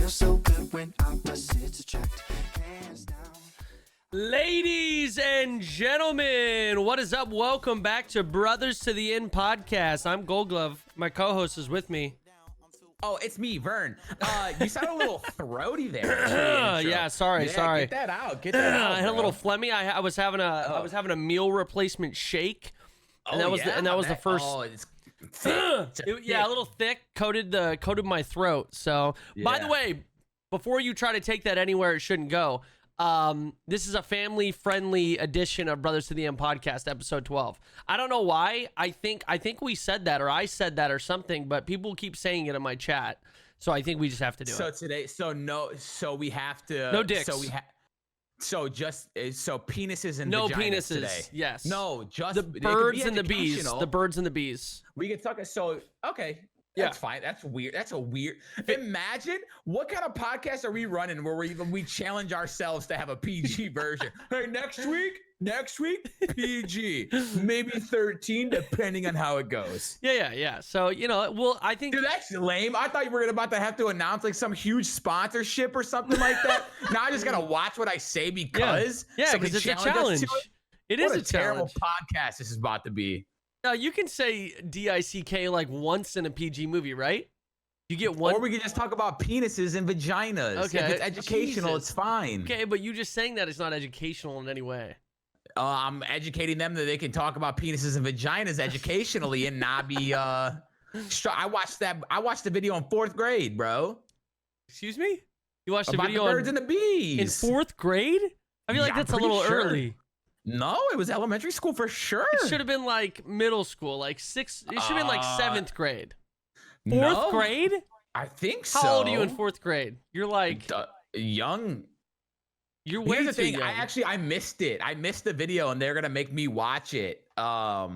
feels so good when opposites attract. Hands down. Ladies and gentlemen, what is up? Welcome back to Brothers to the End podcast. I'm Gold Glove. My co-host is with me. Oh, it's me, Vern. You sound a little throaty there. Yeah, sorry. Get that out. Get that out. I had a bro. little phlegmy. I was having a meal replacement shake, and that was the first. Oh, it's thick. Yeah, a little thick, coated my throat. So, by the way, before you try to take that anywhere it shouldn't go, this is a family-friendly edition of Brothers to the End podcast, episode 12. I don't know why. I think we said that, or I said that, or something, but people keep saying it in my chat, so I think we just have to do it. So today, we have to. No dicks. So penises and no vaginas penises. Today. Yes. No, just the birds and the bees. The birds and the bees. We can talk. So okay. Yeah. That's fine. That's weird. That's a weird. Imagine what kind of podcast are we running where we challenge ourselves to have a PG version. Hey, next week, PG, maybe 13, depending on how it goes. Yeah. So I think. Dude, that's lame. I thought you were about to have to announce like some huge sponsorship or something like that. Now I just gotta watch what I say because because it's a challenge. It is a terrible podcast this is about to be. Now, you can say DICK like once in a PG movie, right? You get one. Or we can just talk about penises and vaginas. Okay. If it's educational, it's fine. Okay, but you just saying that it's not educational in any way. I'm educating them that they can talk about penises and vaginas educationally and not be I watched the video in 4th grade, bro. Excuse me? You watched the about video the birds and the bees in 4th grade? I feel like that's a little early. No, it was elementary school for sure. It should have been like middle school, like 6th. It should have been like 7th grade. 4th grade? I think so. How old are you in 4th grade? You're like young. You're way Here's the too thing. young. I missed it. I missed the video, and they're gonna make me watch it by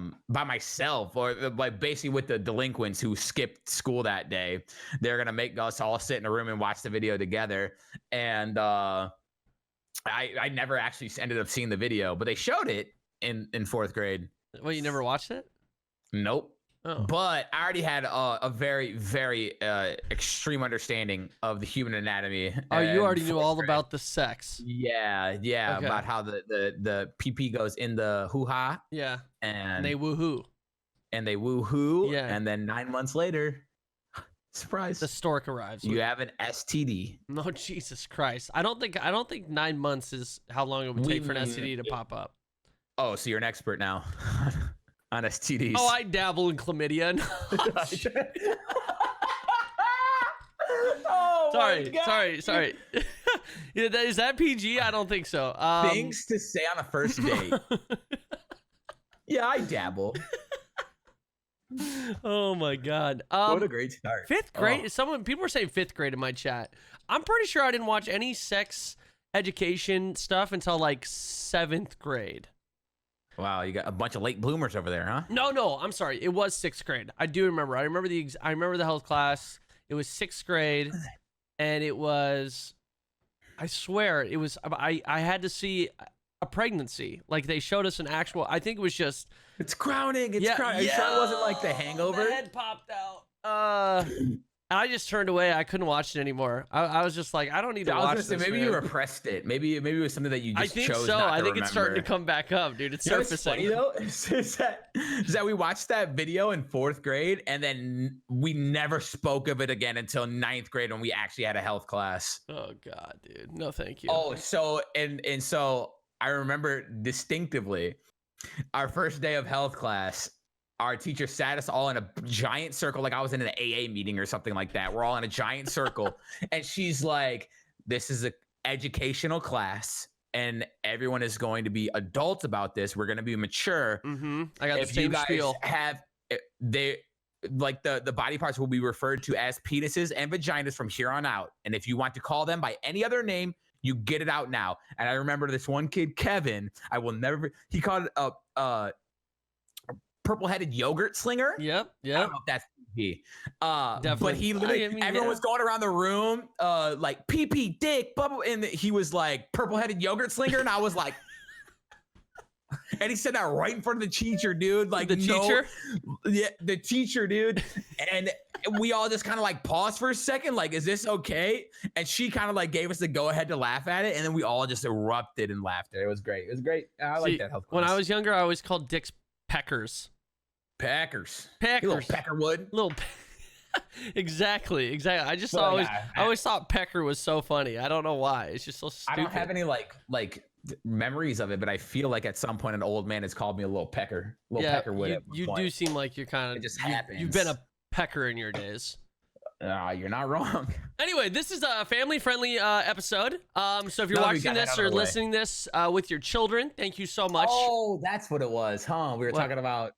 myself, or like basically with the delinquents who skipped school that day. They're gonna make us all sit in a room and watch the video together. And I never actually ended up seeing the video, but they showed it in 4th grade. Well, you never watched it? Nope. Oh. But I already had a very, very extreme understanding of the human anatomy. Oh, you already knew all grade. about the sex. Yeah, okay. About how the PP goes in the hoo-ha. Yeah. And they woohoo. Yeah. And then 9 months later, surprise, the stork arrives. You have an STD. No, Jesus Christ. I don't think 9 months is how long it would take for an STD to pop up. Oh, so you're an expert now on STDs. Oh, I dabble in chlamydia. Sorry. Is that PG? I don't think so. Things to say on a first date. Yeah, I dabble. Oh my God. What a great start. 5th grade. People were saying 5th grade in my chat. I'm pretty sure I didn't watch any sex education stuff until like 7th grade. Wow, you got a bunch of late bloomers over there, huh? No, I'm sorry. It was 6th grade. I do remember. I remember the health class. It was 6th grade, and it was, I swear, it was, I had to see a pregnancy. Like they showed us an actual, I think it was just. It's crowning. It's crowning. Are you sure it wasn't like The Hangover? The head popped out. I just turned away. I couldn't watch it anymore. I was just like, I don't need to watch this. Maybe you repressed it. Maybe it was something that you just chose not to remember. I think it's starting to come back up, dude. It's surfacing. You know what's funny, though? is that we watched that video in 4th grade, and then we never spoke of it again until 9th grade when we actually had a health class. Oh, God, dude. No, thank you. Oh, so I remember distinctively our first day of health class. Our teacher sat us all in a giant circle, like I was in an AA meeting or something like that. We're all in a giant circle. And she's like, this is an educational class, and everyone is going to be adults about this. We're going to be mature. Mm-hmm. I got if the same you guys spiel. The body parts will be referred to as penises and vaginas from here on out. And if you want to call them by any other name, you get it out now. And I remember this one kid, Kevin, I will never, he called it a purple-headed yogurt slinger. Yep. I don't know if that's he. Definitely. But he literally, everyone was going around the room, like pee, dick, bubble, and he was like purple-headed yogurt slinger, and I was like, and he said that right in front of the teacher, dude. Like the teacher? Yeah, the teacher, dude. And we all just kind of like paused for a second, like, is this okay? And she kind of like gave us the go ahead to laugh at it, and then we all just erupted in laughter. It was great. It was great. I like that health class. When I was younger, I always called dicks peckers. Packers. Packers. You little Peckerwood. Little. Exactly. I just I always thought pecker was so funny. I don't know why. It's just so stupid. I don't have any like memories of it, but I feel like at some point an old man has called me a little pecker. Peckerwood. You do seem like you're kind of. It just happens. You've been a pecker in your days. You're not wrong. Anyway, this is a family-friendly episode. So if you're watching this or listening to this with your children, thank you so much. Oh, that's what it was, huh? We were talking about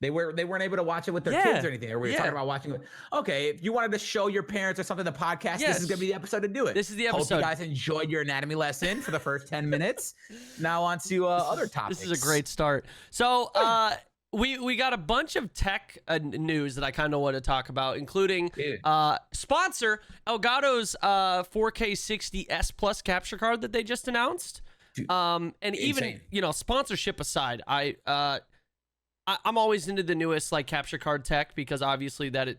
they weren't able to watch it with their kids or anything. Or we were talking about watching it. Okay, if you wanted to show your parents or something the podcast, this is gonna be the episode to do it. This is the episode. Hope you guys enjoyed your anatomy lesson for the first 10 minutes. Now on to other topics. This is a great start. So we got a bunch of tech news that I kind of want to talk about, including sponsor Elgato's 4K 60S Plus capture card that they just announced. And even sponsorship aside, I'm always into the newest like capture card tech because obviously that it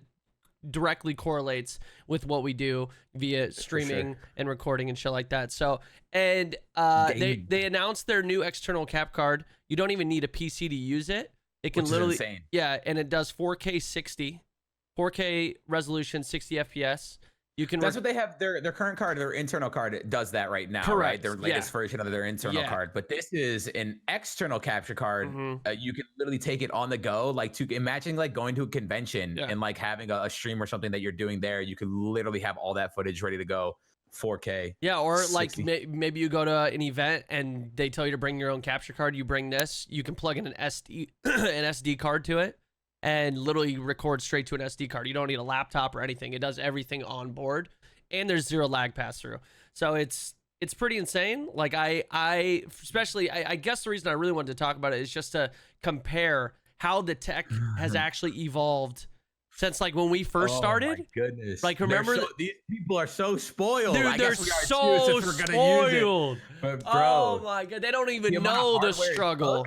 directly correlates with what we do via streaming and recording and shit like that. So and they announced their new external cap card. You don't even need a PC to use it. It can literally, and it does 4K 60, 4K resolution, 60 FPS. You can. That's what they have. Their current card, their internal card, it does that right now. Correct. Right? Their latest version of their internal card. But this is an external capture card. You can literally take it on the go. Like to imagine like going to a convention and like having a stream or something that you're doing there. You could literally have all that footage ready to go. 4K. Yeah, or 60. Like maybe you go to an event and they tell you to bring your own capture card. You bring this. You can plug in an SD card to it and literally record straight to an SD card. You don't need a laptop or anything. It does everything on board, and there's zero lag pass through. So it's pretty insane. Like I guess the reason I really wanted to talk about it is just to compare how the tech has actually evolved. Since like when we first started, my goodness! Like remember, these people are so spoiled. Dude, they're so spoiled. But, bro, oh my god, they don't even know the struggle,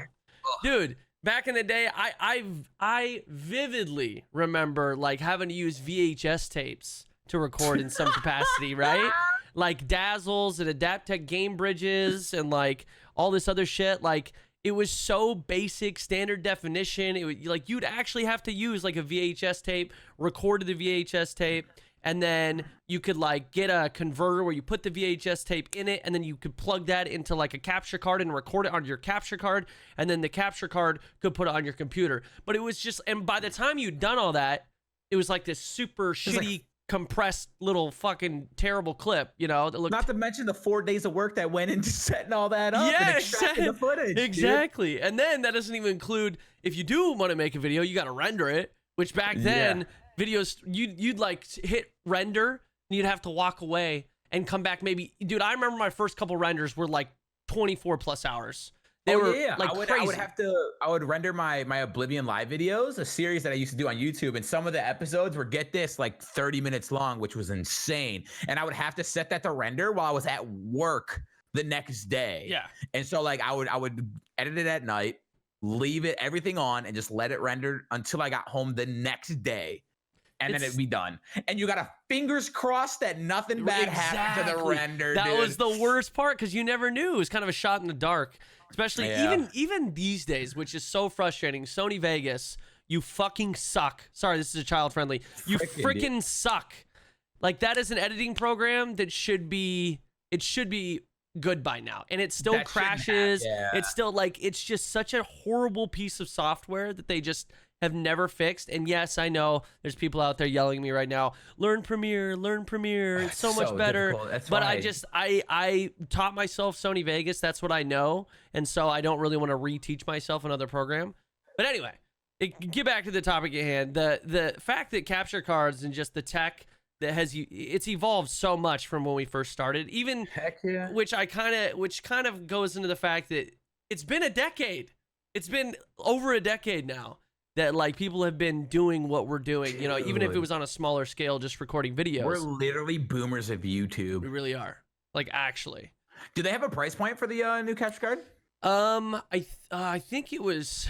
dude. Back in the day, I vividly remember like having to use VHS tapes to record in some capacity, right? Like Dazzles and Adaptec game bridges and like all this other shit, like. It was so basic, standard definition. It would like you'd actually have to use like a VHS tape, record to the VHS tape, and then you could like get a converter where you put the VHS tape in it, and then you could plug that into like a capture card and record it on your capture card, and then the capture card could put it on your computer. But it was just, and by the time you'd done all that, it was like this super shitty, compressed little fucking terrible clip, that looked. Not to mention the 4 days of work that went into setting all that up and extracting the footage. Exactly. Dude. And then that doesn't even include if you do want to make a video, you got to render it, which back then videos you'd like hit render and you'd have to walk away and come back maybe. Dude, I remember my first couple renders were like 24 plus hours. They were like crazy. I would render my Oblivion live videos, a series that I used to do on YouTube, and some of the episodes were, get this, like 30 minutes long, which was insane. And I would have to set that to render while I was at work the next day. Yeah. And so like I would edit it at night, leave it everything on, and just let it render until I got home the next day. And then it'd be done. And you got to fingers crossed that nothing bad happened to the render. That was the worst part because you never knew. It was kind of a shot in the dark. Especially even these days, which is so frustrating. Sony Vegas, you fucking suck. Sorry, this is a child friendly. You freaking suck. Like that is an editing program that should be good by now, and it still crashes. It's still like it's just such a horrible piece of software that they just have never fixed. And yes, I know there's people out there yelling at me right now. Learn Premiere. It's so much better. But I taught myself Sony Vegas. That's what I know. And so I don't really want to reteach myself another program. But anyway, get back to the topic at hand. The fact that capture cards and just the tech that it's evolved so much from when we first started. Even which kind of goes into the fact that it's been a decade. It's been over a decade now that like people have been doing what we're doing, even if it was on a smaller scale, just recording videos. We're literally boomers of YouTube. We really are. Like actually. Do they have a price point for the new capture card? I think it was.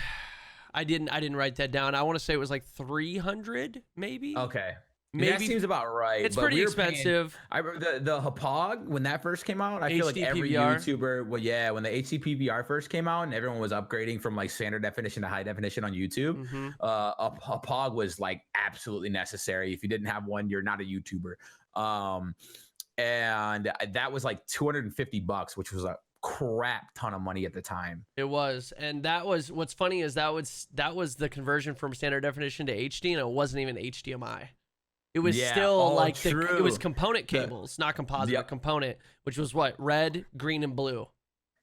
I didn't write that down. I want to say it was like 300, maybe. Okay. Maybe that seems about right. it's but pretty we were paying- expensive. I remember the Hapog when that first came out. I feel like every HDPVR. YouTuber, well, yeah, when the HDPVR first came out and everyone was upgrading from like standard definition to high definition on YouTube, a Hapog was like absolutely necessary. If you didn't have one, you're not a YouTuber. And that was like $250, which was a crap ton of money at the time. It was, and that was what's funny is that was the conversion from standard definition to HD, and it wasn't even HDMI. It was still like it was component cables, not composite, but component, which was what, red, green, and blue.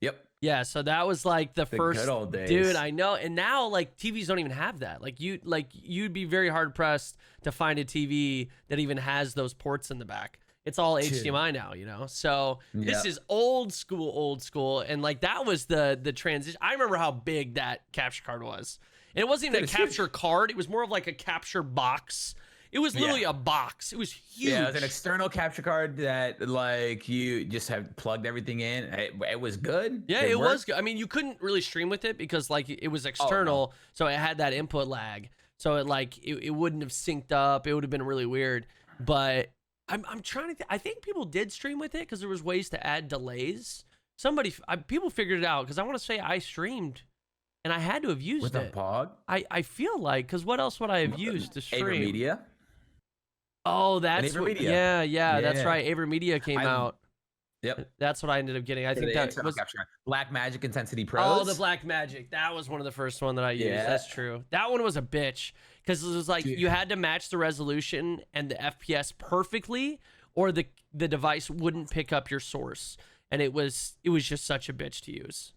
Yep. Yeah, so that was like the first good old days. Dude, I know. And now like TVs don't even have that. Like you'd be very hard pressed to find a TV that even has those ports in the back. It's all HDMI now, you know? So this is old school. And like that was the transition. I remember how big that capture card was. And it wasn't even a capture card. It was more of like a capture box. It was literally a box. It was huge. Yeah, it was an external capture card that like you just have plugged everything in. It was good. Yeah, it was good. I mean, you couldn't really stream with it because like it was external, so it had that input lag. So it wouldn't have synced up. It would have been really weird. But I'm trying to I think people did stream with it because there was ways to add delays. People figured it out because I want to say I streamed and I had to have used with it. a Pog? I feel like, because what else would I have used to stream? AverMedia. Oh, that's what, AverMedia. yeah, that's right. AverMedia came out. Yep. That's what I ended up getting. I think that was Blackmagic Intensity Pros. Oh, the Blackmagic. That was one of the first one that I used. Yeah. That's true. That one was a bitch because it was like you had to match the resolution and the FPS perfectly, or the device wouldn't pick up your source, and it was just such a bitch to use.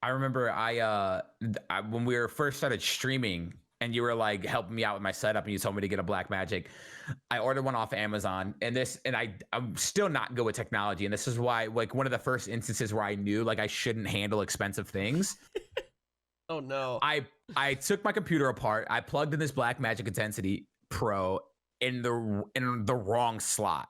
I remember I when we were first started streaming and you were like helping me out with my setup and you told me to get a Blackmagic. I ordered one off Amazon and I'm still not good with technology. And this is why, like, one of the first instances where I knew like I shouldn't handle expensive things. Oh no. I took my computer apart. I plugged in this Blackmagic Intensity Pro in the wrong slot.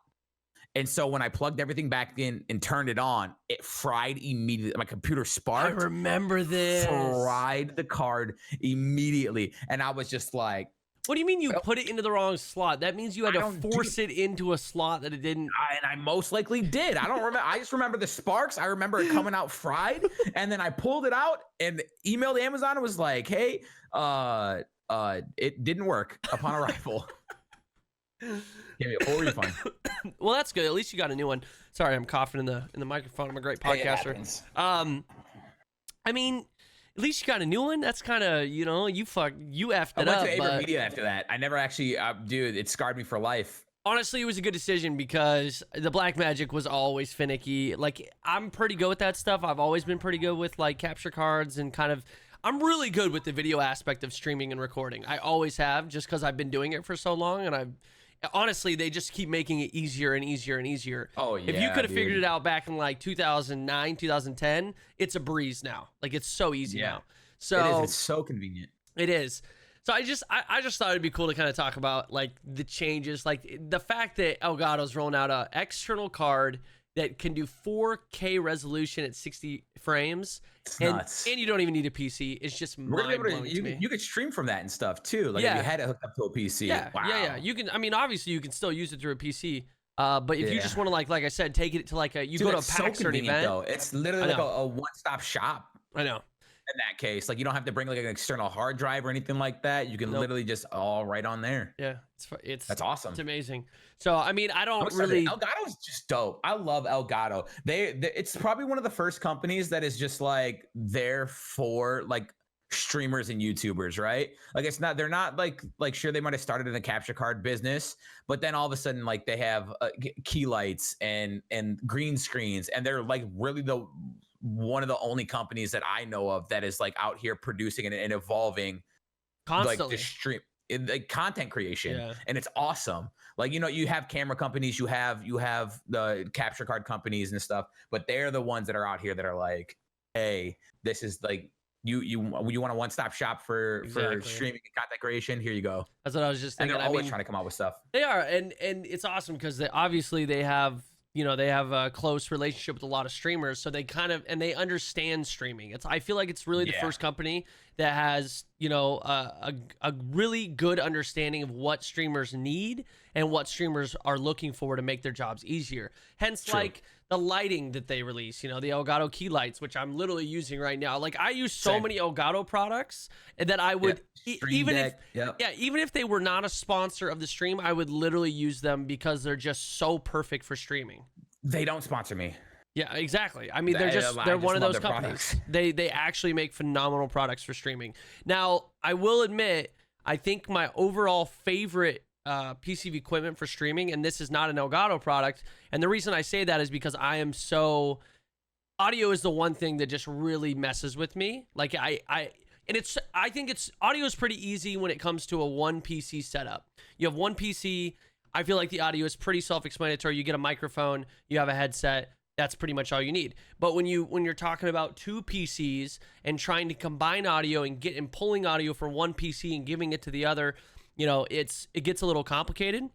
And so when I plugged everything back in and turned it on, it fried immediately. My computer sparked. I remember this. Fried the card immediately. And I was just like, what do you mean you put it into the wrong slot? That means you had to force it into a slot that it didn't. And I most likely did. I don't remember. I just remember the sparks. I remember it coming out fried. And then I pulled it out and emailed Amazon and was like, hey, it didn't work upon arrival. Give me a full refund. Well, that's good. At least you got a new one. Sorry, I'm coughing in the microphone. I'm a great podcaster. I mean, at least you got a new one. That's kind of, you effed it up. I went to AverMedia after that. I never actually, dude, it scarred me for life. Honestly, it was a good decision because the Blackmagic was always finicky. Like, I'm pretty good with that stuff. I've always been pretty good with like capture cards and I'm really good with the video aspect of streaming and recording. I always have, just because I've been doing it for so long, and honestly, they just keep making it easier and easier and easier. Oh, yeah. If you could have figured it out back in like 2009, 2010, it's a breeze now. Like, it's so easy now. So it is. It's so convenient. It is. So I just thought it'd be cool to kind of talk about like the changes, like the fact that Elgato's rolling out an external card that can do 4K resolution at 60 frames. It's nuts. And you don't even need a PC. It's just mind-blowing to me. You could stream from that and stuff too. Like if you had it hooked up to a PC. Yeah, wow. You can. I mean, obviously you can still use it through a PC. But if you just want to like I said, take it to like go to a PAX or an event. Though. It's literally like a one-stop shop. I know. In that case, like you don't have to bring like an external hard drive or anything like that. You can literally just all right on there. Yeah, that's awesome. It's amazing. So I mean, I don't really. Elgato's just dope. I love Elgato. It's probably one of the first companies that is just like there for like streamers and YouTubers, right? Like they're not like sure they might have started in the capture card business, but then all of a sudden like they have key lights and green screens, and they're like really one of the only companies that I know of that is like out here producing and evolving constantly, like the stream, like content creation, and it's awesome. Like you have camera companies, you have the capture card companies and stuff, but they're the ones that are out here that are like, hey, this is like you want a one-stop shop for streaming and content creation. Here you go. That's what I was just thinking. And they're always trying to come out with stuff. They are, and it's awesome because obviously they have. They have a close relationship with a lot of streamers, so they they understand streaming. I feel like it's really the first company that has, you know, a really good understanding of what streamers need and what streamers are looking for to make their jobs easier. Hence, True. like the lighting that they release, you know, the Elgato key lights, which I'm literally using right now. Like I use so many Elgato products that I would, even if they were not a sponsor of the stream, I would literally use them because they're just so perfect for streaming. They don't sponsor me. Yeah, exactly. I mean, they're one of those companies. Products. They actually make phenomenal products for streaming. Now, I will admit, I think my overall favorite piece of equipment for streaming, and this is not an Elgato product, and the reason I say that is because audio is the one thing that just really messes with me. Like I think audio is pretty easy when it comes to a one PC setup. You have one PC. I feel like the audio is pretty self-explanatory. You get a microphone, you have a headset. That's pretty much all you need. But when you're talking about two PCs and trying to combine audio and pulling audio from one PC and giving it to the other, you know, it gets a little complicated.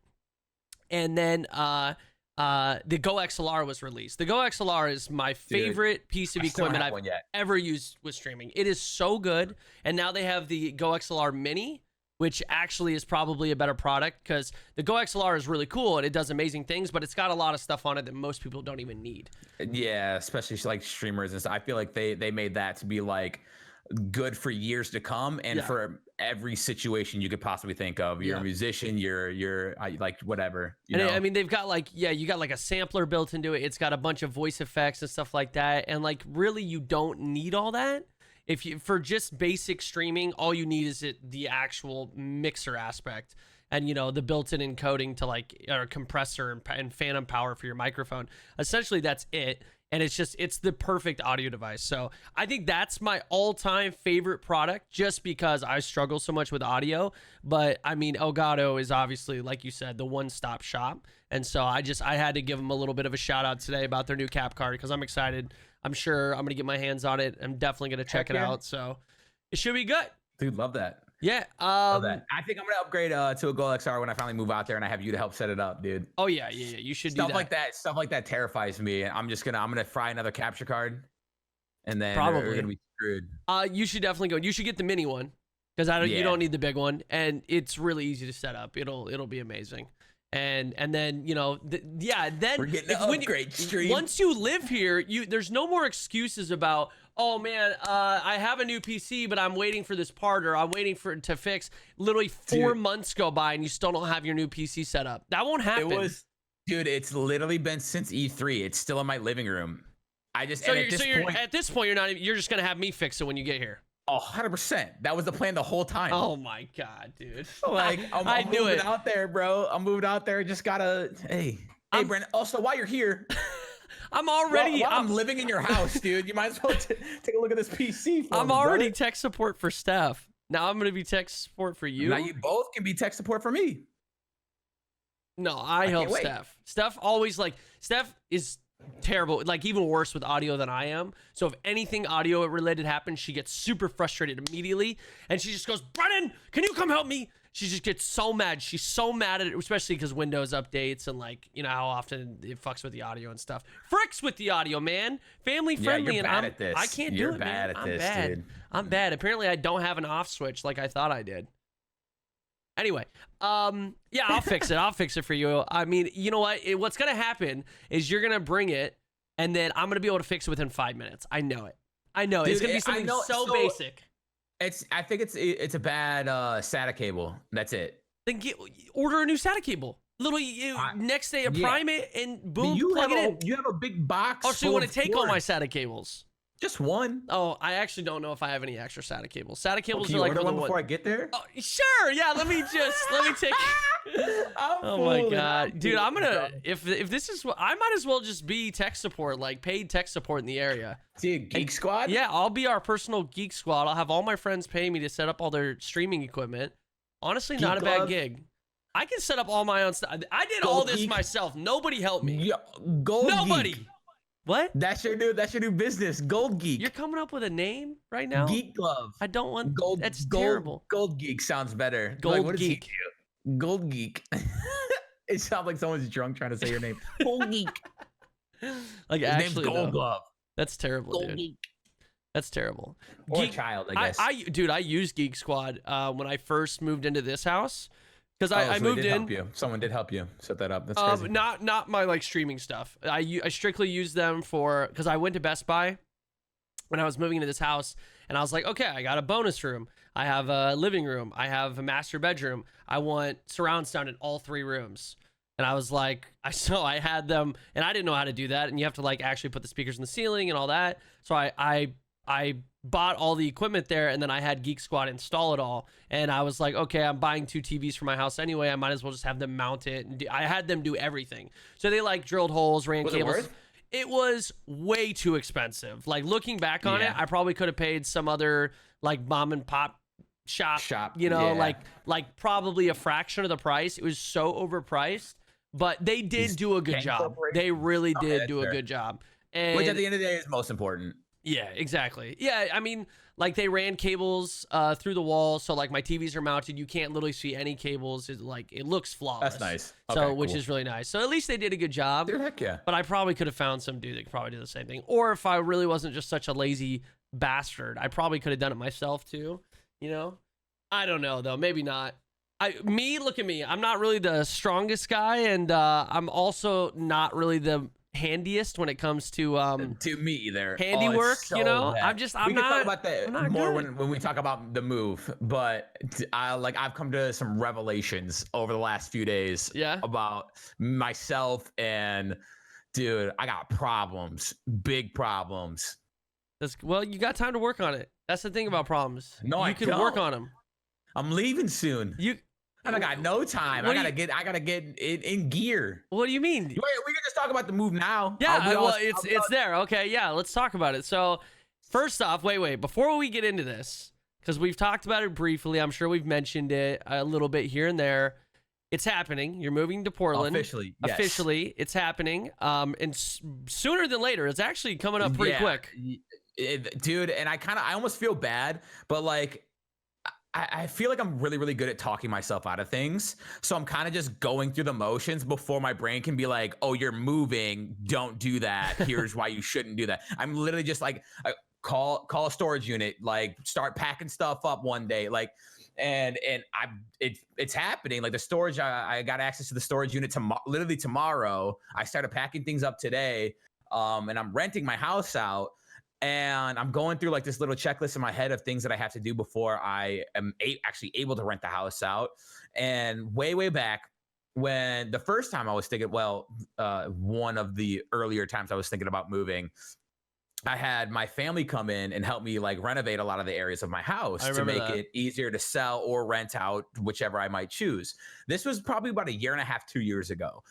And then the Go XLR was released. The Go XLR is my favorite piece of equipment I've ever used with streaming. It is so good. And now they have the Go XLR Mini, which actually is probably a better product because the Go XLR is really cool and it does amazing things, but it's got a lot of stuff on it that most people don't even need. Yeah, especially like streamers and stuff. I feel like they made that to be like good for years to come and for every situation you could possibly think of. You're a musician, you're like whatever. You know? I mean, they've got like, you got like a sampler built into it. It's got a bunch of voice effects and stuff like that. And like, really, you don't need all that. For just basic streaming, all you need is the actual mixer aspect and, you know, the built-in encoding to like, or compressor and phantom power for your microphone. Essentially, that's it. And it's the perfect audio device. So I think that's my all-time favorite product just because I struggle so much with audio. But I mean, Elgato is obviously, like you said, the one-stop shop. And so I had to give them a little bit of a shout out today about their new cap card because I'm excited. I'm sure I'm going to get my hands on it. I'm definitely going to check it out. So it should be good. Dude, love that. Yeah. Love that. I think I'm going to upgrade to a Gold XR when I finally move out there and I have you to help set it up, dude. Oh, yeah. You should do that. Stuff like that terrifies me. I'm going to fry another capture card and then probably we're going to be screwed. You should definitely go. You should get the mini one because you don't need the big one. And it's really easy to set up. It'll be amazing. And then, you know, then we're getting an upgrade stream. Once you live here, there's no more excuses about, oh man, I have a new PC, but I'm waiting for this part or I'm waiting for it to fix. Literally 4 months go by and you still don't have your new PC set up. That won't happen. It's literally been since E3. It's still in my living room. At this point, you're just gonna have me fix it when you get here. 100%. That was the plan the whole time. Oh my god, dude! Like I'm moving out there, bro. I'm moving out there. Just gotta. Hey, Brandon. Also, while you're here, I'm living in your house, dude. You might as well take a look at this PC. I'm already tech support for Steph. Now I'm gonna be tech support for you. Now you both can be tech support for me. No, I help Steph. Steph is terrible, like even worse with audio than I am. So if anything audio related happens, she gets super frustrated immediately and she just goes, Brennan, can you come help me? She just gets so mad. She's so mad at it, especially because Windows updates and like, you know, how often it fucks with the audio and stuff. Fricks with the audio, man. Family friendly. You're bad at this. I can't do it, man. Dude. I'm bad. Apparently I don't have an off switch like I thought I did. Anyway, yeah, I'll fix it. I'll fix it for you. I mean, you know what? What's going to happen is you're going to bring it, and then I'm going to be able to fix it within 5 minutes. I know it. Dude, it's going to be something so basic. I think it's a bad SATA cable. That's it. Then order a new SATA cable. Literally, next day, prime it, and boom, plug it in. You have a big box. Oh, so you want to take all my SATA cables? Just one. Oh, I actually don't know if I have any extra SATA cables. SATA cables are like one before I get there. Oh, sure. Yeah. Let me take. Oh my god, dude! I'm gonna if this is what I might as well just be tech support, like paid tech support in the area. Dude, Geek Squad. Yeah, I'll be our personal Geek Squad. I'll have all my friends pay me to set up all their streaming equipment. Honestly, not a bad gig. I can set up all my own stuff. I did all this myself. Nobody helped me. Yeah, Nobody. Geek. What? That's your new business. Gold Geek. You're coming up with a name right now? Geek Glove. I don't want Gold. That's terrible. Gold Geek sounds better. Gold Geek. Gold Geek. It sounds like someone's drunk trying to say your name. Gold Geek. Like his actually, name's Gold Glove. That's terrible, Gold dude. Geek. That's terrible. Or a child, I guess. Dude, I used Geek Squad when I first moved into this house because I so moved they did in. Help you. Someone did help you set that up. That's crazy. Not my like streaming stuff. I strictly used them for because I went to Best Buy when I was moving into this house, and I was like, okay, I got a bonus room. I have a living room. I have a master bedroom. I want surround sound in all 3 rooms. And I was like, I had them, and I didn't know how to do that. And you have to like actually put the speakers in the ceiling and all that. So I bought all the equipment there, and then I had Geek Squad install it all. And I was like, okay, I'm buying 2 TVs for my house anyway. I might as well just have them mount it. And I had them do everything. So they like drilled holes, ran cables. It was way too expensive. Like looking back on it, I probably could have paid some other like mom and pop shop, you know, like probably a fraction of the price. It was so overpriced, but they did do a good job. They really did do a good job. And which at the end of the day is most important. Yeah, exactly. Yeah, I mean, like they ran cables through the wall, so like my TVs are mounted. You can't literally see any cables. It looks flawless. That's nice. So, which is really nice. So at least they did a good job. Dude, heck yeah. But I probably could have found some dude that could probably do the same thing. Or if I really wasn't just such a lazy bastard, I probably could have done it myself too. You know, I don't know though. Maybe not. Look at me. I'm not really the strongest guy, and I'm also not really the handiest when it comes to me either. Handiwork, so you know. bad. I'm we not. can talk about that more good. when we talk about the move. But I've come to some revelations over the last few days. Yeah. About myself, and dude, I got problems, big problems. Well, you got time to work on it. That's the thing about problems. No, you can work on them. I'm leaving soon. And I got no time. I gotta get in gear. What do you mean? Wait, we can just talk about the move now. Yeah, it's there. Okay, yeah, let's talk about it. So, first off, wait, before we get into this, because we've talked about it briefly, I'm sure we've mentioned it a little bit here and there. It's happening. You're moving to Portland. Officially, yes. Officially, it's happening. And sooner than later, it's actually coming up pretty quick. Dude, and I almost feel bad, but like, I feel like I'm really, really good at talking myself out of things. So I'm kind of just going through the motions before my brain can be like, oh, you're moving. Don't do that. Here's why you shouldn't do that. I'm literally just like, call a storage unit, like start packing stuff up one day. Like, and it's happening. Like the storage, I got access to the storage unit literally tomorrow. I started packing things up today. And I'm renting my house out. And I'm going through like this little checklist in my head of things that I have to do before I am actually able to rent the house out. And way back when the first time I was thinking, one of the earlier times I was thinking about moving, I had my family come in and help me like renovate a lot of the areas of my house to make it easier to sell or rent out, whichever I might choose. This was probably about 1.5 years, 2 years ago.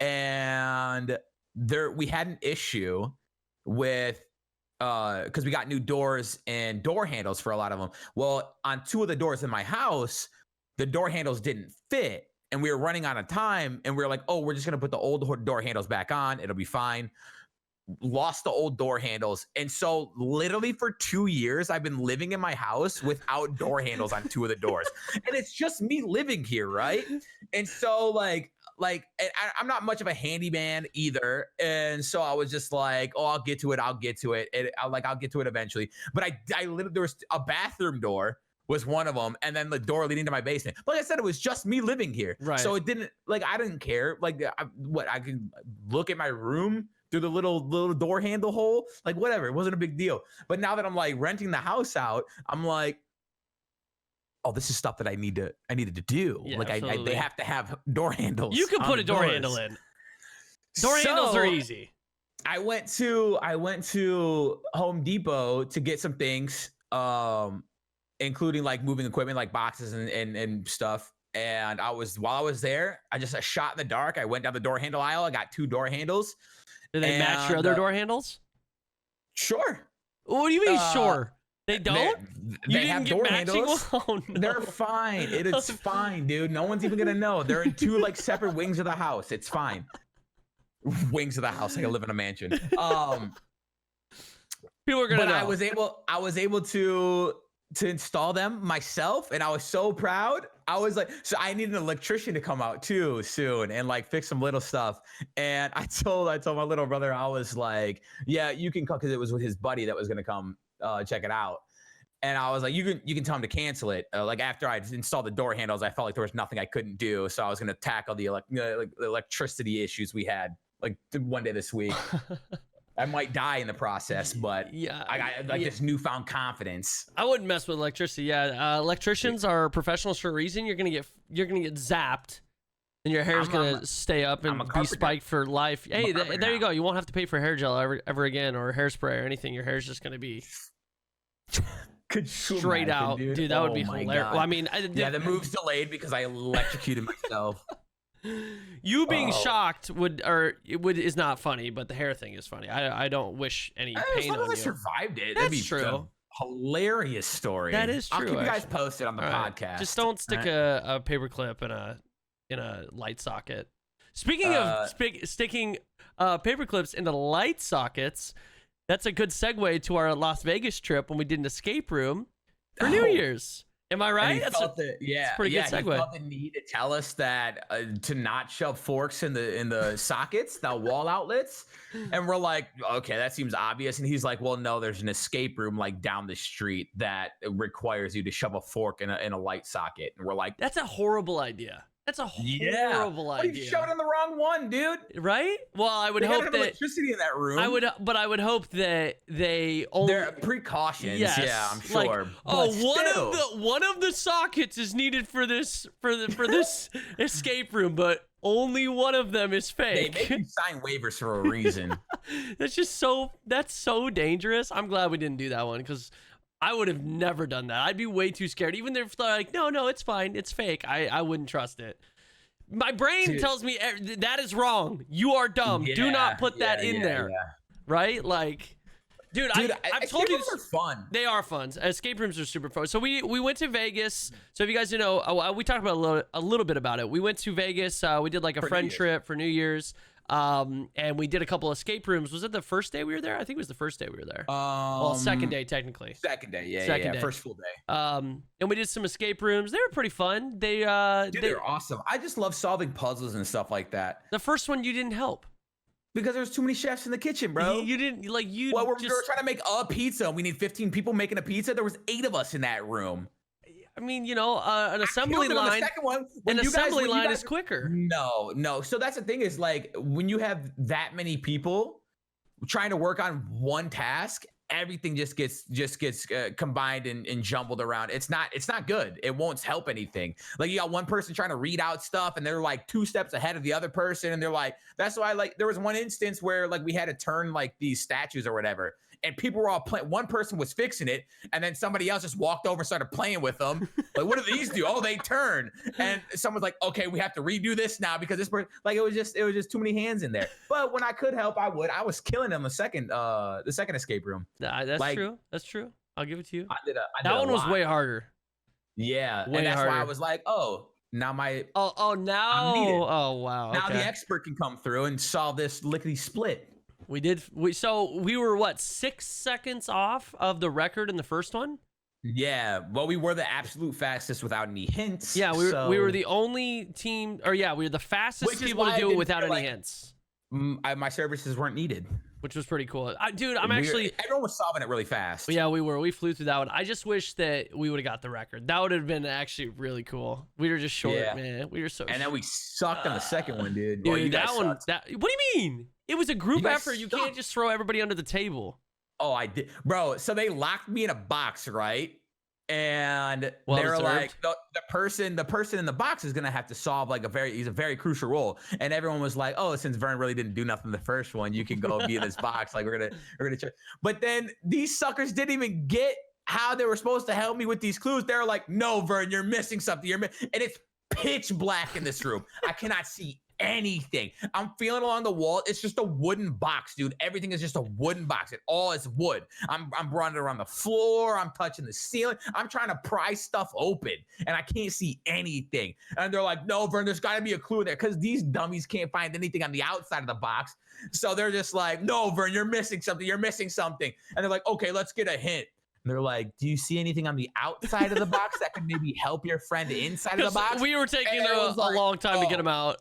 And we had an issue with, because we got new doors and door handles for a lot of them. Well, on 2 of the doors in my house, the door handles didn't fit, and we were running out of time, and we were like, oh, we're just going to put the old door handles back on. It'll be fine. Lost the old door handles. And so literally for 2 years, I've been living in my house without door handles on 2 of the doors. And it's just me living here, right? And so like I'm not much of a handyman either. And so I was just like, oh, I'll get to it. I'll get to it eventually. But I literally, there was a bathroom door was one of them, and then the door leading to my basement. But like I said, it was just me living here. Right. So it didn't, like, I didn't care. Like, I can look at my room through the little door handle hole, like whatever. It wasn't a big deal. But now that I'm like renting the house out, I'm like, oh, this is stuff that I needed to do. Yeah, like they have to have door handles. You can put a door handle in. Door handles are easy. I went to Home Depot to get some things, including like moving equipment, like boxes and stuff. And while I was there, I just a shot in the dark. I went down the door handle aisle. I got 2 door handles. Do they match your other door handles? Sure. What do you mean, sure? They don't? They have door handles. Oh, no. They're fine. It is fine, dude. No one's even gonna know. They're in 2 like separate wings of the house. It's fine. Wings of the house, like I live in a mansion. People are gonna know. I was able to install them myself, and I was so proud. I was like, so I need an electrician to come out too soon and like fix some little stuff. And I told my little brother, I was like, yeah, you can come, because it was with his buddy that was gonna come check it out. And I was like, you can tell him to cancel it. Like after I installed the door handles, I felt like there was nothing I couldn't do. So I was gonna tackle the electricity issues we had like one day this week. I might die in the process, but yeah, I got like this newfound confidence. I wouldn't mess with electricity. Yeah, electricians are professionals for a reason. You're gonna get zapped, and your hair's gonna stay up and be spiked for life. Hey, there you go. You won't have to pay for hair gel ever again, or hairspray or anything. Your hair's just gonna be straight out, dude. That would be hilarious. Well, I mean, the move's delayed because I electrocuted myself. You being shocked is not funny, but the hair thing is funny. I don't wish any pain on you. I survived it. That's true. Hilarious story. That is true. I'll keep you guys posted on the podcast. Just don't stick a paper clip in a light socket. Speaking of sticking paper clips into light sockets, that's a good segue to our Las Vegas trip when we did an escape room for New Year's. Am I right? That's a pretty good segue. He felt the need to tell us that to not shove forks in the sockets, the wall outlets, and we're like, okay, that seems obvious. And he's like, well, no, there's an escape room like down the street that requires you to shove a fork in a light socket. And we're like, that's a horrible idea. That's a horrible idea. You shoved in the wrong one, dude. Right? Well, I would hope that electricity in that room. I would hope that they only. There are precautions. Yes. Yeah, I'm sure. Like, one of the sockets is needed for this escape room, but only one of them is fake. They make you sign waivers for a reason. That's so dangerous. I'm glad we didn't do that one because I would have never done that. I'd be way too scared. Even if they're like, no, it's fine. It's fake. I wouldn't trust it. My brain tells me that is wrong. You are dumb. Do not put that in there. Yeah. Right? Like, dude, I've told you. They're fun. They are fun. Escape rooms are super fun. So we went to Vegas. So if you guys didn't know, we talked about a little bit about it. We went to Vegas. We did like a friend trip for New Year's. And we did a couple escape rooms. Was it the first day we were there? I think it was the first day we were there. Well, second day technically. Second day, yeah. First full day. And we did some escape rooms. They were pretty fun. They're awesome. I just love solving puzzles and stuff like that. The first one you didn't help. Because there's too many chefs in the kitchen, bro. You didn't like you. Well, we were trying to make a pizza. We need 15 people making a pizza. There was 8 of us in that room. I mean, an assembly line. An assembly line is quicker. No. So that's the thing is like when you have that many people trying to work on one task, everything just gets combined and jumbled around. It's not good. It won't help anything. Like you got one person trying to read out stuff and they're like 2 steps ahead of the other person, and they're like, that's why like there was one instance where like we had to turn like these statues or whatever. And people were all playing. One person was fixing it, and then somebody else just walked over and started playing with them. Like, what do these do? Oh, they turn. And someone's like, "Okay, we have to redo this now because this person." Like, it was just too many hands in there. But when I could help, I would. I was killing them the second escape room. That's true. That's true. I'll give it to you. That one was way harder. Yeah, and that's why I was like, oh. Now now. Oh wow. Now the expert can come through and solve this lickety split. We were what 6 seconds off of the record in the first one. Yeah, well, we were the absolute fastest without any hints. Yeah, we were the only team, we were the fastest people to do it without any hints. My services weren't needed, which was pretty cool. Dude, everyone was solving it really fast. Yeah, we flew through that one. I just wish that we would have got the record. That would have been actually really cool. We were just short, man. We were so. And then we sucked on the second one, dude. Dude, what do you mean? It was a group effort. You can't just throw everybody under the table. Oh, I did, bro. So they locked me in a box, right? And they're like, the person in the box is gonna have to solve like he's a very crucial role. And everyone was like, oh, since Vern really didn't do nothing the first one, you can go be in this box. Like we're gonna check. But then these suckers didn't even get how they were supposed to help me with these clues. They're like, no, Vern, you're missing something. And it's pitch black in this room. I cannot see anything. I'm feeling along the wall. It's just a wooden box, dude. Everything is just a wooden box. It all is wood. I'm running around the floor. I'm touching the ceiling. I'm trying to pry stuff open, and I can't see anything. And they're like, no, Vern, there's got to be a clue there, because these dummies can't find anything on the outside of the box. So they're just like, no, Vern, you're missing something. You're missing something. And they're like, okay, let's get a hint. And they're like, do you see anything on the outside of the box that could maybe help your friend inside of the box? We were taking a long time to get them out.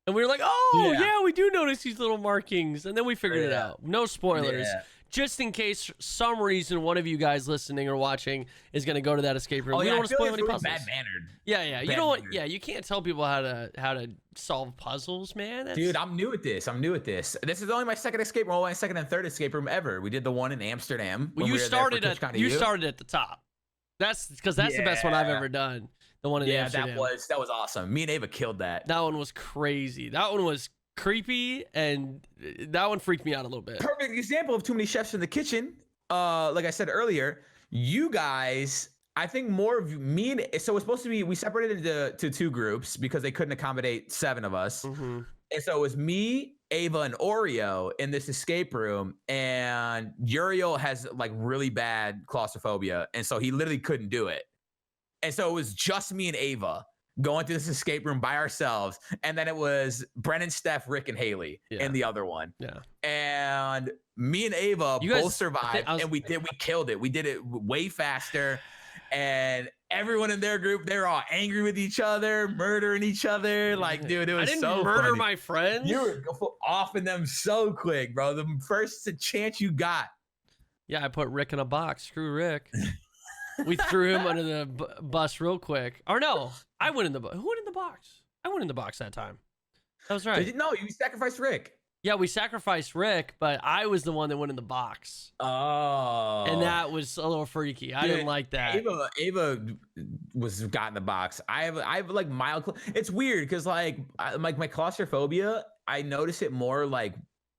And we were like, oh, yeah, we do notice these little markings. And then we figured it out. No spoilers. Yeah. Just in case some reason one of you guys listening or watching is going to go to that escape room. Oh, We yeah, don't I want to feel spoil like any it's really puzzles. bad-mannered. Yeah. You Bad don't want, mannered. yeah, you can't tell people how to solve puzzles, man. Dude, I'm new at this. This is only my second escape room, my second and third escape room ever. We did the one in Amsterdam. Well, you started at the top. That's because that's the best one I've ever done. The one in Amsterdam. that was awesome. Me and Ava killed that. That one was crazy. That one was creepy, and that one freaked me out a little bit. Perfect example of too many chefs in the kitchen. Like I said earlier, you guys, I think more of me and so it was supposed to be, we separated into two groups because they couldn't accommodate 7 of us. Mm-hmm. And so it was me, Ava, and Oreo in this escape room, and Uriel has like really bad claustrophobia, and so he literally couldn't do it. And so it was just me and Ava going to this escape room by ourselves, and then it was Brennan, Steph, Rick, and Haley in the other one. Yeah. And me and Ava both survived, and we killed it. We did it way faster, and everyone in their group, they were all angry with each other, murdering each other. Like, dude, it was so I didn't murder funny. my friends. You were offing them so quick, bro. The first chance you got. Yeah, I put Rick in a box. Screw Rick. We threw him under the bus real quick. Or no, I went in the who went in the box? I went in the box that time. That was right. No, you sacrificed Rick. Yeah, we sacrificed Rick, but I was the one that went in the box. Oh. And that was a little freaky. I didn't like that. Ava got in the box. I have like mild. It's weird because like my claustrophobia, I notice it more like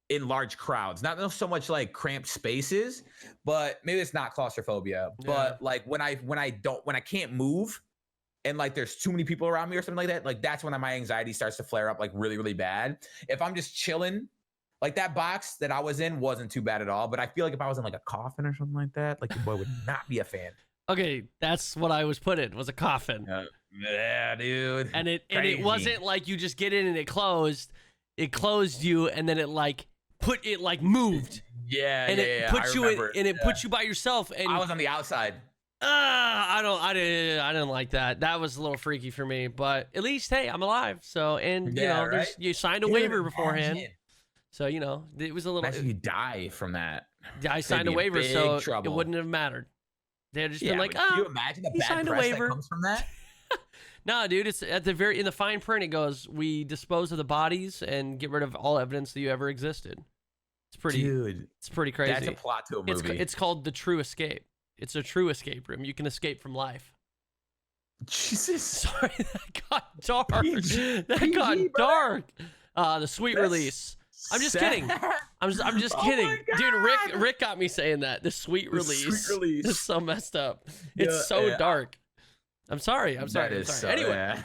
in large crowds, not so much like cramped spaces, but maybe it's not claustrophobia. Yeah. But like when I can't move, and like there's too many people around me or something like that, like that's when my anxiety starts to flare up like really, really bad. If I'm just chilling, like that box that I was in wasn't too bad at all. But I feel like if I was in like a coffin or something like that, like your boy would not be a fan. Okay, that's what I was put in, was a coffin. Yeah, dude. And it wasn't like you just get in and it closed. It closed you, and then it moved. Yeah, and it put you in, and it put you by yourself. And I was on the outside. I didn't like that. That was a little freaky for me, but at least, hey, I'm alive. So, and you signed a waiver beforehand. So, it was a little. Imagine you die from that. I signed a waiver, so it wouldn't have mattered. They'd just been like, can you imagine the bad press that comes from that? No, dude, it's at in the fine print. It goes, we dispose of the bodies and get rid of all evidence that you ever existed. It's pretty, dude. It's pretty crazy. That's a plot to a movie. It's called The True Escape. It's a true escape room. You can escape from life. Jesus. Sorry, that got dark. That got dark. The sweet release. I'm just kidding. I'm just kidding. Dude, Rick got me saying that. The sweet release. Sweet release. It's so messed up. It's so dark. I'm sorry. Anyway. Yeah.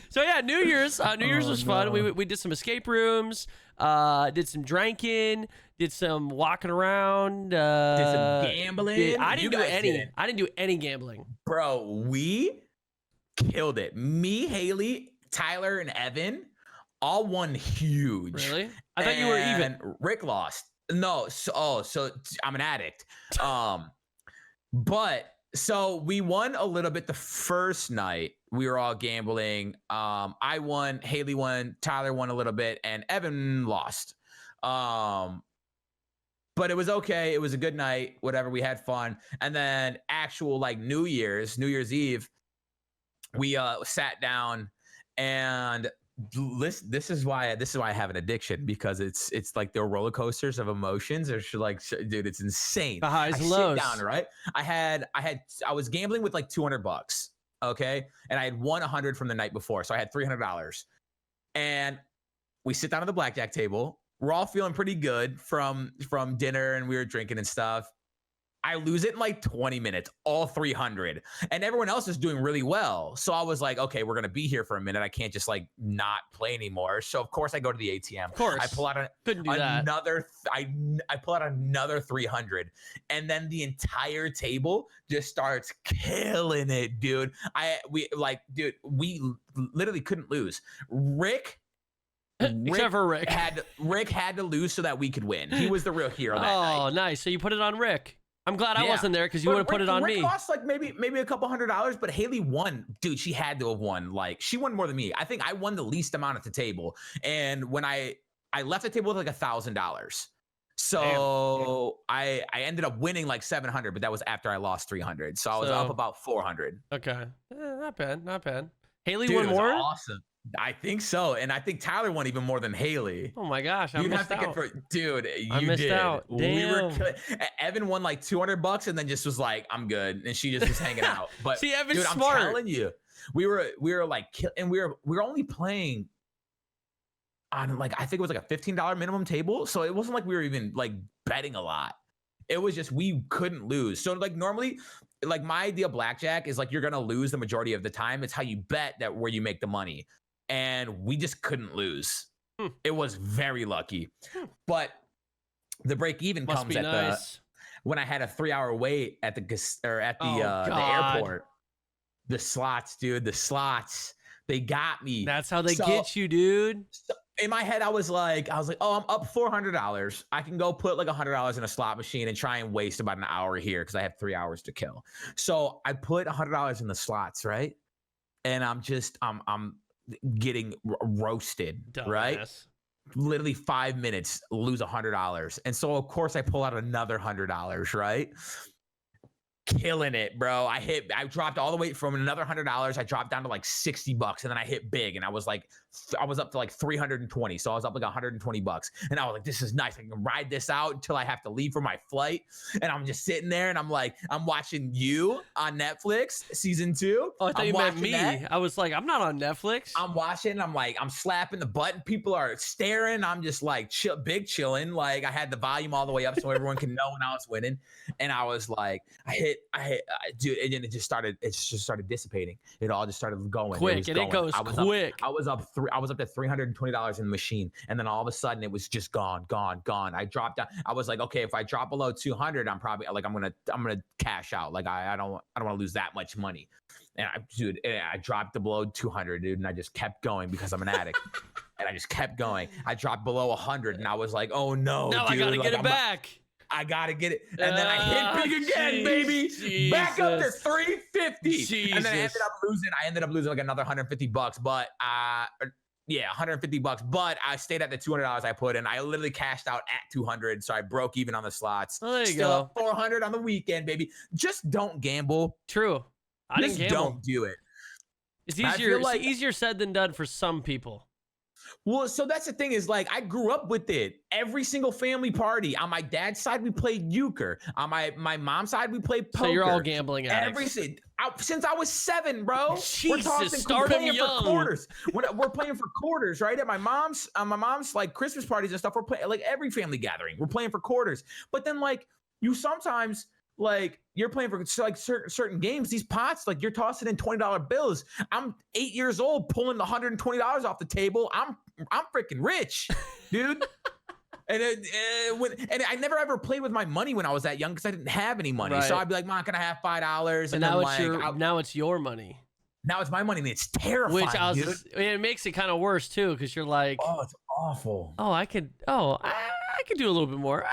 So yeah, New Year's. New Year's was fun. We did some escape rooms. Did some drinking. Did some walking around. Did some gambling. I didn't do any gambling. Bro, we killed it. Me, Haley, Tyler, and Evan all won huge. Really? I thought you were even. Rick lost. No. So I'm an addict. But. So we won a little bit the first night. We were all gambling. I won, Haley won, Tyler won a little bit, and Evan lost. But it was okay. It was a good night. Whatever. We had fun. And then actual like New Year's Eve, we sat down and this is why I have an addiction, because it's like the roller coasters of emotions. Or like, dude, it's insane. The highs and lows. Down, right? I was gambling with like $200. Okay, and I had won 100 from the night before, so I had $300. And we sit down at the blackjack table. We're all feeling pretty good from dinner, and we were drinking and stuff. I lose it in like 20 minutes, all 300, and everyone else is doing really well. So I was like, okay, we're going to be here for a minute. I can't just like not play anymore. So of course I go to the ATM. Of course. I pull out I pull out another 300, and then the entire table just starts killing it, dude. We literally couldn't lose. Rick Except for Rick had to lose so that we could win. He was the real hero that night. Oh, nice. So you put it on Rick. I'm glad I Yeah. wasn't there because you would have put it on Rick me. lost like maybe a couple $100, but Haley won. Dude, she had to have won. Like she won more than me. I think I won the least amount at the table. And when I left the table with like $1,000. So I ended up winning like 700, but that was after I lost 300. So I was up about 400. Okay, not bad, not bad. Haley Dude, won it was more. awesome. I think so, and I think Tyler won even more than Haley. Oh my gosh, I missed out. Dude, I missed did. out. Damn. Evan won like $200 and then just was like, I'm good, and she just was hanging out. But See, Evan's dude, smart. I'm telling you, we were like, and we were only playing on like I think it was like a $15 minimum table, so it wasn't like we were even like betting a lot. It was just we couldn't lose. So like normally, like my idea of blackjack is like you're gonna lose the majority of the time. It's how you bet that where you make the money. And we just couldn't lose. It was very lucky. But the break even comes at the when I had a 3-hour wait at the airport. The slots, dude, the slots, they got me. That's how they get you, dude. So in my head, I was like, oh, I'm up $400. I can go put like $100 in a slot machine and try and waste about an hour here because I have 3 hours to kill. So I put $100 in the slots, right? And I'm getting roasted, right? Literally 5 minutes, lose $100. And so of course I pull out another $100, right? Killing it, bro. I dropped all the way from another $100. I dropped down to like $60 and then I hit big and I was up to like 320. So I was up like $120 and I was like, this is nice. I can ride this out until I have to leave for my flight. And I'm just sitting there and I'm watching You on Netflix season 2. Oh, I thought you meant me. I was like, I'm not on Netflix. I'm watching. I'm slapping the button. People are staring. I'm just like chilling. Like I had the volume all the way up so everyone can know when I was winning. And I was like, dude, and then it just started dissipating. It all just started going quick, and it goes quick. I was up to $320 in the machine, and then all of a sudden it was just gone. I dropped down. I was like, okay, if I drop below 200, I'm probably like I'm gonna cash out. Like I don't want to lose that much money. And I dropped below 200, dude, and I just kept going because I'm an addict. And I just kept going. I dropped below 100, and I was like, oh no, now dude, I gotta get it back. I gotta get it, and then I hit big again, baby. Jesus. Back up to 350, Jesus. and then I ended up losing like another $150, but $150. But I stayed at the $200 I put in. I literally cashed out at 200, so I broke even on the slots. Oh, there you Still go. up 400 on the weekend, baby. Just don't gamble. True, I didn't gamble. Don't do it. It's easier said than done for some people. Well, so that's the thing is like I grew up with it. Every single family party. On my dad's side, we played euchre. On my mom's side, we played poker. So you're all gambling addicts. Since I was 7, bro. Jesus, start them young. For quarters. We're playing for quarters, right? At my mom's like Christmas parties and stuff. We're playing like every family gathering. We're playing for quarters. But then like you sometimes like you're playing for like certain games, these pots, like you're tossing in $20 bills. I'm 8 years old pulling the $120 off the table. I'm freaking rich, dude. And I never ever played with my money when I was that young because I didn't have any money. Right. So I'd be like, Mom, can I have $5? And now it's your money. Now it's my money, and it's terrifying. It makes it kind of worse too because you're like, oh, it's awful. Oh, I could do a little bit more.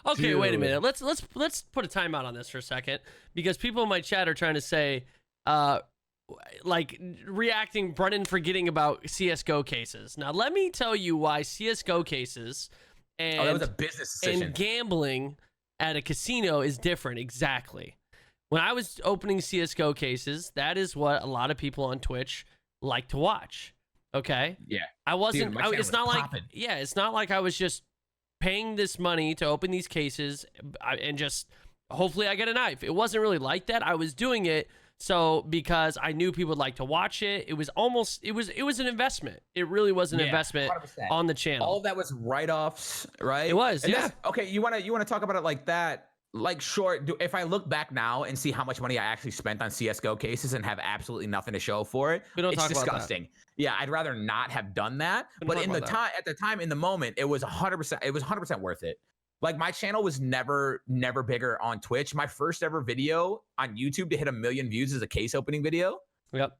Okay, dude. Wait a minute. Let's put a timeout on this for a second because people in my chat are trying to say, like reacting Brennan forgetting about CS:GO cases. Now let me tell you why CS:GO cases and that was a business decision. And gambling at a casino is different. Exactly. When I was opening CS:GO cases, that is what a lot of people on Twitch like to watch. Okay. Yeah. I wasn't. Dude, it's not popping. It's not like I was just paying this money to open these cases and just hopefully I get a knife. It wasn't really like that. I was doing it because I knew people would like to watch it. It was an investment. It really was an investment 100%. On the channel. All of that was write-offs, right? It was. And yeah. Okay. You want to talk about it like that? Like if I look back now and see how much money I actually spent on CS:GO cases and have absolutely nothing to show for it, it's disgusting. Yeah, I'd rather not have done that. But at the time, in the moment, it was 100%. It was 100% worth it. Like my channel was never bigger on Twitch. My first ever video on YouTube to hit 1 million views is a case opening video. Yep.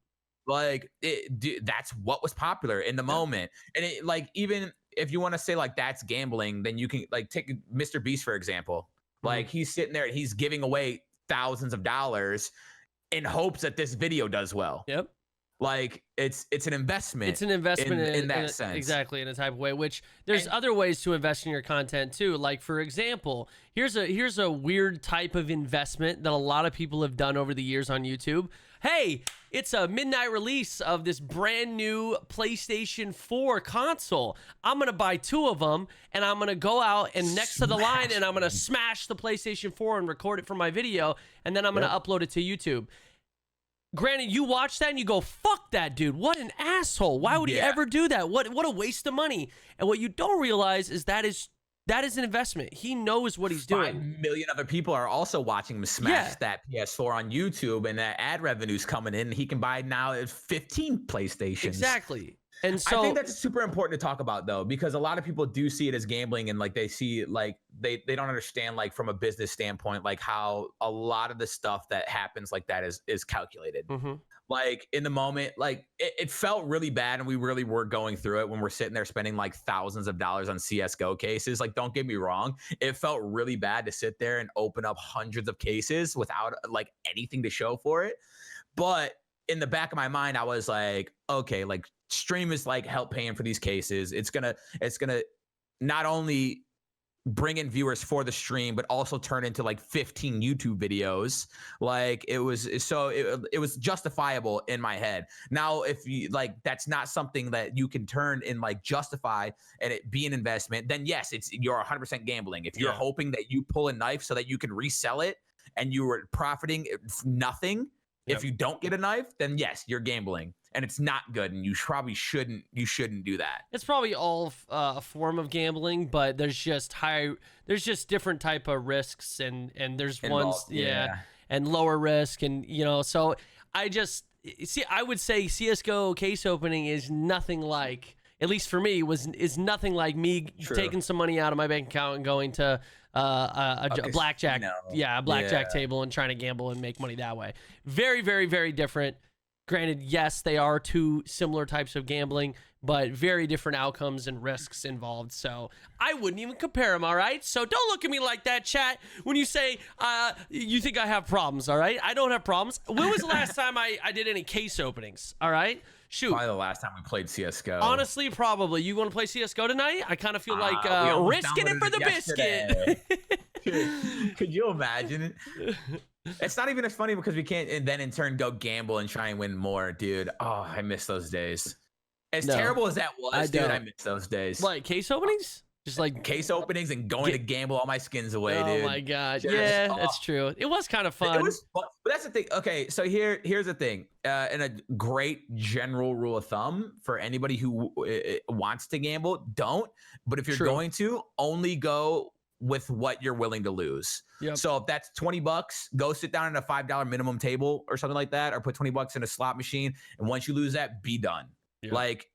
Like that's what was popular in the moment. And even if you want to say like that's gambling, then you can like take Mr. Beast for example. Like he's sitting there and he's giving away thousands of dollars in hopes that this video does well. Yep. Like it's an investment. It's an investment in that sense. Exactly, in a type of way, which there's other ways to invest in your content too. Like for example, here's a weird type of investment that a lot of people have done over the years on YouTube. Hey, it's a midnight release of this brand new PlayStation 4 console. I'm going to buy 2 of them and I'm going to go out and next to the line and I'm going to smash the PlayStation 4 and record it for my video. And then I'm going to upload it to YouTube. Granted, you watch that and you go, fuck that dude. What an asshole. Why would he ever do that? What a waste of money. And what you don't realize is that is an investment. He knows what he's doing. 5 million other people are also watching him smash that PS4 on YouTube, and that ad revenue's coming in. He can buy now 15 PlayStations. Exactly. And so I think that's super important to talk about though, because a lot of people do see it as gambling, and like they see like they don't understand like from a business standpoint like how a lot of the stuff that happens like that is calculated. Like in the moment, like it felt really bad, and we really were going through it when we're sitting there spending like thousands of dollars on CS:GO cases. Like, don't get me wrong, it felt really bad to sit there and open up hundreds of cases without like anything to show for it. But in the back of my mind, I was like, okay, like stream is like help paying for these cases. It's gonna not only bring in viewers for the stream, but also turn into like 15 YouTube videos. Like it was justifiable in my head. Now, if you like, that's not something that you can turn and like justify and it be an investment, then yes, you're 100% gambling. If you're hoping that you pull a knife so that you can resell it and you were profiting nothing, if you don't get a knife, then yes, you're gambling, and it's not good, and you probably shouldn't do that. It's probably all a form of gambling, but there's just different type of risks, and there's Involved, ones and lower risk, and so I would say CS:GO case opening is nothing like, at least for me, is nothing like me taking some money out of my bank account and going to a blackjack, a blackjack table and trying to gamble and make money that way. Very, very, very different. Granted, yes, they are 2 similar types of gambling, but very different outcomes and risks involved. So I wouldn't even compare them, all right? So don't look at me like that, chat, when you say you think I have problems, all right? I don't have problems. When was the last time I did any case openings, all right? Shoot. Probably the last time we played CS:GO. Honestly, probably. You want to play CS:GO tonight? I kind of feel like risking it for the biscuit. Could you imagine it? It's not even as funny because we can't and then in turn go gamble and try and win more, dude. Oh, I miss those days. As terrible as that was, dude, I miss those days. Like case openings? Just like case openings and going to gamble all my skins away, dude. Oh my god. That's true. It was kind of fun. It was fun, but that's the thing. Okay, so here's the thing. And a great general rule of thumb for anybody who wants to gamble, don't. But if you're going to, only go with what you're willing to lose. So if that's $20, go sit down at a $5 minimum table or something like that, or put $20 in a slot machine. And once you lose that, be done. Like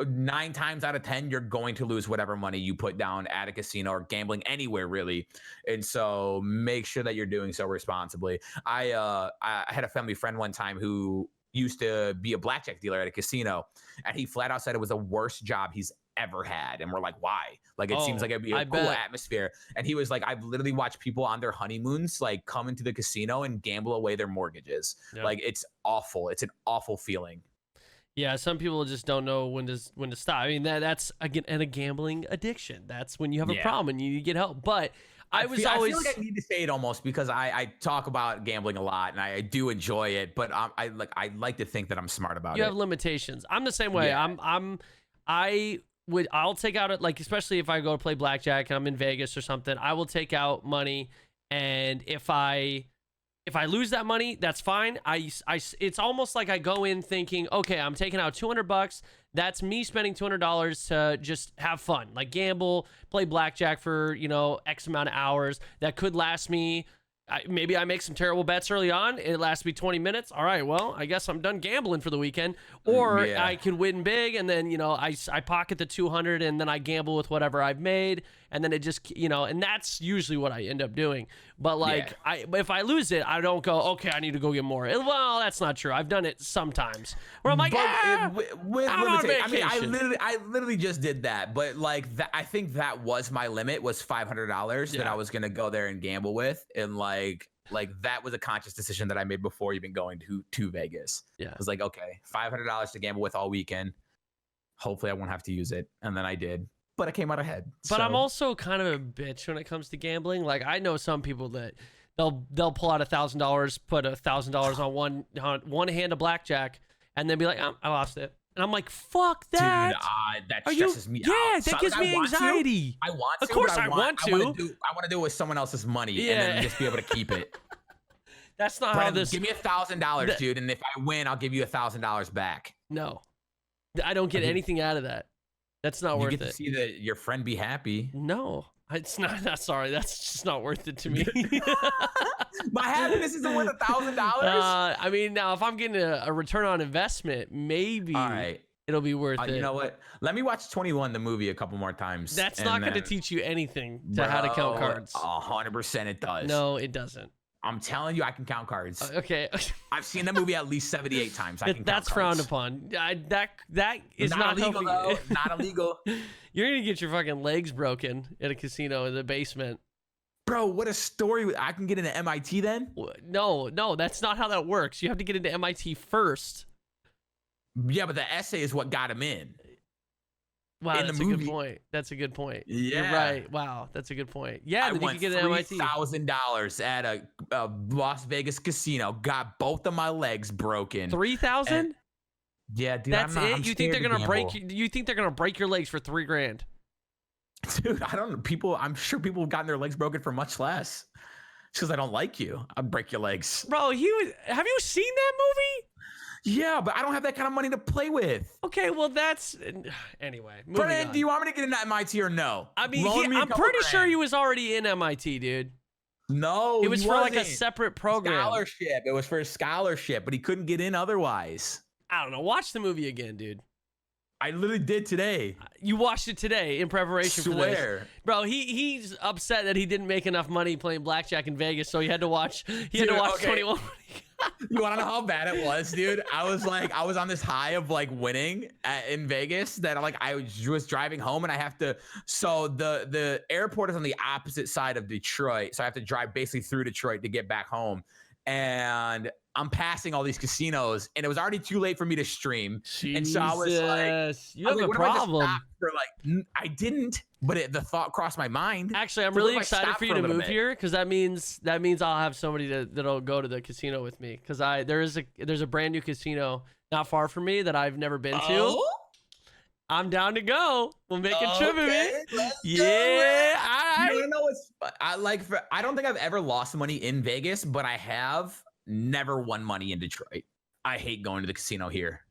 9 times out of 10, you're going to lose whatever money you put down at a casino or gambling anywhere really. And so make sure that you're doing so responsibly. I had a family friend one time who used to be a blackjack dealer at a casino, and he flat out said it was the worst job he's ever had. And we're like, why? Like, it seems like it'd be a cool atmosphere. And he was like, I've literally watched people on their honeymoons like come into the casino and gamble away their mortgages. Like, it's awful. It's an awful feeling. Yeah, some people just don't know when to stop. I mean, that's again a gambling addiction. That's when you have a problem and you get help. But I feel like I need to say it almost because I talk about gambling a lot and I do enjoy it. But I like to think that I'm smart about it. You have limitations. I'm the same way. Yeah. I'll take out like, especially if I go to play blackjack and I'm in Vegas or something, I will take out money, and if I lose that money, that's fine. It's almost like I go in thinking, okay, I'm taking out $200. That's me spending $200 to just have fun, like gamble, play blackjack for, X amount of hours. That could last me maybe I make some terrible bets early on. It lasts me 20 minutes. All right, well, I guess I'm done gambling for the weekend. Or I can win big, and then, I pocket the 200, and then I gamble with whatever I've made, and then it just, and that's usually what I end up doing. But, if I lose it, I don't go, okay, I need to go get more. Well, that's not true. I've done it sometimes where I'm like, with I'm on vacation. I mean, I literally just did that. But, I think that was my limit, was $500 that I was going to go there and gamble with. And, like that was a conscious decision that I made before even going to Vegas. Yeah. I was like, okay, $500 to gamble with all weekend. Hopefully I won't have to use it. And then I did. But I came out ahead. But I'm also kind of a bitch when it comes to gambling. Like, I know some people that they'll pull out $1,000, put $1,000 on one hand of blackjack, and then be like, oh, I lost it. And I'm like, fuck that. Dude, that stresses me out. Yeah, that gives me anxiety. I want to. Of course I want to. I want to do it with someone else's money and then just be able to keep it. That's not how this... Give me $1,000, dude, and if I win, I'll give you $1,000 back. No. I don't get anything out of that. That's not worth it. You get to see your friend be happy. No, it's not. Sorry, that's just not worth it to me. My happiness isn't worth $1,000. I mean, now if I'm getting a return on investment, maybe it'll be worth it. You know what? Let me watch 21 the movie a couple more times. That's not going to teach you anything to how to count cards. 100% it does. No, it doesn't. I'm telling you, I can count cards. Okay. I've seen the movie at least 78 times. That's frowned upon. That is not illegal, though. Not illegal. You're gonna get your fucking legs broken at a casino in the basement. Bro, what a story. I can get into MIT then? No, that's not how that works. You have to get into MIT first. Yeah, but the essay is what got him in. Wow, that's a good point. That's a good point. Yeah. You're right. Wow, that's a good point. Yeah, I won $3,000 at a Las Vegas casino. Got both of my legs broken. 3,000? Yeah, dude. That's it. You think they're gonna break? You think they're gonna break your legs for $3,000? Dude, I don't know. I'm sure people have gotten their legs broken for much less. It's because I don't like you. I'll break your legs. Bro, have you seen that movie? Yeah, but I don't have that kind of money to play with. Okay, well, that's... Anyway, Brennan, do you want me to get into MIT or no? I mean, I'm pretty sure he was already in MIT, dude. No, it was for like a separate program. Scholarship. It was for a scholarship, but he couldn't get in otherwise. I don't know. Watch the movie again, dude. I literally did today. You watched it today in preparation for this. Bro, he's upset that he didn't make enough money playing blackjack in Vegas, so he had to watch 21. You want to know how bad it was, dude? I was on this high of winning in Vegas that I was driving home and I have to. So the airport is on the opposite side of Detroit, so I have to drive basically through Detroit to get back home. And I'm passing all these casinos, and it was already too late for me to stream. Jesus. And so I was like, you have a problem. I didn't, but the thought crossed my mind. Actually, I'm really excited for you to move here because that means I'll have somebody that'll go to the casino with me because there's a brand new casino not far from me that I've never been to. I'm down to go. We'll make a trip of it. Yeah. You know what's I don't think I've ever lost money in Vegas, but I have never won money in Detroit. I hate going to the casino here.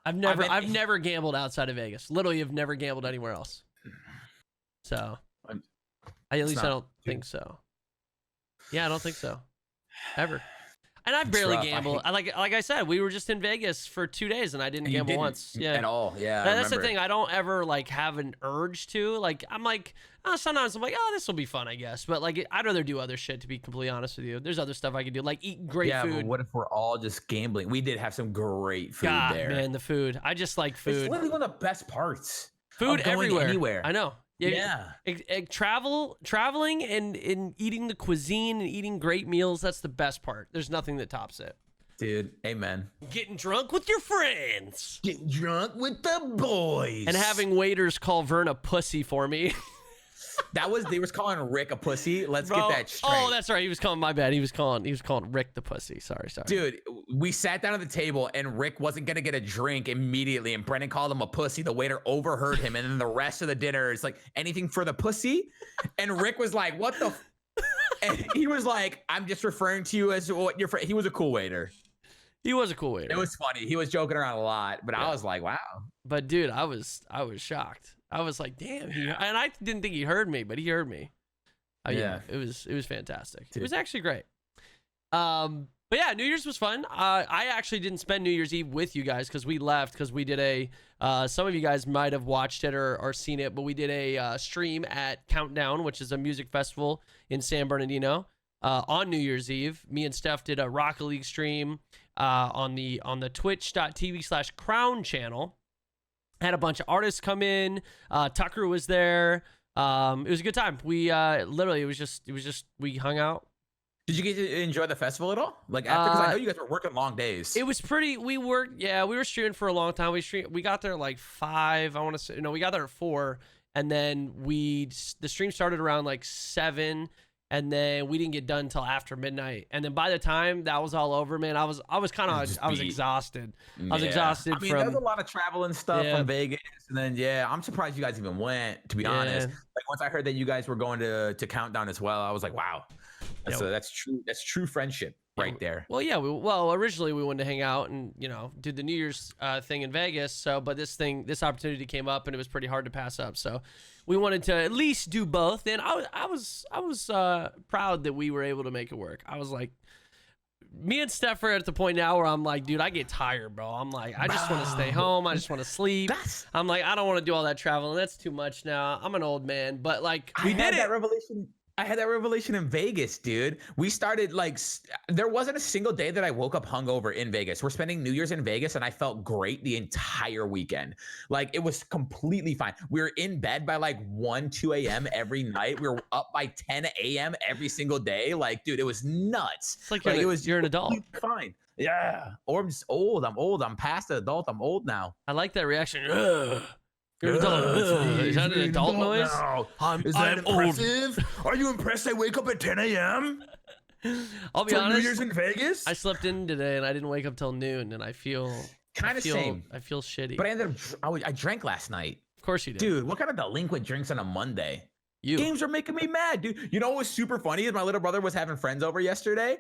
I've never gambled outside of Vegas. Literally, I've never gambled anywhere else. So, I don't think so. Yeah, I don't think so. Ever. And I barely gamble. Like I said, we were just in Vegas for 2 days, and I didn't gamble once. Yeah, at all. Yeah, that's the thing. I don't ever have an urge to. Sometimes I'm like, oh, this will be fun, I guess. But I'd rather do other shit. To be completely honest with you, there's other stuff I could do, like eat great food. Yeah, but what if we're all just gambling? We did have some great food there. Man, the food. I just like food. It's literally one of the best parts. Food everywhere. Anywhere. I know. Yeah. Traveling and eating the cuisine and eating great meals, that's the best part. There's nothing that tops it. Dude, amen. Getting drunk with your friends. Getting drunk with the boys. And having waiters call Vern a pussy for me. They was calling Rick a pussy. Let's get that straight. Oh, that's right. He was calling my bad. He was calling Rick the pussy. Sorry. Dude, we sat down at the table and Rick wasn't gonna get a drink immediately, and Brennan called him a pussy. The waiter overheard him, and then the rest of the dinner is like, anything for the pussy? And Rick was like, what the and he was like, I'm just referring to you as what your friend. He was a cool waiter. He was a cool waiter. It was funny. He was joking around a lot, but I was like, wow. But dude, I was shocked. I was like, damn. And I didn't think he heard me, but he heard me. Yeah, it was fantastic. Dude. It was actually great. But yeah, New Year's was fun. I actually didn't spend New Year's Eve with you guys because we left because we did some of you guys might have watched it or seen it, but we did a stream at Countdown, which is a music festival in San Bernardino on New Year's Eve. Me and Steph did a Rocket League stream on the twitch.tv/Crown channel. Had a bunch of artists come in. Tucker was there. It was a good time. We literally, it was just we hung out. Did you get to enjoy the festival at all? Like after, because I know you guys were working long days. It was pretty. We were streaming for a long time. We got there like 5. I want to say we got there at 4, and then the stream started around like 7, and then we didn't get done until after midnight. And then by the time that was all over, man, I was exhausted. I was exhausted. I mean, there was a lot of travel and stuff from Vegas, and then I'm surprised you guys even went. To be honest, like once I heard that you guys were going to Countdown as well, I was like, wow. That's true. That's true friendship right there. Well, originally we wanted to hang out and did the New Year's thing in Vegas. So, but this opportunity came up and it was pretty hard to pass up. So, we wanted to at least do both. And I was proud that we were able to make it work. I was like, me and Steph are at the point now where I'm like, dude, I get tired, bro. I'm like, I just want to stay home. I just want to sleep. I'm like, I don't want to do all that traveling. That's too much now. I'm an old man. But like, we did it. I had that revelation in Vegas, dude. We started like, there wasn't a single day that I woke up hungover in Vegas. We're spending New Year's in Vegas and I felt great the entire weekend. Like it was completely fine. We were in bed by like 1, 2 a.m. every night. We were up by 10 a.m. every single day. Like, dude, it was nuts. It's like you're an adult. Fine. Yeah. Or I'm just old. I'm old. I'm past the adult. I'm old now. I like that reaction. Ugh. You're an adult. Is that an adult noise? Is that impressive? Are you impressed I wake up at 10 a.m.? I'll be honest. New Year's in Vegas? I slept in today and I didn't wake up till noon, and I feel kind of same. I feel shitty. But I ended up. I drank last night. Of course you did, dude. What kind of delinquent drinks on a Monday? Games are making me mad, dude. You know what was super funny is my little brother was having friends over yesterday.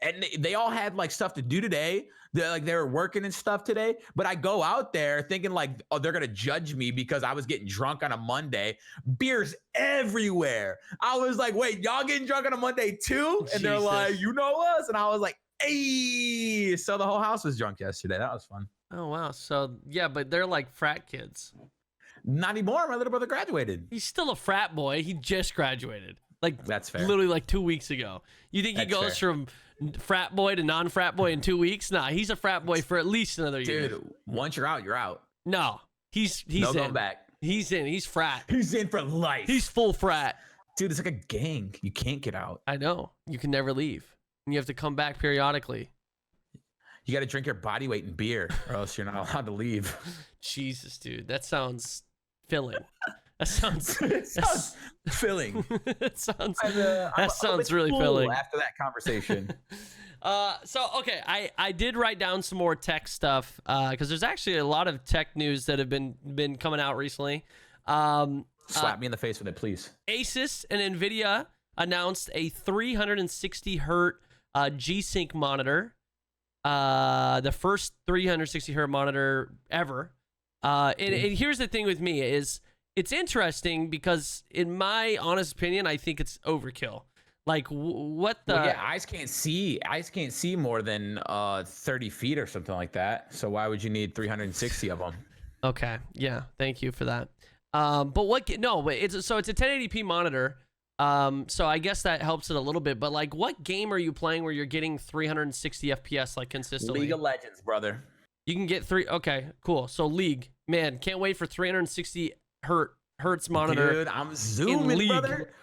And they all had like stuff to do today. They were working and stuff today. But I go out there thinking like, oh, they're gonna judge me because I was getting drunk on a Monday. Beers everywhere. I was like, wait, y'all getting drunk on a Monday too? And they're like, you know us? And I was like, hey. So the whole house was drunk yesterday. That was fun. Oh wow. So yeah, but they're like frat kids. Not anymore. My little brother graduated. He's still a frat boy. He just graduated. Like that's fair. Literally like 2 weeks ago. You think he goes from frat boy to non-frat boy in 2 weeks? Nah, he's a frat boy for at least another year. Dude, once you're out, you're out. No, he's no in. going back. He's in. He's frat. He's in for life. He's full frat. Dude, it's like a gang. You can't get out. I know. You can never leave. And you have to come back periodically. You got to drink your body weight in beer or else you're not allowed to leave. Jesus, dude. That sounds filling. That sounds filling. That sounds really filling. After that conversation. Okay, I did write down some more tech stuff because there's actually a lot of tech news that have been coming out recently. Slap me in the face with it, please. Asus and NVIDIA announced a 360 hertz G-Sync monitor, the first 360 hertz monitor ever. And here's the thing with me is, it's interesting because, in my honest opinion, I think it's overkill. Like, what the? Well, yeah, eyes can't see more than 30 feet or something like that. So why would you need 360 of them? Okay, yeah, thank you for that. But what? No, but it's a 1080p monitor. So I guess that helps it a little bit. But like, what game are you playing where you're getting 360 FPS like consistently? League of Legends, brother. You can get Okay, cool. So League, man, can't wait for 360 hertz monitor. Dude, I'm zooming, brother.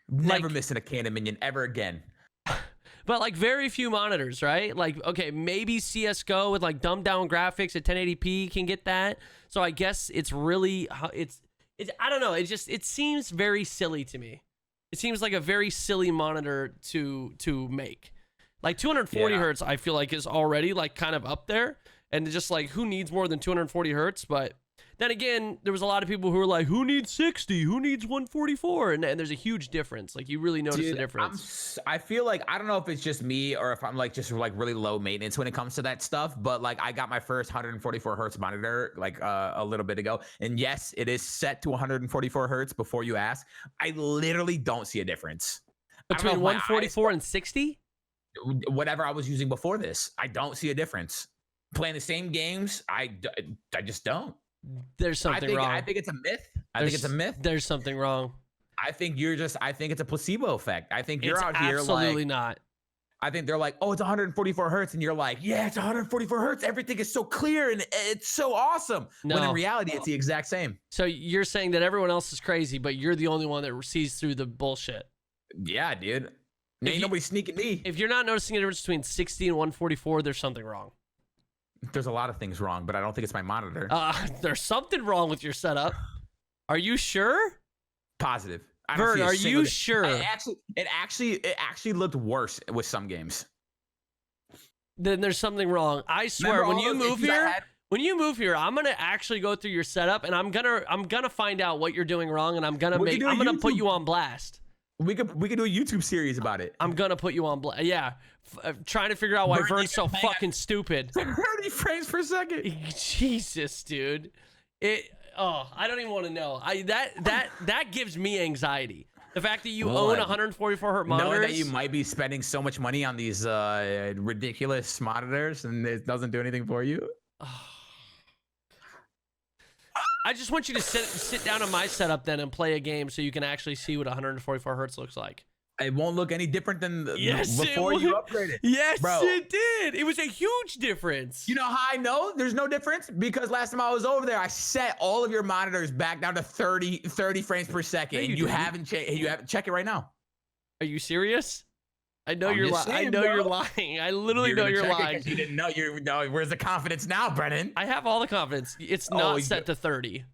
Never missing a cannon minion ever again. But like very few monitors, right? Like, okay, maybe CSGO with like dumbed down graphics at 1080p can get that. So I guess it's really, it's I don't know. It seems very silly to me. It seems like a very silly monitor to make. Like 240 hertz, I feel like is already like kind of up there. And just like, who needs more than 240 hertz? But Then again, there was a lot of people who were like, who needs 60? Who needs 144? And there's a huge difference. Like, you really notice the difference. I feel like, I don't know if it's just me or if I'm like just like really low maintenance when it comes to that stuff, but like I got my first 144 hertz monitor like a little bit ago. And yes, it is set to 144 hertz before you ask. I literally don't see a difference. Between 144 and 60? Whatever I was using before this, I don't see a difference. Playing the same games, I just don't. There's something wrong. I think it's a myth. I think it's a myth. There's something wrong. I think it's a placebo effect. I think you're out here absolutely like, not. I think they're like, oh, it's 144 hertz. And you're like, yeah, it's 144 hertz. Everything is so clear and it's so awesome. No. When in reality, it's the exact same. So you're saying that everyone else is crazy, but you're the only one that sees through the bullshit. Yeah, dude. Ain't nobody sneaking me. If you're not noticing a difference between 60 and 144, there's something wrong. There's a lot of things wrong, but I don't think it's my monitor. There's something wrong with your setup. Are you sure? Positive. Vern, are you sure? It actually looked worse with some games. Then there's something wrong. I swear, when you move here, I'm gonna actually go through your setup and I'm gonna find out what you're doing wrong, and I'm gonna put you on blast. We could do a YouTube series about it. I'm gonna put you on blast. Yeah, trying to figure out why Vern's so fucking stupid. 30 frames per second. Jesus, dude. I don't even want to know. That gives me anxiety. The fact that you own 144 hertz monitors. Knowing that you might be spending so much money on these ridiculous monitors and it doesn't do anything for you. I just want you to sit down on my setup then and play a game so you can actually see what 144 hertz looks like. It won't look any different than before you upgraded. Yes, bro. It did. It was a huge difference. You know how I know there's no difference? Because last time I was over there, I set all of your monitors back down to 30 frames per second. And you haven't check it right now. Are you serious? I know you're lying. I know you're lying. I literally know you're lying. You didn't know. Where's the confidence now, Brennan? I have all the confidence. It's not set to 30.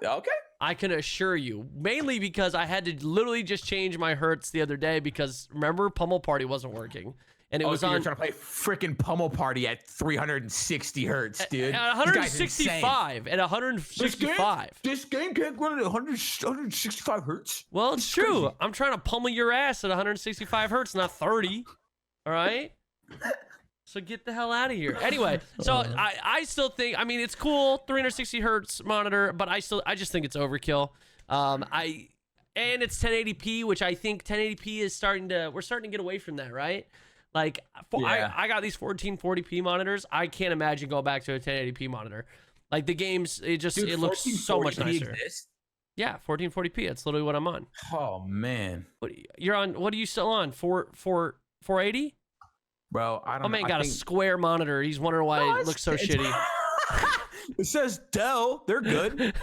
Okay. I can assure you, mainly because I had to literally just change my hertz the other day because remember Pummel Party wasn't working, and it was on. You're trying to play freaking Pummel Party at 360 hertz, dude. At 165. At 165. This game can't run at 165 hertz. Well, it's true. Crazy. I'm trying to pummel your ass at 165 hertz, not 30. All right. So get the hell out of here. Anyway, so I still think, I mean, it's cool, 360 hertz monitor, but I just think it's overkill. And it's 1080p, which I think 1080p is we're starting to get away from that, right? Like, I got these 1440p monitors. I can't imagine going back to a 1080p monitor. Like the games, it looks so much nicer. Exists? Yeah, 1440p. That's literally what I'm on. Oh man, what are you still on? 480? Bro, I don't know. Oh man, got a square monitor. He's wondering why it looks so shitty. It says Dell. They're good.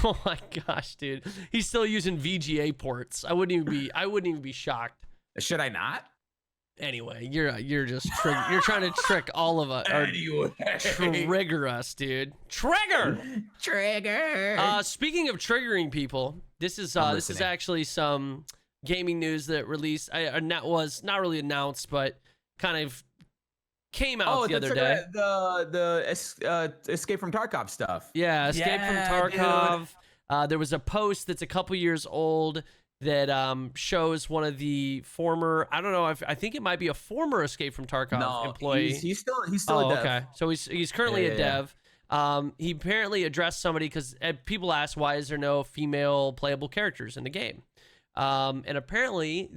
Oh my gosh, dude. He's still using VGA ports. I wouldn't even be shocked. Should I not? Anyway, you're just you're trying to trick all of us. Anyway. Trigger us, dude. Trigger. Speaking of triggering people, this is actually some gaming news that released. Was not really announced, but kind of came out the other day. The Escape from Tarkov stuff. Yeah, Escape from Tarkov. There was a post that's a couple years old that shows one of the former. I don't know if I think it might be a former Escape from Tarkov employee. He's still a dev. Okay, so he's currently a dev. He apparently addressed somebody because people asked why is there no female playable characters in the game, and apparently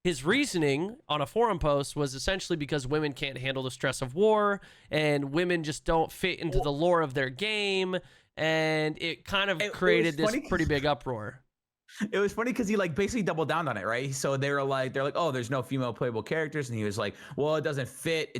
his reasoning on a forum post was essentially because women can't handle the stress of war and women just don't fit into the lore of their game, and it kind of created this pretty big uproar. It was funny because he like basically doubled down on it, right? So they're like, oh, there's no female playable characters, and he was like, well, it doesn't fit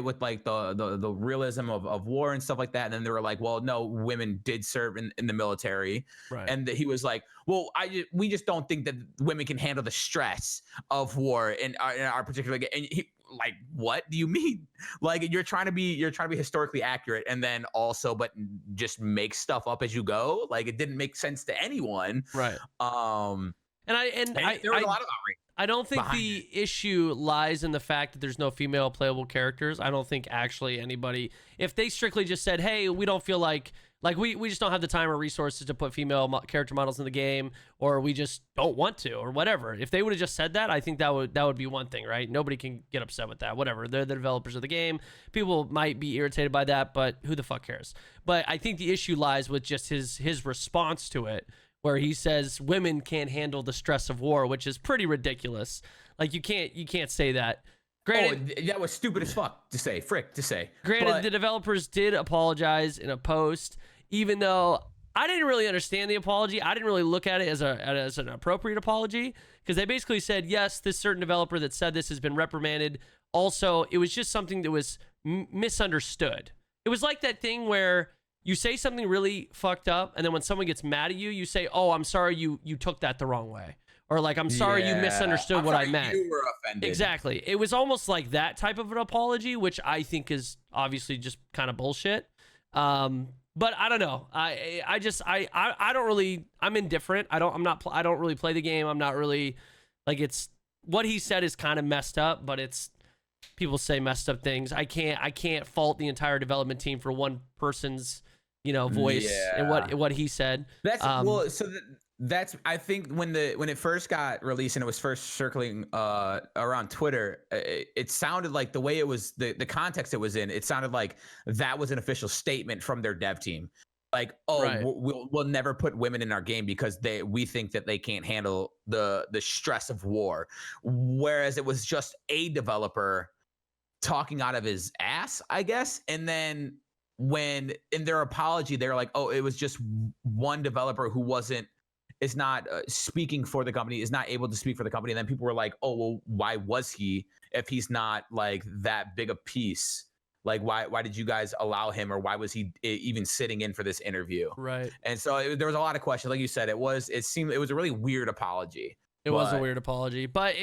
with like the realism of war and stuff like that. And then they were like, well, no, women did serve in the military, right? And he was like, well, we just don't think that women can handle the stress of war in our particular game. And he, like, what do you mean? Like, you're trying to be historically accurate and then also but just make stuff up as you go. Like, it didn't make sense to anyone, right? And there was a lot of outrage. I don't think the issue lies in the fact that there's no female playable characters. I don't think actually anybody, if they strictly just said, hey, we don't feel like Like we just don't have the time or resources to put female character models in the game, or we just don't want to, or whatever. If they would have just said that, I think that would be one thing, right? Nobody can get upset with that. Whatever. They're the developers of the game. People might be irritated by that, but who the fuck cares? But I think the issue lies with just his response to it, where he says women can't handle the stress of war, which is pretty ridiculous. Like you can't say that. Granted, that was stupid as fuck to say. Granted, the developers did apologize in a post, even though I didn't really understand the apology. I didn't really look at it as an appropriate apology, because they basically said, yes, this certain developer that said this has been reprimanded. Also, it was just something that was misunderstood. It was like that thing where you say something really fucked up, and then when someone gets mad at you, you say, oh, I'm sorry you took that the wrong way. Or like, I'm sorry you misunderstood what I meant. You were offended. Exactly. It was almost like that type of an apology, which I think is obviously just kind of bullshit. But I don't know. I don't really. I'm indifferent. I don't really play the game. I'm not really like it's what he said is kind of messed up, but it's people say messed up things. I can't fault the entire development team for one person's voice and what he said. That's That's I think when it first got released and it was first circling around Twitter, it sounded like the way it was the context it was in. It sounded like that was an official statement from their dev team, like, oh, right. we'll never put women in our game because we think that they can't handle the stress of war. Whereas it was just a developer talking out of his ass, I guess, and then when in their apology they're like, oh, it was just one developer who is not speaking for the company, is not able to speak for the company. And then people were like, oh, well, why was he, if he's not like that big a piece? Like, why did you guys allow him, or why was he even sitting in for this interview? Right. And so there was a lot of questions. Like you said, it was a really weird apology. It was a weird apology, but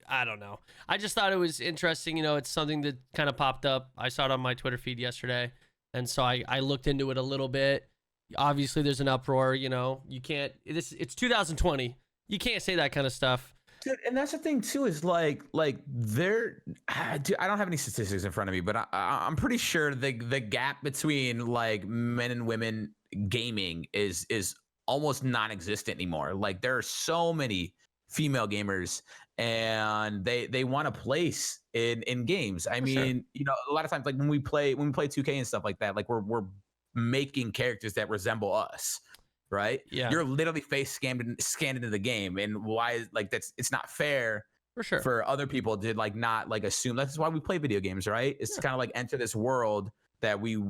I don't know. I just thought it was interesting. It's something that kind of popped up. I saw it on my Twitter feed yesterday. And so I looked into it a little bit. Obviously there's an uproar, you can't, it's 2020. You can't say that kind of stuff. Dude, and that's the thing too, is like dude, I don't have any statistics in front of me, but I'm pretty sure the gap between like men and women gaming is almost non-existent anymore. Like there are so many female gamers and they want a place in games. I mean, a lot of times, like when we play 2K and stuff like that, like we're making characters that resemble us, right? Yeah. You're literally face scanned into the game, and why it's not fair for sure for other people to like not like assume. That's why we play video games, right? It's kind of like enter this world that we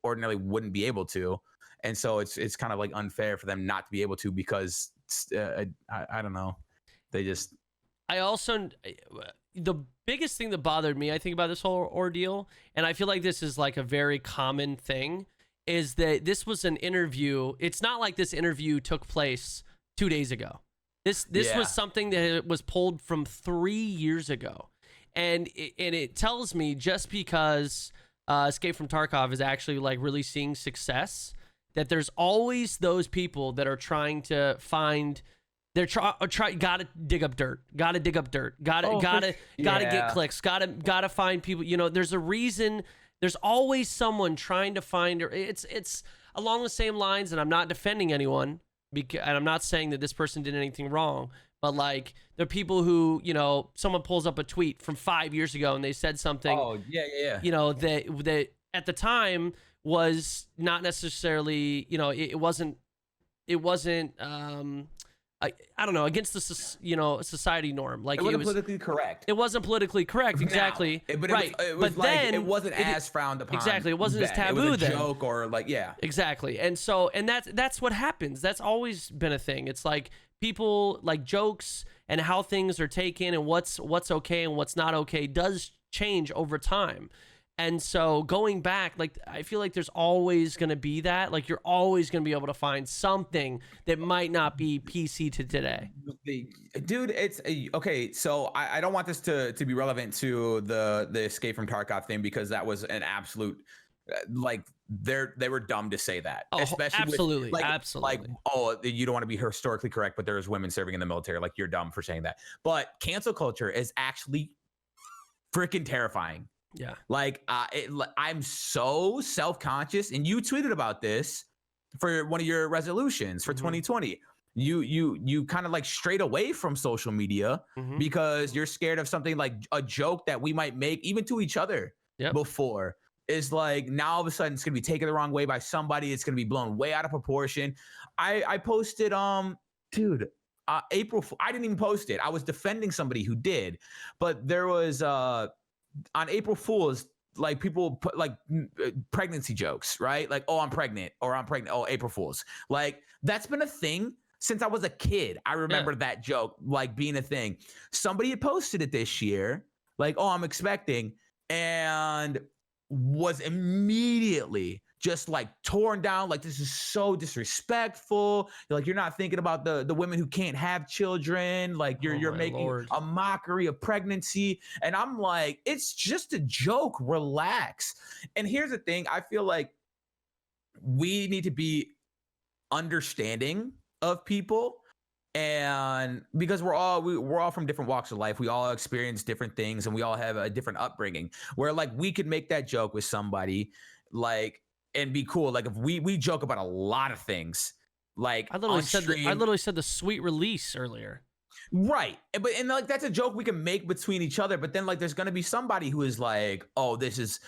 ordinarily wouldn't be able to, and so it's kind of like unfair for them not to be able to because I don't know, they just. I also, the biggest thing that bothered me, I think, about this whole ordeal, and I feel like this is like a very common thing, is that this was an interview. It's not like this interview took place 2 days ago. This was something that was pulled from 3 years ago. And it tells me just because Escape from Tarkov is actually like really seeing success, that there's always those people that are trying to find. They're gotta dig up dirt. Gotta get clicks. Gotta find people. There's a reason. There's always someone trying to find her. It's along the same lines, and I'm not defending anyone, and I'm not saying that this person did anything wrong. But like, there are people who, someone pulls up a tweet from 5 years ago and they said something. Oh yeah. That at the time was not necessarily. It wasn't. I don't know, against the society norm. Like it wasn't politically correct. It wasn't politically correct, exactly. But right. It was but then it wasn't as frowned upon. Exactly. It wasn't as taboo then. It was a then. joke or like yeah. Exactly. And so that's what happens. That's always been a thing. It's like people like jokes and how things are taken and what's okay and what's not okay does change over time. And so going back, like, I feel like there's always going to be that. Like, you're always going to be able to find something that might not be PC to today. Dude, it's okay. So I don't want this to be relevant to the Escape from Tarkov thing, because that was an absolute, like, they were dumb to say that. Oh, especially absolutely. With, absolutely. Like, oh, you don't want to be historically correct, but there's women serving in the military. Like, you're dumb for saying that. But cancel culture is actually freaking terrifying. Yeah. Like, I'm so self-conscious, and you tweeted about this for one of your resolutions for 2020. You kind of like strayed away from social media because you're scared of something like a joke that we might make even to each other before is like now all of a sudden it's gonna be taken the wrong way by somebody. It's gonna be blown way out of proportion. I posted April. I didn't even post it. I was defending somebody who did, but there was on April Fool's, like people put like pregnancy jokes, right? Like, oh, I'm pregnant, or I'm pregnant. Oh, April Fool's. Like that's been a thing since I was a kid. I remember that joke like being a thing. Somebody had posted it this year, like, oh, I'm expecting, and was immediately just like torn down. Like, this is so disrespectful. Like, you're not thinking about the women who can't have children. Like you're making a mockery of pregnancy. And I'm like, it's just a joke. Relax. And here's the thing. I feel like we need to be understanding of people, and because we're all from different walks of life, we all experience different things, and we all have a different upbringing, where like we could make that joke with somebody like and be cool. Like if we joke about a lot of things, like I literally said the sweet release earlier. Right. And like that's a joke we can make between each other, but then like there's going to be somebody who is like, oh, this is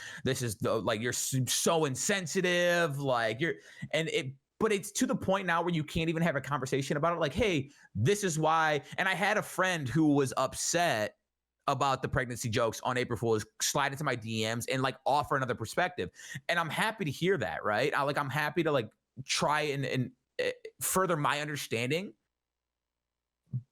like you're so insensitive, like but it's to the point now where you can't even have a conversation about it. Like, hey, this is why. And I had a friend who was upset about the pregnancy jokes on April Fool's slide into my DMs and like offer another perspective. And I'm happy to hear that, right? I'm happy to like try and further my understanding.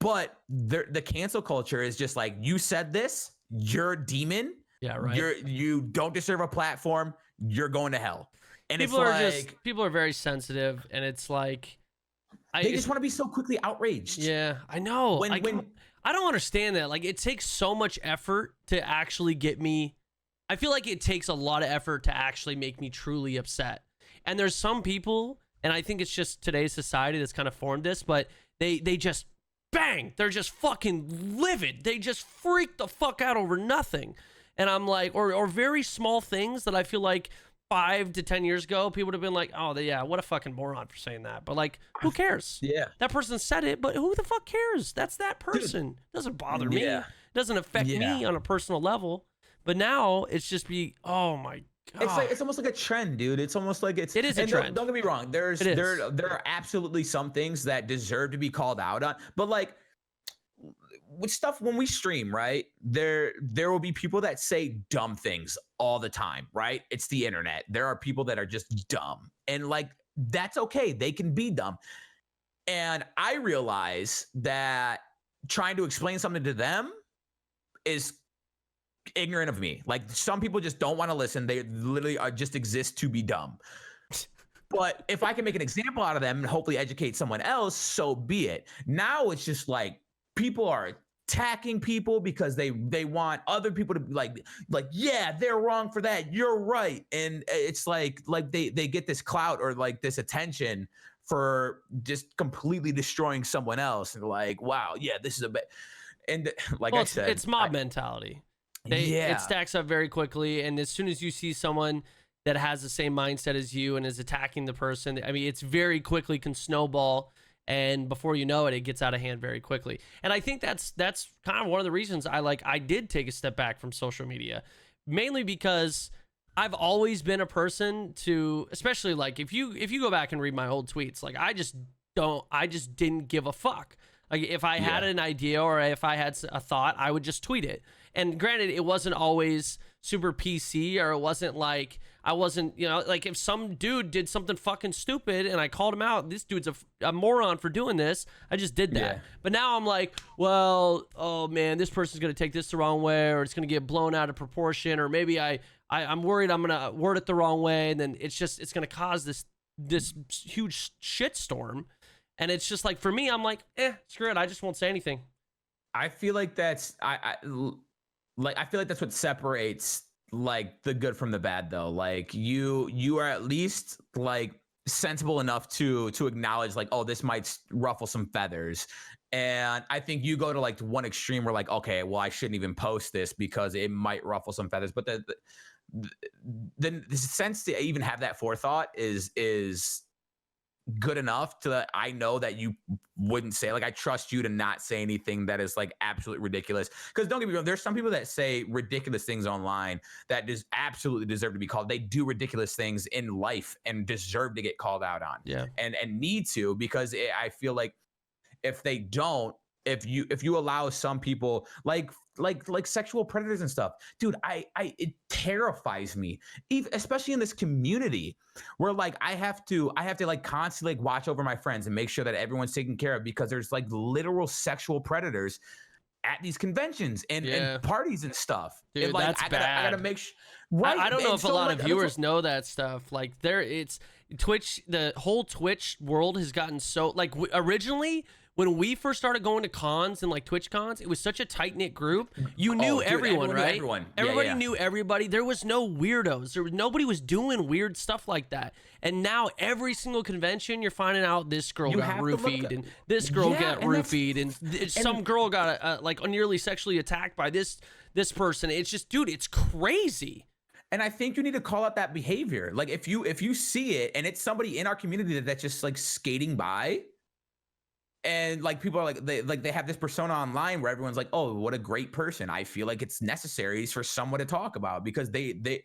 But the cancel culture is just like, you said this, you're a demon. Yeah, right. You don't deserve a platform. You're going to hell. And people are very sensitive, and it's like they just want to be so quickly outraged. Yeah, I know. I don't understand that. Like, it takes so much effort to actually get me. I feel like it takes a lot of effort to actually make me truly upset. And there's some people, and I think it's just today's society that's kind of formed this, but they just bang, they're just fucking livid. They just freak the fuck out over nothing. And I'm like, or very small things that I feel like 5 to 10 years ago, people would have been like, oh, yeah, what a fucking moron for saying that. But like, who cares? Yeah. That person said it, but who the fuck cares? That's that person. Dude. It doesn't bother me. It doesn't affect me on a personal level. But now it's just oh my God. It's almost like a trend, dude. It's almost like it is a trend. Don't get me wrong. There are absolutely some things that deserve to be called out on, but like with stuff when we stream, right? There will be people that say dumb things all the time, right? It's the internet. There are people that are just dumb, and like that's okay. They can be dumb. And I realize that trying to explain something to them is ignorant of me. Like some people just don't want to listen. They literally just exist to be dumb. But if I can make an example out of them and hopefully educate someone else, so be it. Now it's just like people are attacking people because they want other people to be like, yeah, they're wrong for that. You're right. And it's like they get this clout or like this attention for just completely destroying someone else. And like, wow, yeah, this is a bit. And like I said, it's mob mentality. It stacks up very quickly. And as soon as you see someone that has the same mindset as you and is attacking the person, I mean, it's very quickly can snowball. And before you know it, it gets out of hand very quickly. And I think that's kind of one of the reasons I did take a step back from social media, mainly because I've always been a person to, especially like if you go back and read my old tweets, like I just didn't give a fuck. Like if I had an idea or if I had a thought, I would just tweet it. And granted, it wasn't always super PC, or it wasn't like I wasn't, like if some dude did something fucking stupid and I called him out, this dude's a moron for doing this, I just did that. Yeah. But now I'm like, well, oh man, this person's going to take this the wrong way, or it's going to get blown out of proportion, or maybe I'm worried I'm going to word it the wrong way, and then it's going to cause this huge shitstorm. And it's just like, for me, I'm like, screw it, I just won't say anything. I feel like that's I feel like that's what separates like the good from the bad, though. Like you are at least like sensible enough to acknowledge like, oh, this might ruffle some feathers. And I think you go to like one extreme where like, okay, well, I shouldn't even post this because it might ruffle some feathers. But the sense to even have that forethought is good enough to I know that you wouldn't say, like, I trust you to not say anything that is like absolutely ridiculous. Because don't get me wrong, there's some people that say ridiculous things online that just absolutely deserve to be called. They do ridiculous things in life and deserve to get called out on. Yeah. And need to, because I feel like if they don't, if you allow some people like sexual predators and stuff, dude, it terrifies me, especially in this community where like I have to like constantly like watch over my friends and make sure that everyone's taken care of, because there's like literal sexual predators at these conventions and parties and stuff. Dude, and, like, that's bad. I gotta make sure. Right. I don't know if a lot of viewers that's know that stuff. Like it's Twitch, the whole Twitch world has gotten so like originally when we first started going to cons and like Twitch cons, it was such a tight knit group. You knew everyone, right? Everybody knew everybody. There was no weirdos. Nobody was doing weird stuff like that. And now every single convention, you're finding out this girl got roofied and this girl got roofied and some girl got like nearly sexually attacked by this person. It's just, dude, it's crazy. And I think you need to call out that behavior. Like if you see it and it's somebody in our community that's just like skating by, and like people are like they have this persona online where everyone's like, oh, what a great person. I feel like it's necessary for someone to talk about, because they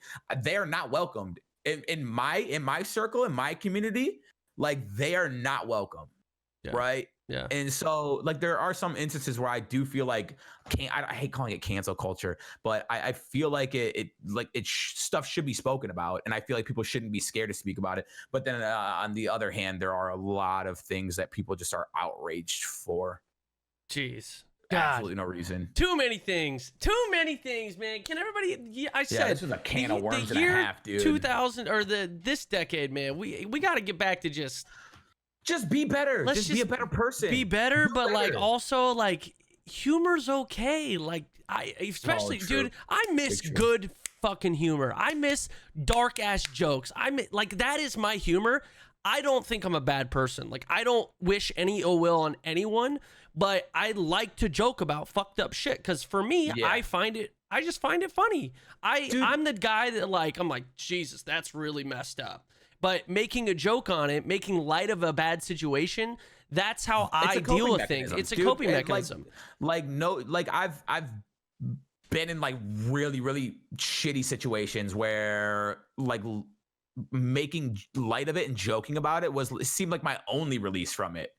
are not welcomed in my circle, in my community. Like they are not welcome. Yeah. Right. Yeah. And so like there are some instances where I do feel like I hate calling it cancel culture, but I feel like stuff should be spoken about, and I feel like people shouldn't be scared to speak about it. But then on the other hand, there are a lot of things that people just are outraged for. Jeez. Absolutely no reason. Too many things, man. Can everybody? I said this was a can of worms and a half, dude. 2000 or this decade, man. We got to get back to just be better. Just be a better person. Be better, but like also like humor's okay. Like especially, dude, I miss good fucking humor. I miss dark ass jokes. Like that is my humor. I don't think I'm a bad person. Like I don't wish any ill will on anyone, but I like to joke about fucked up shit, because for me, I just find it funny. I'm the guy that I'm like, Jesus, that's really messed up. But making a joke on it, making light of a bad situation, that's how I deal with things. It's a coping mechanism. I've been in like really, really shitty situations where like making light of it and joking about it seemed like my only release from it.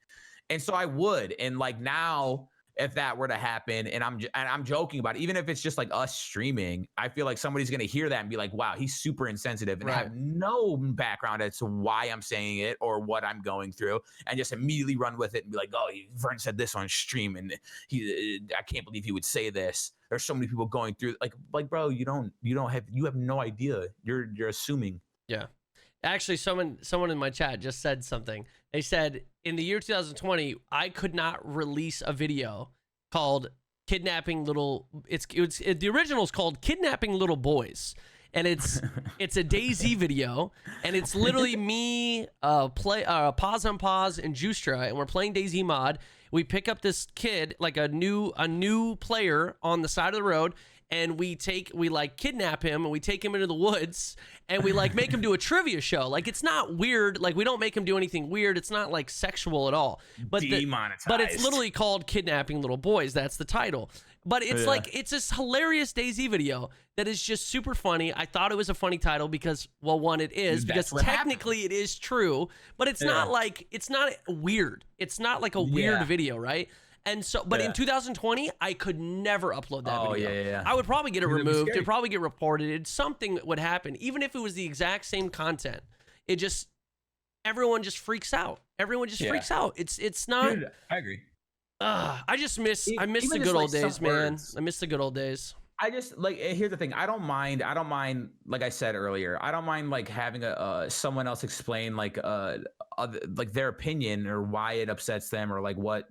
And so I would, and like now, if that were to happen and I'm joking about it, even if it's just like us streaming, I feel like somebody's going to hear that and be like, wow, he's super insensitive, and have no background as to why I'm saying it or what I'm going through, and just immediately run with it and be like, oh, Vern said this on stream and I can't believe he would say this. There's so many people going through like, bro, you have no idea. You're assuming. Yeah. Actually, someone in my chat just said something. They said in the year 2020, I could not release a video called "Kidnapping Little." The original is called "Kidnapping Little Boys," and it's a DayZ video, and it's literally me, Pause on Pause, and Justra, and we're playing DayZ mod. We pick up this kid, like a new player, on the side of the road. And we like kidnap him and we take him into the woods and we like make him do a trivia show. Like it's not weird. Like we don't make him do anything weird. It's not like sexual at all. But demonetized. But it's literally called Kidnapping Little Boys. That's the title. But it's like it's this hilarious DayZ video that is just super funny. I thought it was a funny title because, well, one, it is, because technically it is true, but it's not like, it's not weird. It's not like a weird video, right? And so, but in 2020, I could never upload that video. I would probably get it removed. It'd probably get reported. Something would happen. Even if it was the exact same content, everyone just freaks out. Everyone just freaks out. It's not. Dude, I agree. I miss the good old days, man. I miss the good old days. I just like, here's the thing. I don't mind. Like I said earlier, I don't mind like having someone else explain like their opinion or why it upsets them, or like what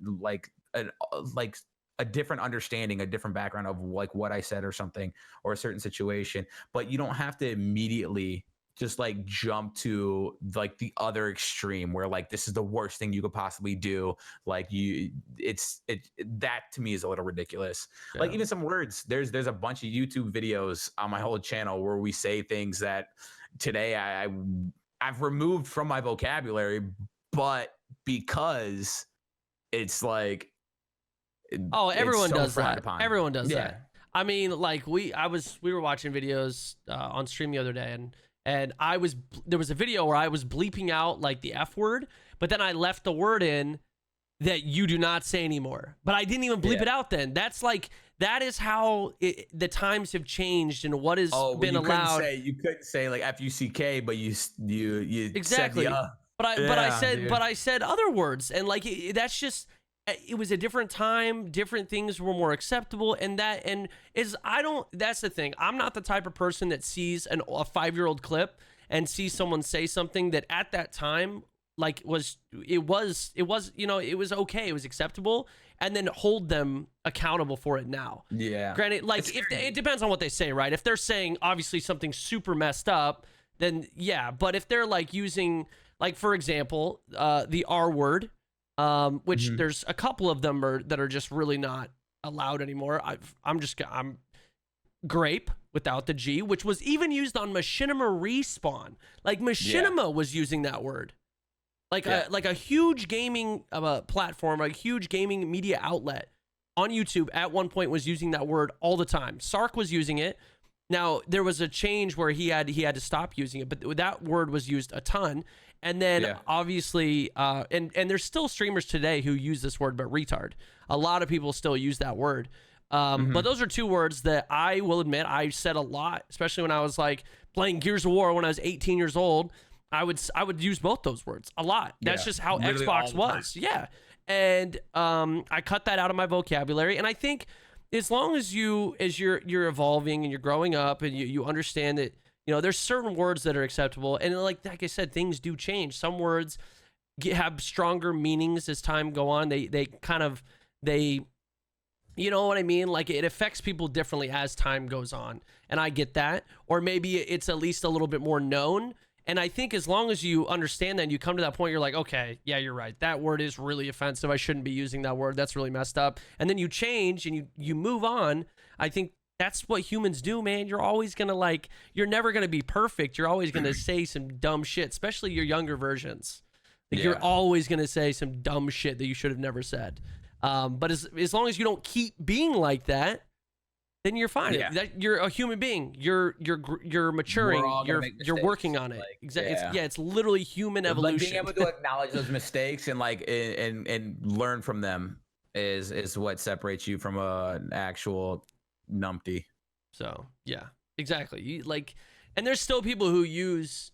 a different understanding, a different background of like what I said or something, or a certain situation. But you don't have to immediately just like jump to like the other extreme where like this is the worst thing you could possibly do. Like that to me is a little ridiculous. Like even some words, there's a bunch of YouTube videos on my whole channel where we say things that today I've removed from my vocabulary, but because it's like, Oh, everyone it's so does frowned that. upon. Everyone does Yeah. that. I mean, like we were watching videos on stream the other day, and there was a video where I was bleeping out like the F word, but then I left the word in that you do not say anymore. But I didn't even bleep it out then. That's like, that is how the times have changed and what has been allowed. You couldn't say like F-U-C-K, but you Exactly. said the, But I said other words, and like that's just, it was a different time, different things were more acceptable, and that's the thing. I'm not the type of person that sees a 5-year-old clip and sees someone say something that at that time like it was it was okay, it was acceptable, and then hold them accountable for it now. Yeah. Granted, like it depends on what they say, right? If they're saying obviously something super messed up, then yeah. But if they're like using, like for example, the R word, which there's a couple of them that are just really not allowed anymore. I'm grape without the G, which was even used on Machinima Respawn. Like Machinima was using that word. Like a huge gaming platform, a huge gaming media outlet on YouTube at one point was using that word all the time. Sark was using it. Now there was a change where he had to stop using it, but that word was used a ton. And then obviously, and there's still streamers today who use this word, but retard. A lot of people still use that word. But those are two words that I will admit I said a lot, especially when I was like playing Gears of War when I was 18 years old. I would use both those words a lot. That's just how literally Xbox was. Yeah. And I cut that out of my vocabulary. And I think as long as you're evolving and you're growing up and you understand that, there's certain words that are acceptable. And like I said, things do change. Some words have stronger meanings as time go on. They you know what I mean? Like it affects people differently as time goes on. And I get that. Or maybe it's at least a little bit more known. And I think as long as you understand that and you come to that point, you're like, okay, yeah, you're right. That word is really offensive. I shouldn't be using that word. That's really messed up. And then you change and you move on. I think that's what humans do, man. You're always going to you're never going to be perfect. You're always going to say some dumb shit, especially your younger versions. You're always going to say some dumb shit that you should have never said. But as long as you don't keep being like that, then you're fine. Yeah. You're a human being. You're maturing. You're working on it. Like, exactly. It's literally human evolution. Like being able to acknowledge those mistakes and and learn from them is what separates you from an actual numpty. So yeah, exactly. And there's still people who use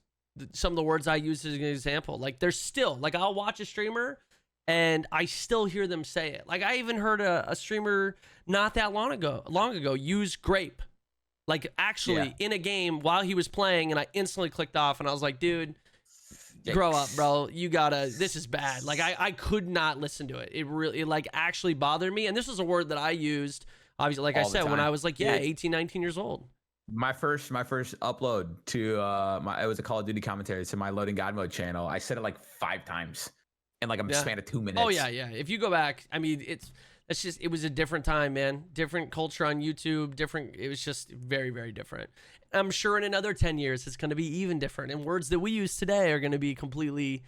some of the words I use as an example. Like there's still I'll watch a streamer and I still hear them say it. Like I even heard a streamer not that long ago use grape, actually in a game while he was playing, and I instantly clicked off and I was like, dude, grow up, bro. This is bad. I could not listen to it. It really actually bothered me. And this was a word that I used, obviously, like I said, when I was 18, 19 years old. My first upload to it was a Call of Duty commentary to my Loading God Mode channel. I said it 5 times in a span of 2 minutes. Oh yeah. If you go back, I mean, it was a different time, man. Different culture on YouTube, it was just very, very different. I'm sure in another 10 years, it's going to be even different. And words that we use today are going to be completely,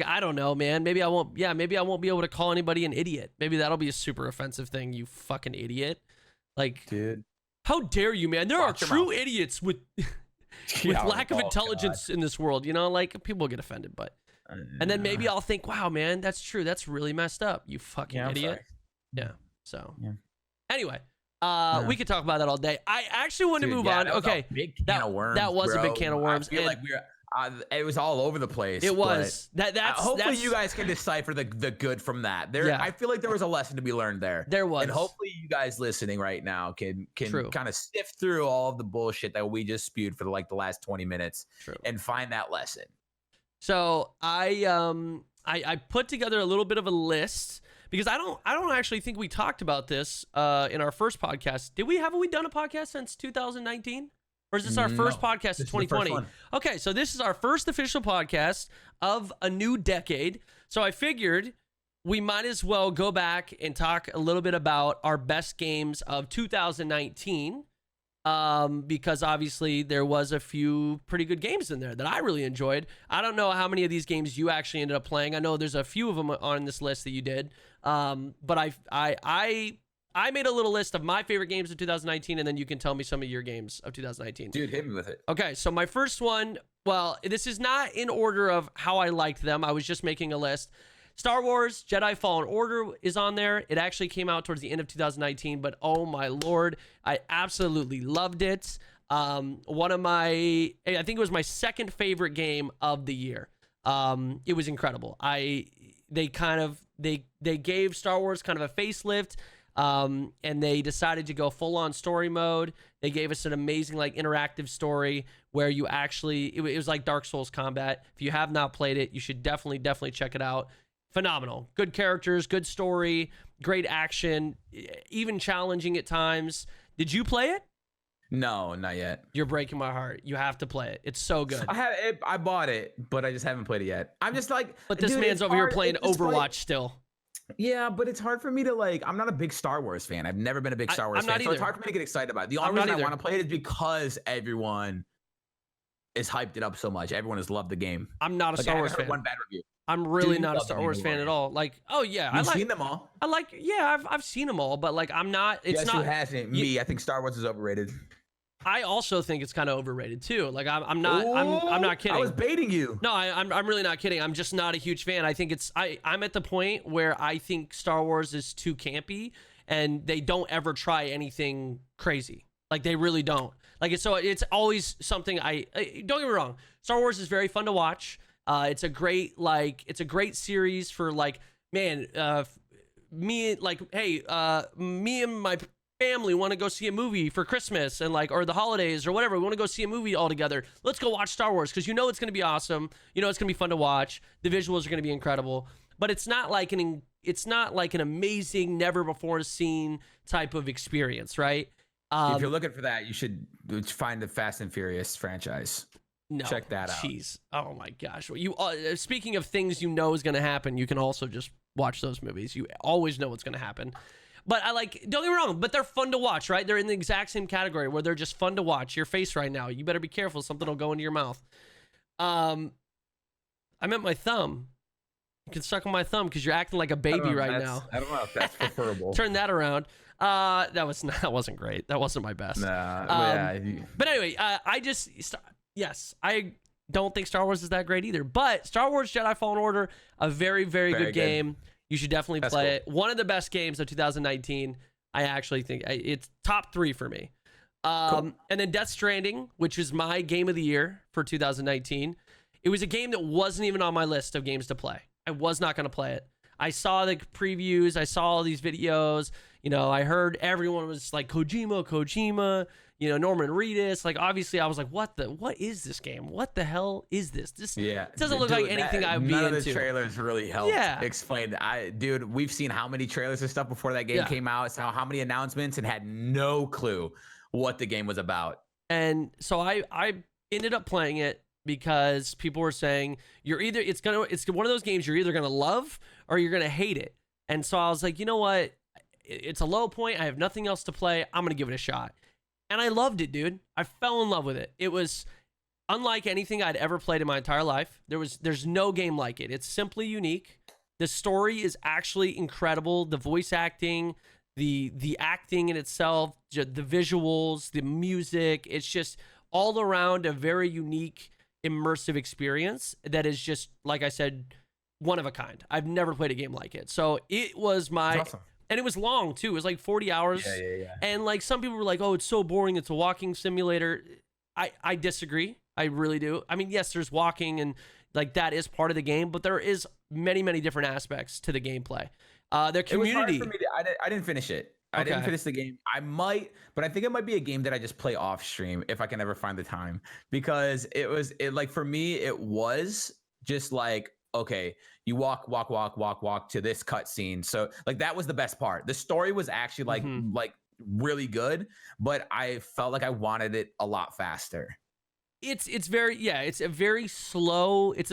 I don't know, man. Maybe I won't be able to call anybody an idiot. Maybe that'll be a super offensive thing, you fucking idiot. Dude. How dare you, man? There are true idiots with lack of intelligence in this world, people get offended, but. And then maybe I'll think, wow, man, that's true. That's really messed up. You fucking idiot. Yeah. So anyway, we could talk about that all day. I actually want to move on. Okay. Big can of worms, that was a big can of worms. I feel like it was all over the place. It was. Hopefully you guys can decipher the good from that. I feel like there was a lesson to be learned there. There was. And hopefully you guys listening right now can kind of sift through all of the bullshit that we just spewed for the last 20 minutes and find that lesson. So I put together a little bit of a list because I don't actually think we talked about this in our first podcast. Have we done a podcast since 2019? Or is this our first podcast in 2020? Okay, so this is our first official podcast of a new decade. So I figured we might as well go back and talk a little bit about our best games of 2019 because obviously there was a few pretty good games in there that I really enjoyed. I don't know how many of these games you actually ended up playing. I know there's a few of them on this list that you did, but I made a little list of my favorite games of 2019, and then you can tell me some of your games of 2019. Dude, hit me with it. Okay, so my first one, well, this is not in order of how I liked them. I was just making a list. Star Wars Jedi Fallen Order is on there. It actually came out towards the end of 2019, but oh my lord, I absolutely loved it. One of my, I think it was my second favorite game of the year. It was incredible. They gave Star Wars kind of a facelift, and they decided to go full on story mode. They gave us an amazing like interactive story where you actually, it was like Dark Souls combat. If you have not played it, you should definitely check it out. Phenomenal. Good characters, good story, great action, even challenging at times. Did you play it? No, not yet. You're breaking my heart. You have to play it. It's so good. I bought it, but I just haven't played it yet. I'm just like, but this man's over here playing Overwatch still. Yeah, but it's hard for me to like. I'm not a big Star Wars fan. I've never been a big Star Wars fan, so it's hard for me to get excited about it. The only reason I want to play it is because everyone is hyped it up so much. Everyone has loved the game. I'm not a Star Wars fan. One bad review. I'm really not a Star Wars fan at all. Like, oh yeah, I've seen them all. I've seen them all, but like, I'm not. It's not. Who hasn't? Me. I think Star Wars is overrated. I also think it's kind of overrated too. Like, I'm not kidding. I was baiting you. No, I'm really not kidding. I'm just not a huge fan. I think I'm at the point where I think Star Wars is too campy, and they don't ever try anything crazy. Like, they really don't. Like, it's always something. Don't get me wrong. Star Wars is very fun to watch. It's a great series for like, man, me and my family want to go see a movie for Christmas and like, or the holidays or whatever. We want to go see a movie all together. Let's go watch Star Wars because it's going to be awesome. It's going to be fun to watch. The visuals are going to be incredible, but it's not like an amazing, never before seen type of experience, right? If you're looking for that, you should find the Fast and Furious franchise. No, check that out. Jeez, oh my gosh! Speaking of things is going to happen, you can also just watch those movies. You always know what's going to happen. But don't get me wrong, but they're fun to watch, right? They're in the exact same category where they're just fun to watch. Your face right now, you better be careful. Something will go into your mouth. I meant my thumb. You can suck on my thumb because you're acting like a baby right now. I don't know if that's preferable. Turn that around. That wasn't great. That wasn't my best. Nah, But anyway, yes, I don't think Star Wars is that great either. But Star Wars Jedi Fallen Order, a very, very good game. You should definitely play it. One of the best games of 2019. I actually think it's top 3 for me. Cool. And then Death Stranding, which is my game of the year for 2019. It was a game that wasn't even on my list of games to play. I was not going to play it. I saw the previews. I saw all these videos. I heard everyone was like, Kojima, Norman Reedus. Like, obviously, I was like, what is this game? What the hell is this? It doesn't look like anything I would be into. None of the trailers really helped explain. Dude, we've seen how many trailers and stuff before that game came out. So how many announcements, and had no clue what the game was about. And so I ended up playing it because people were saying it's one of those games you're either gonna love or you're gonna hate it. And so I was like, you know what? It's a low point. I have nothing else to play. I'm gonna give it a shot. And I loved it, dude. I fell in love with it. It was unlike anything I'd ever played in my entire life. There's no game like it. It's simply unique. The story is actually incredible. The voice acting, the acting in itself, the visuals, the music. It's just all around a very unique, immersive experience that is just, like I said, one of a kind. I've never played a game like it. So it was my... That's awesome. And it was long too. It was like 40 hours. Yeah. And like some people were like, "Oh, it's so boring. It's a walking simulator." I disagree. I really do. I mean, yes, there's walking and like that is part of the game, but there is many different aspects to the gameplay. Their community. It was hard for me I didn't finish it. I didn't finish the game. I might, but I think it might be a game that I just play off stream if I can ever find the time, because for me, it was just like, okay, you walk to this cutscene. So like that was the best part. The story was actually like really good, but I felt like I wanted it a lot faster. It's a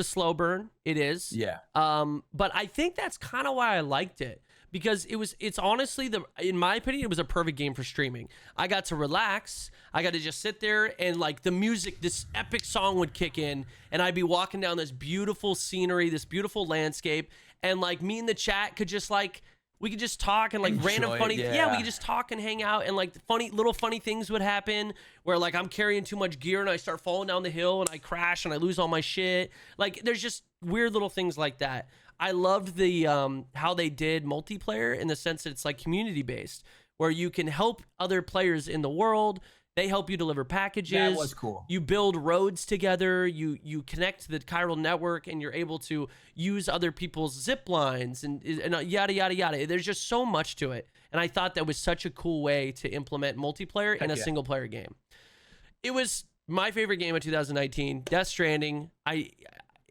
slow burn. It is. Yeah. But I think that's kind of why I liked it, because it's honestly in my opinion, it was a perfect game for streaming. I got to relax. I got to just sit there and like the music, this epic song would kick in and I'd be walking down this beautiful scenery, this beautiful landscape. And like me and the chat could just like, we could just talk and like random funny, we could just talk and hang out and like funny things would happen where like I'm carrying too much gear and I start falling down the hill and I crash and I lose all my shit. Like there's just weird little things like that. I loved the how they did multiplayer in the sense that it's like community based where you can help other players in the world. They help you deliver packages. That was cool. You build roads together. You connect to the chiral network, and you're able to use other people's zip lines and yada yada yada. There's just so much to it, and I thought that was such a cool way to implement multiplayer in a single player game. It was my favorite game of 2019. Death Stranding.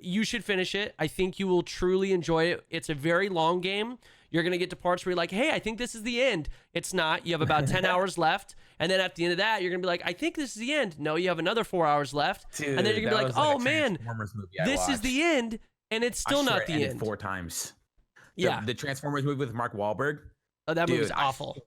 You should finish it. I think you will truly enjoy it. It's a very long game. You're going to get to parts where you're like, hey, I think this is the end. It's not. You have about 10 hours left. And then at the end of that, you're going to be like, I think this is the end. No, you have another 4 hours left. Dude, and then you're going to be like, oh, man, this is watched. The end. And it's still not the end. 4 times. Yeah. The Transformers movie with Mark Wahlberg. Oh, that movie was awful.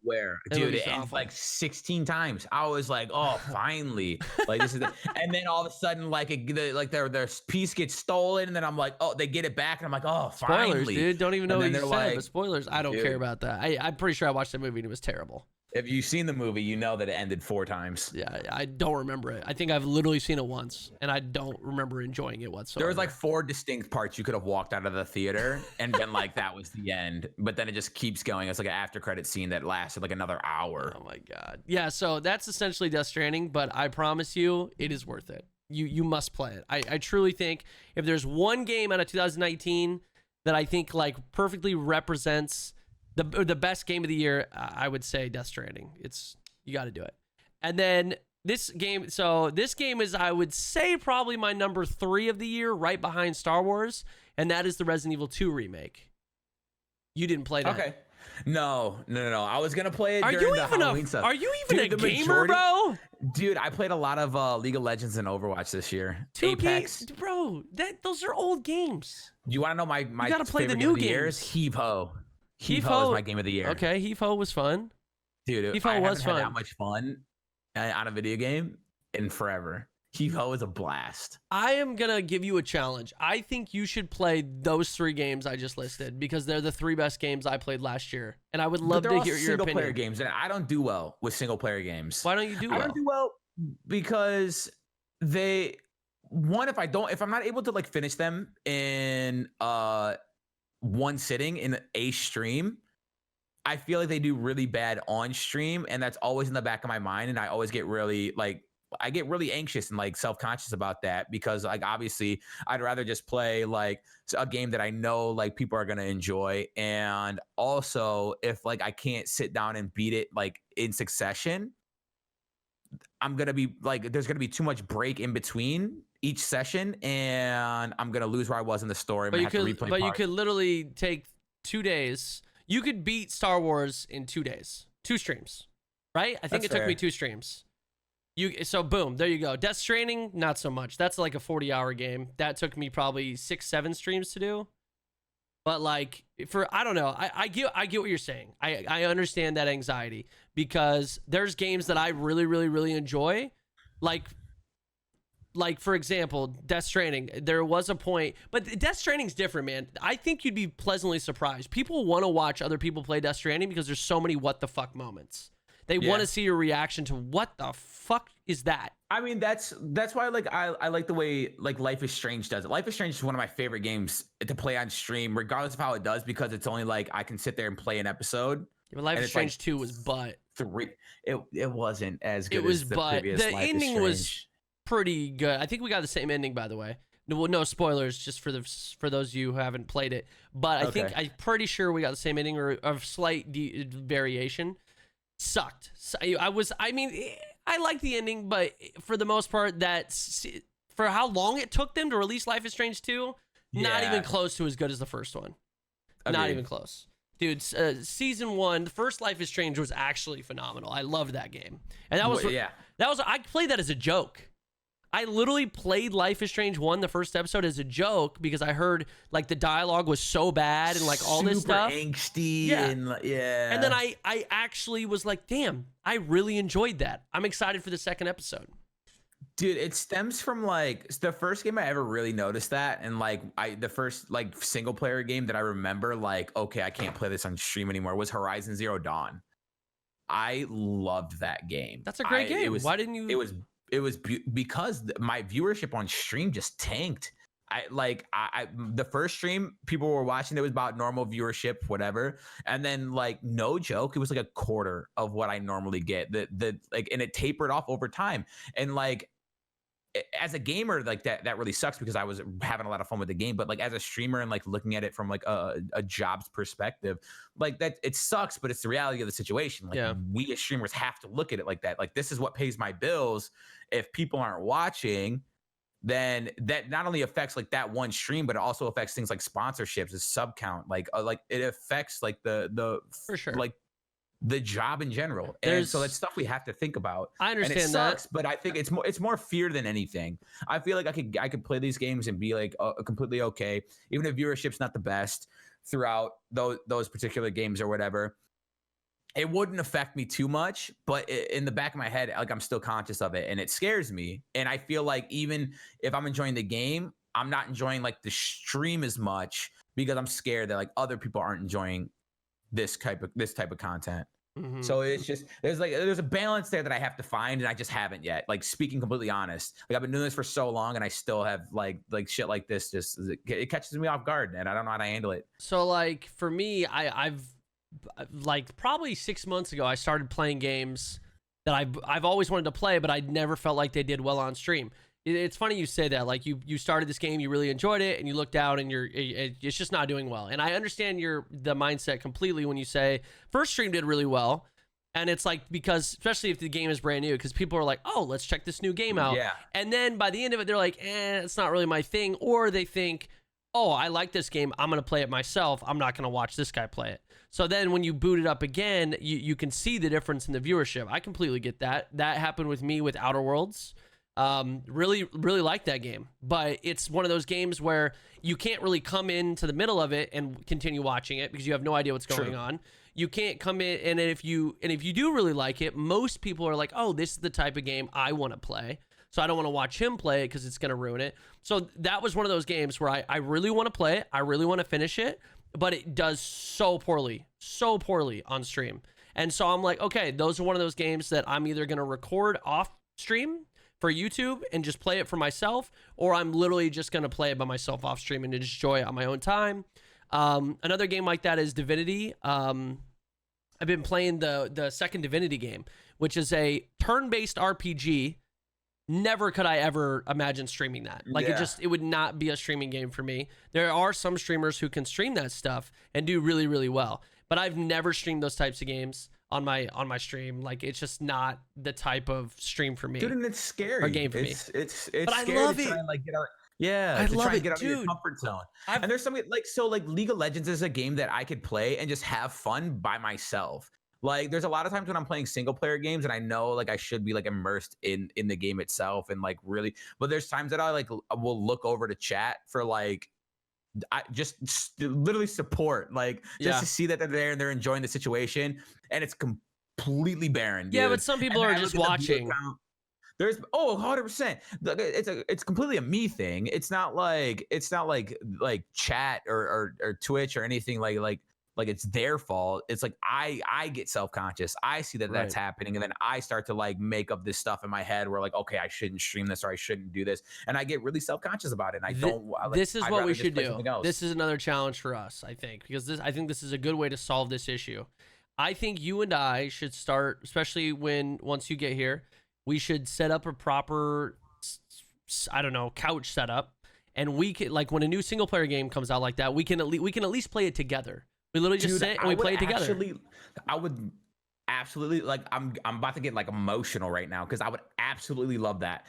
Dude, it ends like 16 times. I was like, oh, finally. Like this is and then all of a sudden, like their piece gets stolen, and then I'm like, oh, they get it back, and I'm like, oh, finally. Spoilers, dude. Don't even know what you said, like, but spoilers. I don't care about that. I'm pretty sure I watched that movie and it was terrible. If you've seen the movie, you know that it ended 4 times. Yeah, I don't remember it. I think I've literally seen it once, and I don't remember enjoying it whatsoever. There was like 4 distinct parts you could have walked out of the theater and been like, that was the end. But then it just keeps going. It's like an after credit scene that lasted like another hour. Oh my God. Yeah, so that's essentially Death Stranding, but I promise you, it is worth it. You must play it. I truly think if there's one game out of 2019 that I think like perfectly represents the best game of the year, I would say Death Stranding. You got to do it. And then this game is, I would say, probably my number 3 of the year, right behind Star Wars, and that is the Resident Evil 2 remake. You didn't play that. Okay. No. I was gonna play it during the Halloween stuff. Are you even a gamer, bro? Dude, I played a lot of League of Legends and Overwatch this year. 2 Apex. games, bro. Those are old games. Do you want to know my you gotta play the favorite new game of the games. year is Heave Ho. Heave Ho is my game of the year. Okay, Heave Ho was fun. Dude, Heave Ho was fun. Had that much fun on a video game in forever. Heave Ho is a blast. I am gonna give you a challenge. I think you should play those 3 games I just listed because they're the 3 best games I played last year, and I would love to hear your opinion. Single player games, and I don't do well with single player games. Why don't you do well? I don't do well because if I'm not able to like finish them in one sitting in a stream, I feel like they do really bad on stream, and that's always in the back of my mind, and I always get really anxious and like self-conscious about that because like obviously I'd rather just play like a game that I know like people are going to enjoy. And also if like I can't sit down and beat it like in succession, I'm going to be like, there's going to be too much break in between each session and I'm going to lose where I was in the story. But you could literally take 2 days. You could beat Star Wars in 2 days, 2 streams, right? I think it took me 2 streams. So boom, there you go. Death Stranding, not so much. That's like a 40-hour game. That took me probably 6-7 streams to do. But like I don't know. I get what you're saying. I understand that anxiety because there's games that I really, really, really enjoy. Like for example, Death Stranding. There was a point, but Death Stranding's different, man. I think you'd be pleasantly surprised. People want to watch other people play Death Stranding because there's so many what the fuck moments. They want to see your reaction to what the fuck is that? I mean, that's why like I like the way like Life is Strange does it. Life is Strange is one of my favorite games to play on stream, regardless of how it does, because it's only like I can sit there and play an episode. Yeah, but Life is Strange 2 was butt. 3. It wasn't as good. It was as the butt. previous The Life ending is was pretty good. I think we got the same ending, by the way. No spoilers, just for those of you who haven't played it. But I'm pretty sure we got the same ending or a slight variation. Sucked. I like the ending, but for the most part, for how long it took them to release Life is Strange 2, not even close to as good as the first one. Not even close. Dude, season 1, the first Life is Strange was actually phenomenal. I loved that game. And that was I played that as a joke. I literally played Life is Strange 1, the first episode, as a joke because I heard like the dialogue was so bad and like all this stuff. Angsty Yeah. and yeah. And then I actually was like, damn, I really enjoyed that. I'm excited for the second episode. Dude, it stems from like the first game I ever really noticed that, and like the first like single player game that I remember like, okay, I can't play this on stream anymore, was Horizon Zero Dawn. I loved that game. That's a great game. Why didn't you? It was because my viewership on stream just tanked. I the first stream people were watching, it was about normal viewership, whatever, and then like no joke, it was like a quarter of what I normally get. The like, and it tapered off over time, and like, as a gamer, like that really sucks because I was having a lot of fun with the game. But like as a streamer and like looking at it from like a job's perspective, like that, it sucks, but it's the reality of the situation. Like we as streamers have to look at it like that. Like this is what pays my bills. If people aren't watching, then that not only affects like that one stream, but it also affects things like sponsorships, the sub count, like it affects like the for sure, like the job in general. And so that's stuff we have to think about. I understand, and it sucks, but I think it's more fear than anything. I feel like I could play these games and be like completely okay, even if viewership's not the best throughout those particular games or whatever. It wouldn't affect me too much, but in the back of my head, like I'm still conscious of it, and it scares me. And I feel like even if I'm enjoying the game, I'm not enjoying like the stream as much because I'm scared that like other people aren't enjoying this type of content. Mm-hmm. So it's just there's a balance there that I have to find, and I just haven't yet. Like speaking completely honest, like I've been doing this for so long, and I still have like shit like this. Just it catches me off guard, and I don't know how to handle it. So like for me, I've like probably 6 months ago, I started playing games that I've always wanted to play, but I never felt like they did well on stream. It's funny you say that. Like you started this game, you really enjoyed it, and you look down and it's just not doing well. And I understand the mindset completely when you say first stream did really well, and it's like because especially if the game is brand new, because people are like, oh, let's check this new game out. Yeah. And then by the end of it, they're like, it's not really my thing, or they think, oh, I like this game, I'm gonna play it myself. I'm not gonna watch this guy play it. So then when you boot it up again, you can see the difference in the viewership. I completely get that. That happened with me with Outer Worlds. Really like that game, but it's one of those games where you can't really come into the middle of it and continue watching it because you have no idea what's going on. You can't come in, and if you do really like it, most people are like, oh, this is the type of game I want to play. So I don't want to watch him play it because it's going to ruin it. So that was one of those games where I really want to play it. I really want to finish it, but it does so poorly on stream. And so I'm like, okay, those are one of those games that I'm either going to record off stream for YouTube and just play it for myself, or I'm literally just going to play it by myself off stream and enjoy it on my own time. Another game like that is Divinity. I've been playing the second Divinity game, which is a turn-based RPG. Never could I ever imagine streaming that. Like it would not be a streaming game for me. There are some streamers who can stream that stuff and do really, really well, but I've never streamed those types of games on my stream. Like it's just not the type of stream for me. Dude, and it's scary. Or game for me. It's but scary I love to it. try and like get out. Yeah, I to love try and it, get out of your dude. comfort zone. And there's something like League of Legends is a game that I could play and just have fun by myself. Like there's a lot of times when I'm playing single player games and I know like I should be like immersed in the game itself and like really, but there's times that I will look over to chat for like I just literally support, like just to see that they're there and they're enjoying the situation, and it's completely barren. Dude. Yeah, but some people are just watching. There's 100%. It's completely a me thing. It's not like chat or Twitch or anything like it's their fault. It's like I get self-conscious. I see that that's happening, and then I start to like make up this stuff in my head where like, okay, I shouldn't stream this or I shouldn't do this, and I get really self-conscious about it. And I don't. Like, this is what we should do. This is another challenge for us, I think, because I think this is a good way to solve this issue. I think you and I should start, especially once you get here, we should set up a proper, I don't know, couch setup, and we can like when a new single player game comes out like that, we can at least play it together. We literally just sit and we play it together. I would absolutely like. I'm about to get like emotional right now because I would absolutely love that.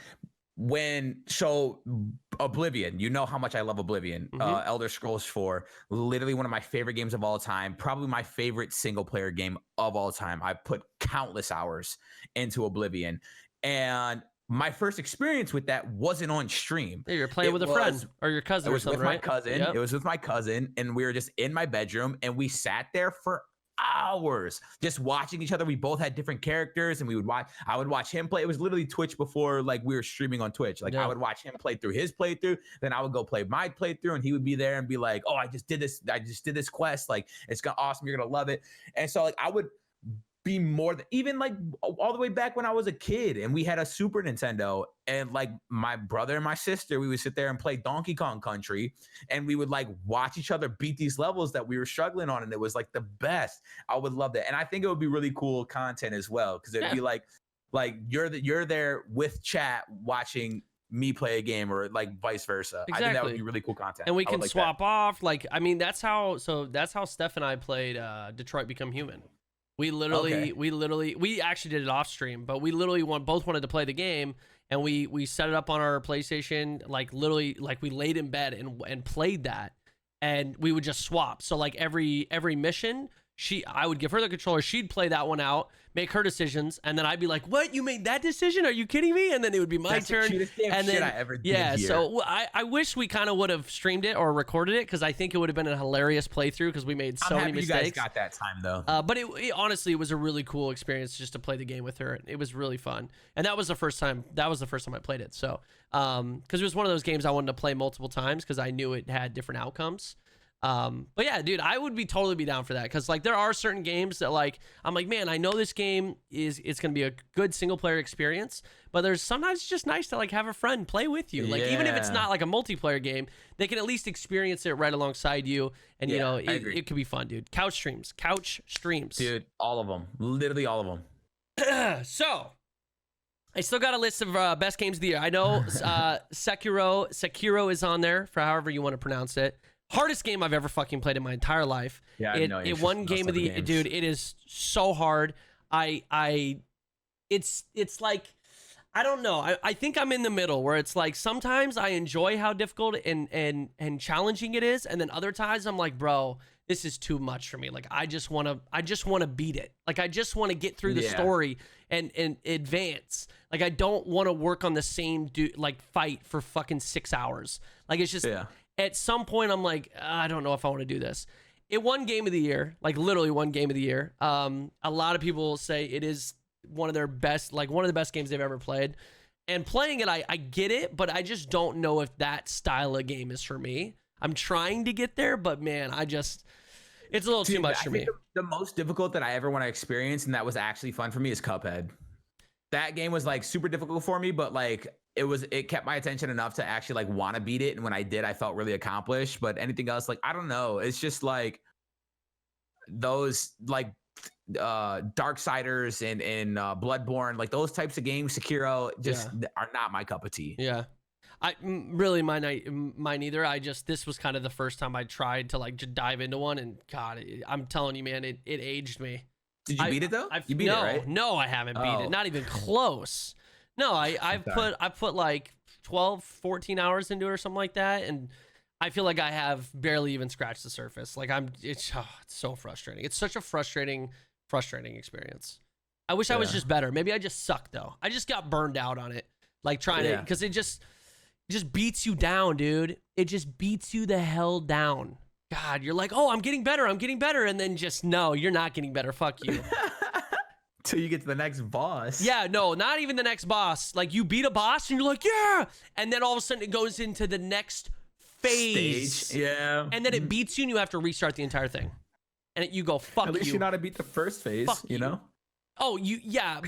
Oblivion, you know how much I love Oblivion. Elder Scrolls 4, literally one of my favorite games of all time. Probably my favorite single player game of all time. I put countless hours into Oblivion, and my first experience with that wasn't on stream. Yeah, you're playing It with a was- friend or your cousin It or was something, with my right? cousin. Yep. It was with my cousin, and we were just in my bedroom, and we sat there for hours just watching each other. We both had different characters, and I would watch him play. It was literally Twitch before like we were streaming on Twitch. Like Yeah. I would watch him play through his playthrough, then I would go play my playthrough, and he would be there and be like, "Oh, I just did this quest. Like it's awesome. You're gonna love it." And so like I would be more than even like all the way back when I was a kid and we had a Super Nintendo, and like my brother and my sister, we would sit there and play Donkey Kong Country, and we would like watch each other beat these levels that we were struggling on, and it was like the best. I would love that. And I think it would be really cool content as well, because it'd be like you're there with chat watching me play a game, or like vice versa. Exactly. I think that would be really cool content. And we I would can like swap off. Like, I mean, that's how Steph and I played Detroit Become Human. We actually did it off stream, but we literally both wanted to play the game, and we set it up on our PlayStation, like literally, like we laid in bed and played that, and we would just swap. So like every mission, I would give her the controller, she'd play that one out, make her decisions, and then I'd be like, "What? You made that decision? Are you kidding me?" And then it would be my That's turn. the cutest damn And shit then I ever did yeah, here. so I wish we kind of would have streamed it or recorded it, because I think it would have been a hilarious playthrough, because we made so I'm many happy mistakes. you guys got that time though. But it honestly, it was a really cool experience just to play the game with her. It was really fun, and that was the first time. I played it. So, because it was one of those games I wanted to play multiple times because I knew it had different outcomes. But yeah, dude, I would totally be down for that, because like there are certain games that like I'm like, man, I know this game it's gonna be a good single player experience, but there's sometimes it's just nice to like have a friend play with you. Like even if it's not like a multiplayer game, they can at least experience it right alongside you, and you know it could be fun, dude. Couch streams, Dude, all of them, literally all of them. So I still got a list of best games of the year. I know Sekiro is on there, for however you want to pronounce it. Hardest game I've ever fucking played in my entire life. Yeah, it won game of the year, dude. It is so hard. It's like, I don't know. I think I'm in the middle, where it's like sometimes I enjoy how difficult and challenging it is, and then other times I'm like, bro, this is too much for me. Like I just want to beat it. Like I just want to get through the story and advance. Like I don't want to work on the same fight for fucking 6 hours. Like it's just at some point I'm like, I don't know if I want to do this. It won game of the year, like literally won game of the year. A lot of people say it is one of their best, like one of the best games they've ever played. And playing it, I get it, but I just don't know if that style of game is for me. I'm trying to get there, but man, it's a little too much for me. The most difficult that I ever want to experience, and that was actually fun for me, is Cuphead. That game was like super difficult for me, but like it kept my attention enough to actually like want to beat it. And when I did, I felt really accomplished. But anything else, like, I don't know. It's just like those like Darksiders and Bloodborne, like those types of games, Sekiro, just are not my cup of tea. Yeah. Mine either. This was kind of the first time I tried to like just dive into one, and God, I'm telling you, man, it aged me. Did you beat it though? You beat it, right? No, I haven't beat it. Not even close. No, I've put like 12, 14 hours into it or something like that, and I feel like I have barely even scratched the surface. Like it's so frustrating. It's such a frustrating experience. I wish I was just better. Maybe I just suck though. I just got burned out on it. Like trying to, because it just beats you down, dude. It just beats you the hell down. God, you're like, oh, I'm getting better. And then just, no, you're not getting better. Fuck you. Till you get to the next boss. Yeah, no, not even the next boss. Like you beat a boss and you're like, yeah. And then all of a sudden it goes into the next phase. Stage. Yeah. And then it beats you and you have to restart the entire thing. And you go, fuck you. At least you know how to beat the first phase, you know? Oh,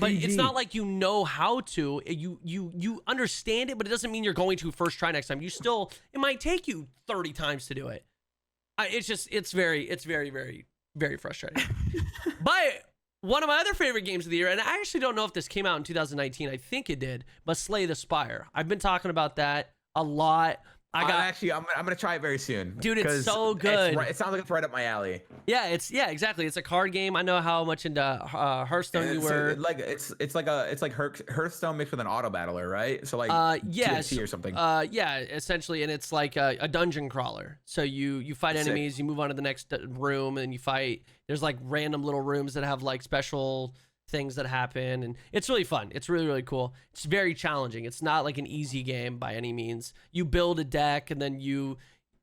but it's not like you know how to. You understand it, but it doesn't mean you're going to first try next time. It might take you 30 times to do it. It's very, very, very frustrating. But one of my other favorite games of the year, and I actually don't know if this came out in 2019. I think it did, but Slay the Spire. I've been talking about that a lot. I'm gonna try it very soon, dude. It's so good. It sounds like it's right up my alley. Yeah, exactly. It's a card game. I know how much into Hearthstone you were. It's like Hearthstone mixed with an auto battler, right? So like TFT or something. Yeah, essentially, and it's like a dungeon crawler. So you fight enemies, you move on to the next room, and you fight. There's like random little rooms that have like special things that happen, and it's really fun. It's really, really cool. It's very challenging. It's not like an easy game by any means. You build a deck, and then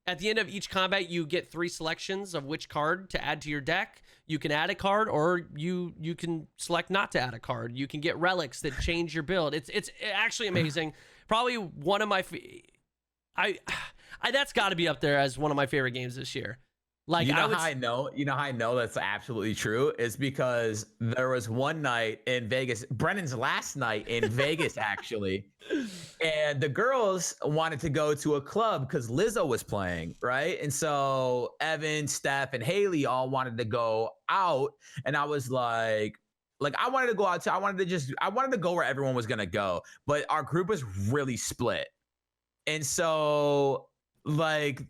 at the end of each combat, you get 3 selections of which card to add to your deck. You can add a card, or you can select not to add a card. You can get relics that change your build. It's actually amazing. Probably one of my that's got to be up there as one of my favorite games this year. Like, how I know that's absolutely true is because there was one night in Vegas, Brennan's last night in Vegas, actually, and the girls wanted to go to a club because Lizzo was playing, right? And so Evan, Steph, and Haley all wanted to go out, and I was like I wanted to go out too. I wanted to go where everyone was gonna go, but our group was really split, and so like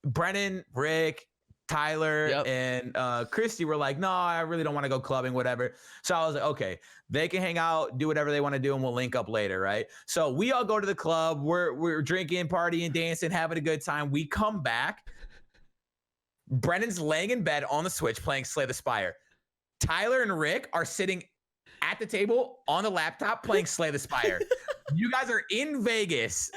Brennan, Rick, Tyler, and Christy were like, no, I really don't want to go clubbing, whatever. So I was like, okay, they can hang out, do whatever they want to do, and we'll link up later, right? So we all go to the club. We're drinking, partying, dancing, having a good time. We come back. Brennan's laying in bed on the Switch playing Slay the Spire. Tyler and Rick are sitting at the table on the laptop playing Slay the Spire. You guys are in Vegas,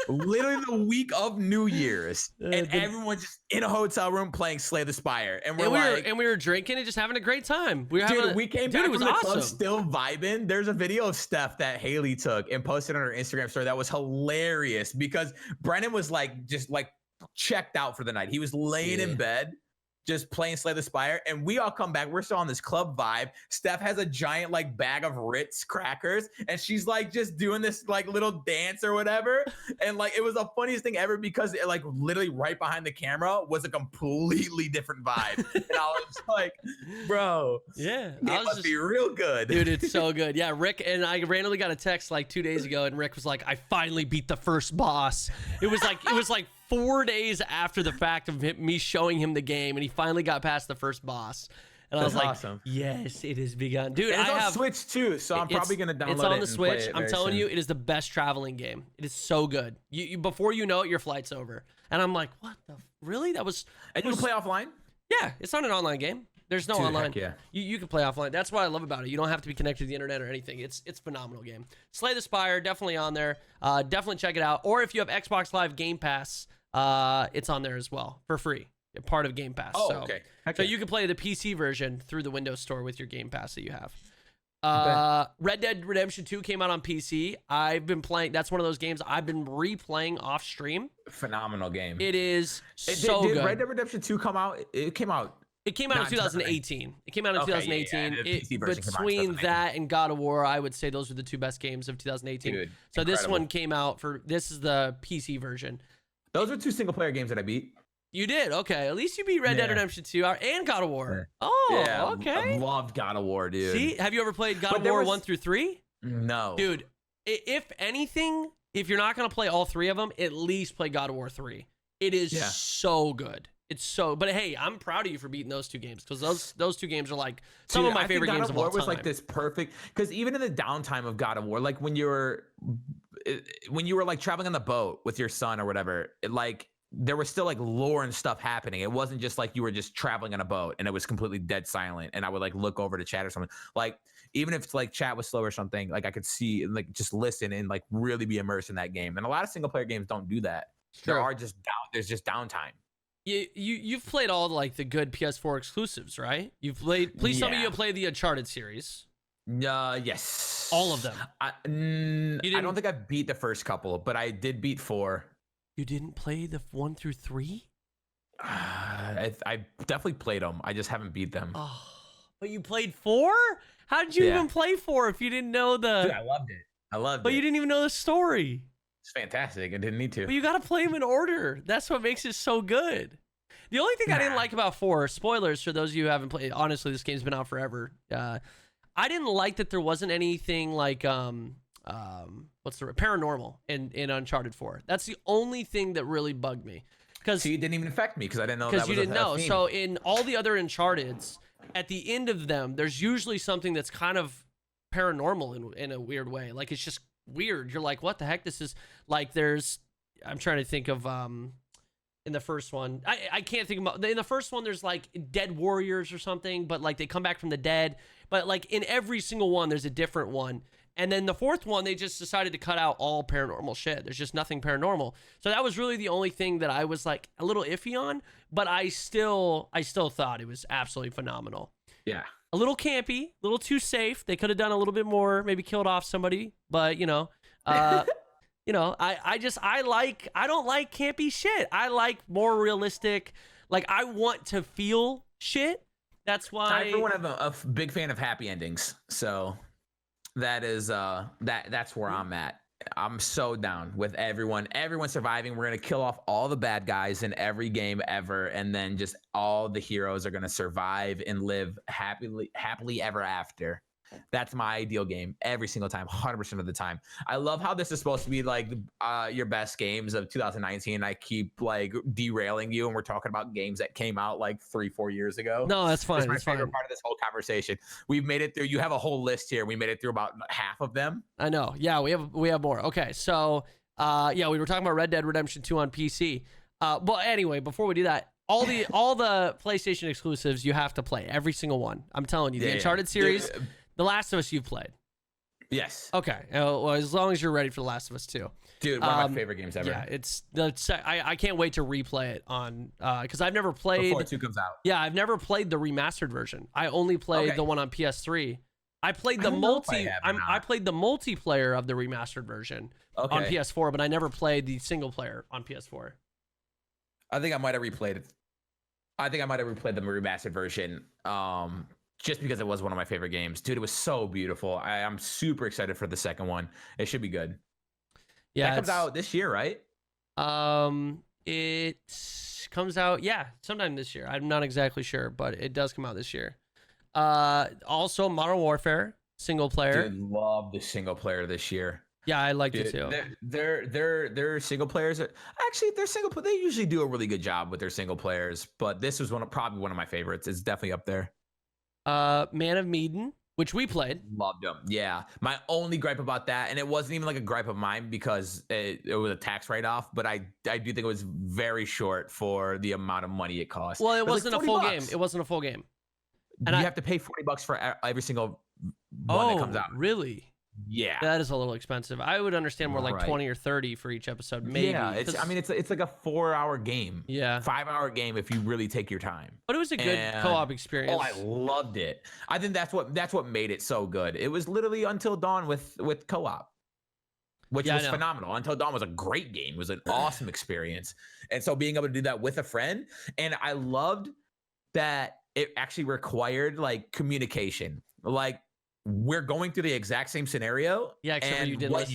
literally the week of New Year's, and everyone's just in a hotel room playing Slay the Spire. And we were drinking and just having a great time. We came back from the club still vibing. There's a video of Steph that Haley took and posted on her Instagram story that was hilarious because Brennan was just checked out for the night. He was laying in bed, just playing Slay the Spire, and we all come back. We're still on this club vibe. Steph has a giant bag of Ritz crackers, and she's just doing this little dance or whatever. And it was the funniest thing ever because it literally right behind the camera was a completely different vibe. And I was like, bro, yeah, it must be real good, dude. It's so good. Yeah, Rick and I randomly got a text 2 days ago, and Rick was like, I finally beat the first boss. It was like 4 days after the fact of me showing him the game, and he finally got past the first boss. And I was like, awesome. Yes, it has begun. Dude, and it's on Switch too, so I'm probably going to download it. It's on the Switch. I'm telling you, it is the best traveling game. It is so good. You before you know it, your flight's over. And I'm like, what the? Really? And you can play offline? Yeah, it's not an online game. There's no online. Yeah. You can play offline. That's what I love about it. You don't have to be connected to the internet or anything. It's a phenomenal game. Slay the Spire, definitely on there. Definitely check it out. Or if you have Xbox Live Game Pass, it's on there as well for free. Part of Game Pass. Oh, okay. So you can play the PC version through the Windows Store with your Game Pass that you have. Red Dead Redemption 2 came out on PC. I've been playing. That's one of those games I've been replaying off stream. Phenomenal game. It is so good. Did Red Dead Redemption 2 come out? It came out. It came out in 2018. It came out in 2018. Between that and God of War, I would say those were the 2 best games of 2018. Dude, so incredible. This one came out this is the PC version. Those are 2 single player games that I beat. You did? Okay. At least you beat Red Dead Redemption 2 and God of War. Yeah. Oh, yeah, okay. I loved God of War, dude. See, have you ever played God of War 1 through 3? No. Dude, if anything, if you're not going to play all 3 of them, at least play God of War 3. It is so good. But hey, I'm proud of you for beating those 2 games because those 2 games are some of my favorite games of all time. God of War was this perfect, because even in the downtime of God of War, when you were traveling on the boat with your son or whatever, there was still lore and stuff happening. It wasn't just you were just traveling on a boat and it was completely dead silent and I would look over to chat or something. Even if chat was slow or something, I could see just listen and really be immersed in that game. And a lot of single player games don't do that. Sure. There's just downtime. You've played all the good PS4 exclusives, right? You've played. Please tell me you played the Uncharted series. Yes. All of them. I don't think I beat the first couple, but I did beat 4. You didn't play the 1 through 3? I definitely played them. I just haven't beat them. Oh, but you played 4? How did you even play 4 if you didn't know the? Dude, I loved it. But you didn't even know the story. It's fantastic. I didn't need to. But you got to play them in order. That's what makes it so good. The only thing I didn't like about 4, spoilers for those of you who haven't played. Honestly, this game's been out forever. I didn't like that there wasn't anything what's the paranormal in Uncharted 4. That's the only thing that really bugged me. Because it didn't even affect me because I didn't know that was you didn't know. So in all the other Uncharteds, at the end of them, there's usually something that's kind of paranormal in a weird way. It's just weird. You're like, what the heck? This is there's. I'm trying to think of in the first one. I can't think about in the first one. There's like dead warriors or something, but like they come back from the dead. But like in every single one, there's a different one. And then the fourth one, they just decided to cut out all paranormal shit. There's just nothing paranormal. So that was really the only thing that I was like a little iffy on. But I still thought it was absolutely phenomenal. Yeah. A little campy, a little too safe. They could have done a little bit more, maybe killed off somebody. But you know, I don't like campy shit. I like more realistic. Like I want to feel shit. That's why. I'm for one of a big fan of happy endings. So that is that's where I'm at. I'm so down with everyone surviving. We're gonna kill off all the bad guys in every game ever, and then just all the heroes are gonna survive and live happily ever after. That's my ideal game every single time, 100% of the time. I love how this is supposed to be like your best games of 2019. I keep like derailing you, and we're talking about games that came out like 3-4 years ago. No, that's fine. That's my favorite part of this whole conversation. We've made it through. You have a whole list here. We made it through about half of them. I know. Yeah, we have more. Okay, so we were talking about Red Dead Redemption 2 on PC. But anyway, before we do that, all the PlayStation exclusives you have to play, every single one. I'm telling you, the Uncharted series. The Last of Us you've played. Yes. Okay. Well, as long as you're ready for The Last of Us 2. Dude, one of my favorite games ever. Yeah, it's I can't wait to replay it on because I've never played before 2 comes out. Yeah, I've never played the remastered version. I only played the one on PS3. I played the I played the multiplayer of the remastered version on PS4, but I never played the single player on PS4. I think I might have replayed it. I think I might have replayed the remastered version. Just because it was one of my favorite games. Dude, it was so beautiful. I'm super excited for the second one. It should be good. Yeah, that comes out this year, right? It comes out, sometime this year. I'm not exactly sure, but it does come out this year. Also, Modern Warfare, single player. Dude, love the single player this year. Yeah, I liked it too. Their single players actually they're single. They usually do a really good job with their single players, but this was probably one of my favorites. It's definitely up there. Man of Medan, which we played. Loved them. Yeah. My only gripe about that, and it wasn't even like a gripe of mine because it was a tax write-off, but I do think it was very short for the amount of money it cost. Well, it wasn't a full game. It wasn't a full game. And you have to pay $40 for every single one that comes out. Really? Yeah. That is a little expensive. I would understand more like 20 or 30 for each episode, maybe. Yeah, it's like a 4-hour game. Yeah. 5-hour game if you really take your time. But it was a good co-op experience. Oh, I loved it. I think that's what made it so good. It was literally Until Dawn with co-op, which was phenomenal. Until Dawn was a great game. It was an awesome experience. And so being able to do that with a friend, and I loved that it actually required like communication. Like, we're going through the exact same scenario. Yeah, except and you didn't what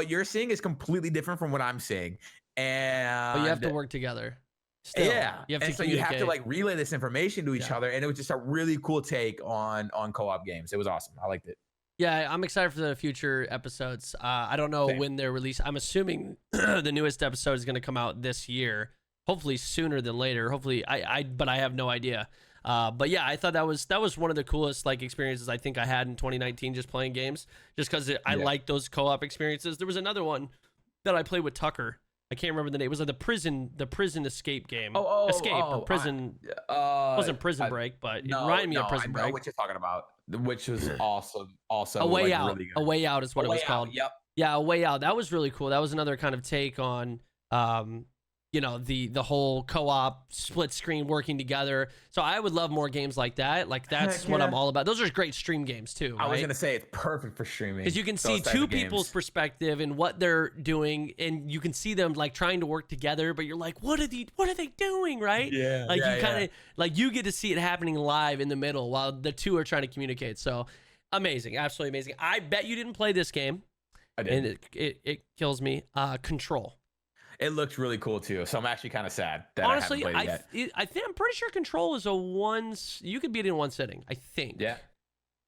you're seeing is completely different from what I'm seeing. And but you have to work together. Still, yeah. You have to like relay this information to each other. And it was just a really cool take on co-op games. It was awesome. I liked it. Yeah, I'm excited for the future episodes. I don't know when they're released. I'm assuming the newest episode is going to come out this year. Hopefully sooner than later. Hopefully, but I have no idea. But yeah, I thought that was one of the coolest like experiences I think I had in 2019 just playing games, just because I like those co-op experiences. There was another one that I played with Tucker. I can't remember the name. It was like the prison escape game. Prison. Wasn't Prison Break, but it reminded me of Prison Break. I know what you're talking about, which was awesome. Also, A Way Out. Really A Way Out is what it was called. Yep. Yeah, A Way Out. That was really cool. That was another kind of take on the whole co-op split screen working together. So I would love more games like that. Like that's what I'm all about. Those are great stream games too, right? I was gonna say it's perfect for streaming because you can see two people's perspective and what they're doing, and you can see them like trying to work together. But you're like, what are they doing, right? Yeah. Like you kind of like you get to see it happening live in the middle while the two are trying to communicate. So amazing, absolutely amazing. I bet you didn't play this game. I did, and it kills me. Control. It looked really cool too, so I'm actually kind of sad that honestly, I haven't played it yet. I'm pretty sure Control is you can beat it in one sitting. I think. Yeah.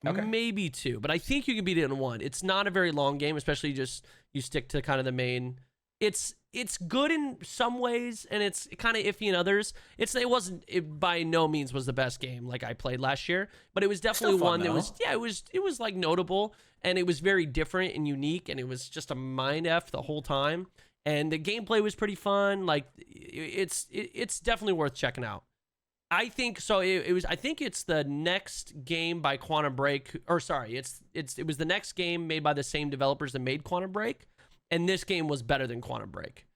Okay. Maybe 2, but I think you can beat it in 1. It's not a very long game, especially you stick to kind of the main. It's good in some ways, and it's kind of iffy in others. It by no means was the best game like I played last year, but it was definitely one that was it was like notable, and it was very different and unique, and it was just a mind F the whole time. and the gameplay was pretty fun. Like it's definitely worth checking out. I think so. It was. I think it's the next game by Quantum Break, or sorry, it was the next game made by the same developers that made Quantum Break, and this game was better than Quantum Break.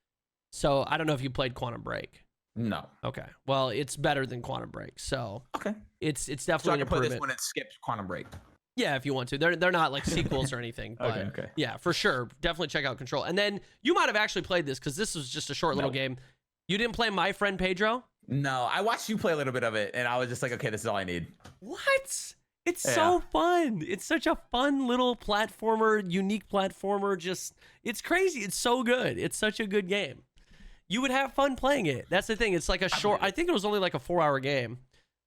So I don't know if you played Quantum Break. No. Okay. Well, it's better than Quantum Break. So Okay. It's So I definitely an can play this improvement. one and skip Quantum Break. Yeah, if you want to. They're not like sequels or anything. But Okay. yeah, for sure. Definitely check out Control. And then you might have actually played this because this was just a short little game. You didn't play My Friend Pedro? No, I watched you play a little bit of it, and I was just like, okay, this is all I need. What? It's so fun. It's such a fun little platformer, unique platformer. Just, it's crazy. It's so good. It's such a good game. You would have fun playing it. That's the thing. It's like a short, I think it was only like a 4-hour game.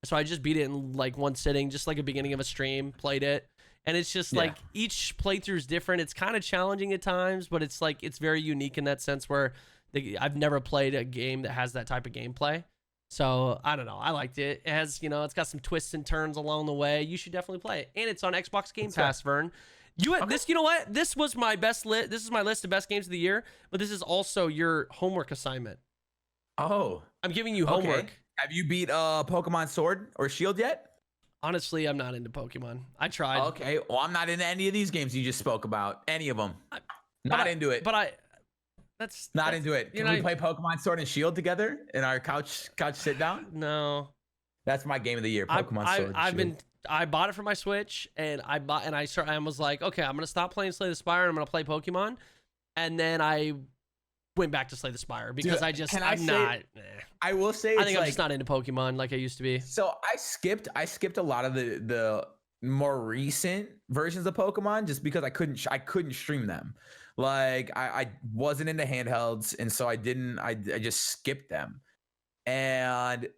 So I just beat it in like one sitting, just like a beginning of a stream, played it. And it's just like each playthrough is different. It's kind of challenging at times, but it's like, it's very unique in that sense where I've never played a game that has that type of gameplay. So I don't know. I liked it. It has, you know, it's got some twists and turns along the way. You should definitely play it. And it's on Xbox Game Pass, Vern. This, you know what? This was my best list. This is my list of best games of the year, but this is also your homework assignment. Oh. I'm giving you homework. Have you beat Pokemon Sword or Shield yet? Honestly, I'm not into Pokemon. I tried. Okay. Well, I'm not into any of these games you just spoke about. Any of them. Not into it. That's into it. Can we play Pokemon Sword and Shield together in our couch sit down? No. That's my game of the year, Pokemon Sword and Shield. I bought it for my Switch, and I was like, okay, I'm gonna stop playing Slay the Spire and I'm gonna play Pokemon, and then I went back to Slay the Spire because I will say I think I'm just not into Pokemon like I used to be. So I skipped a lot of the more recent versions of Pokemon just because I couldn't stream them. Like I wasn't into handhelds, and so I just skipped them. And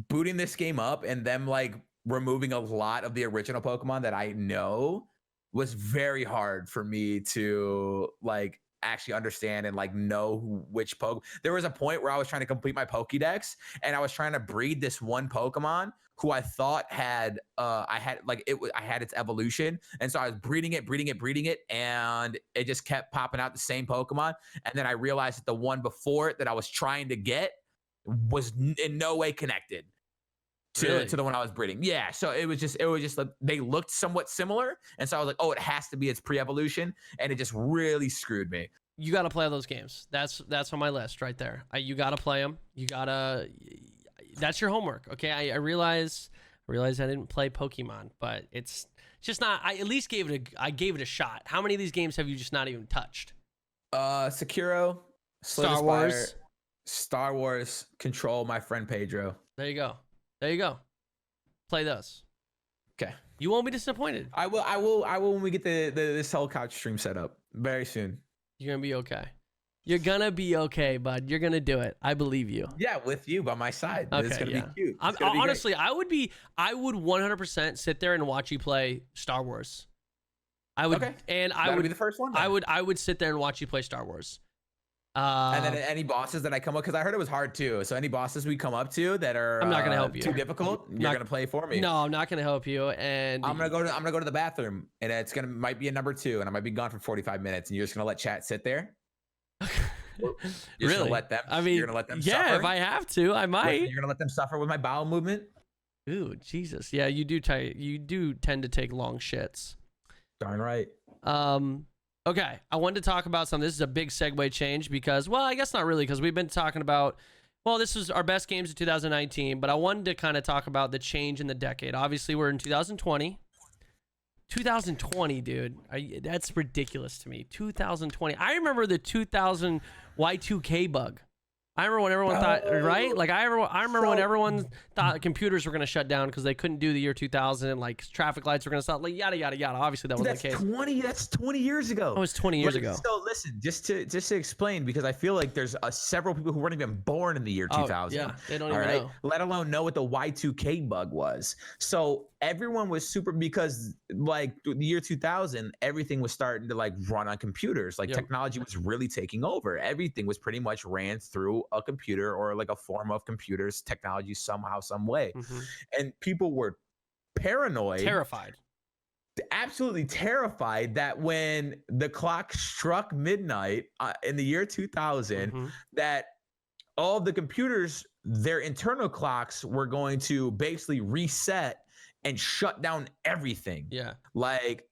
booting this game up and them like removing a lot of the original Pokemon that I know was very hard for me to like actually understand and like know which Pokemon. There was a point where I was trying to complete my Pokédex and I was trying to breed this one Pokemon who I thought had I had its evolution, and so I was breeding it, and it just kept popping out the same Pokemon, and then I realized that the one before it that I was trying to get was in no way connected to the one I was breeding. Yeah, so it was just like they looked somewhat similar, and so I was like, oh, it has to be its pre-evolution, and it just really screwed me. You got to play those games. That's on my list right there. You got to play them. That's your homework, okay? I realize I didn't play Pokemon, but it's just not. I at least gave it a shot. How many of these games have you just not even touched? Sekiro, Star Wars, Star Wars, Control, My Friend Pedro. There you go. Play those. Okay. You won't be disappointed. I will when we get this whole couch stream set up very soon. You're gonna be okay. You're gonna be okay, bud. You're gonna do it. I believe you. Yeah, with you by my side. Okay, it's gonna be cute. Honestly, I would 100% sit there and watch you play Star Wars. I would, okay. And I would be the first one. Then. I would sit there and watch you play Star Wars. And then any bosses that I come up, because I heard it was hard too. So any bosses we come up to that are I'm not gonna help you. Too difficult, you're gonna play for me. No, I'm not gonna help you. And I'm gonna go to the bathroom, and might be a number 2, and I might be gone for 45 minutes, and you're just gonna let chat sit there. Really? Gonna let them, I mean, you're gonna let them yeah, suffer? if I have to, I might. You're gonna let them suffer with my bowel movement? Ooh, Jesus. Yeah, you do tend to take long shits. Darn right. Okay, I wanted to talk about something. This is a big segue change because, well, I guess not really, because we've been talking about, well, this was our best games of 2019, but I wanted to kind of talk about the change in the decade. Obviously, we're in 2020. 2020, dude. That's ridiculous to me. 2020. I remember the 2000 Y2K bug. I remember when everyone thought, right? Like I remember when everyone thought computers were going to shut down because they couldn't do the year 2000, like traffic lights were going to stop, like yada yada yada. Obviously that wasn't the case. That's 20 years ago. It was 20 years ago. So listen, just to explain, because I feel like there's several people who weren't even born in the year 2000. Yeah, they don't even know. Let alone know what the Y2K bug was. So everyone was super, because like the year 2000, everything was starting to like run on computers. Like technology was really taking over. Everything was pretty much ran through a computer or like a form of computers technology somehow, some way. And people were paranoid, terrified. absolutely terrified that when the clock struck midnight in the year 2000, that all of the computers, their internal clocks were going to basically reset and shut down everything. Yeah. Like,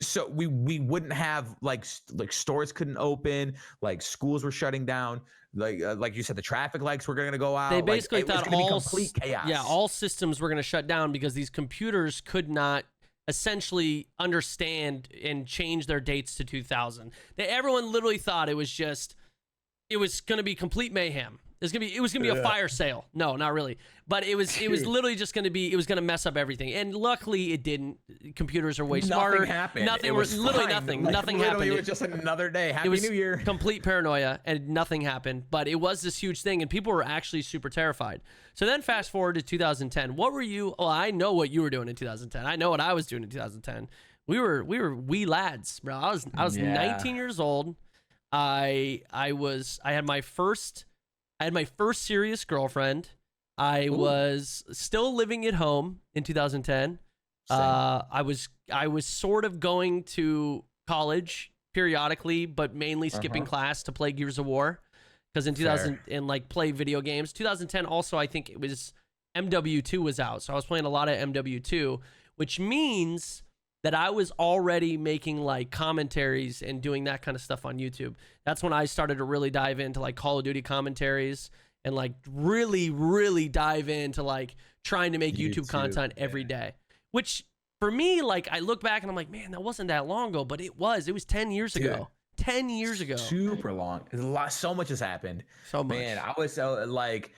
so we wouldn't have like stores couldn't open, like schools were shutting down, like you said, the traffic lights were going to go out. They basically like, thought it was gonna be complete chaos. Yeah, all systems were going to shut down because these computers could not essentially understand and change their dates to 2000. Everyone literally thought it was going to be complete mayhem. It was gonna be a fire sale. No, not really. But it was literally just gonna be, it was gonna mess up everything. And luckily it didn't. Computers are way smarter. Nothing happened. Nothing, it was literally fine. nothing. Like, nothing literally, happened. It was just another day. Happy it was New Year. Complete paranoia and nothing happened. But it was this huge thing and people were actually super terrified. So then fast forward to 2010. What were you, well, I know what you were doing in 2010. I know what I was doing in 2010. We were wee lads, bro. I was 19 years old. I had my first serious girlfriend. I was still living at home in 2010. I was sort of going to college periodically, but mainly skipping class to play Gears of War, because in 2000 and like play video games. 2010 also, I think it was MW2 was out, so I was playing a lot of MW2, which means that I was already making like commentaries and doing that kind of stuff on YouTube. That's when I started to really dive into like Call of Duty commentaries and like really, really dive into like trying to make YouTube content every day. Which for me, like I look back and I'm like, man, that wasn't that long ago, but it was 10 years ago. 10 years ago. Super long. So much has happened. So much. Man, I was like,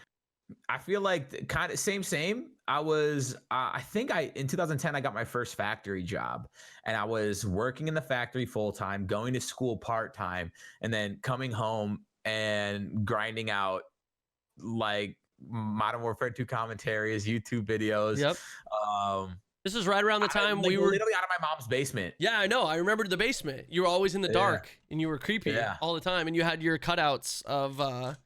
I feel like kind of same. I was, I think in 2010, I got my first factory job, and I was working in the factory full time, going to school part time, and then coming home and grinding out like Modern Warfare 2 commentaries, YouTube videos. Yep. This is right around the time we were literally out of my mom's basement. Yeah, I know. I remember the basement. You were always in the dark and you were creepy all the time, and you had your cutouts of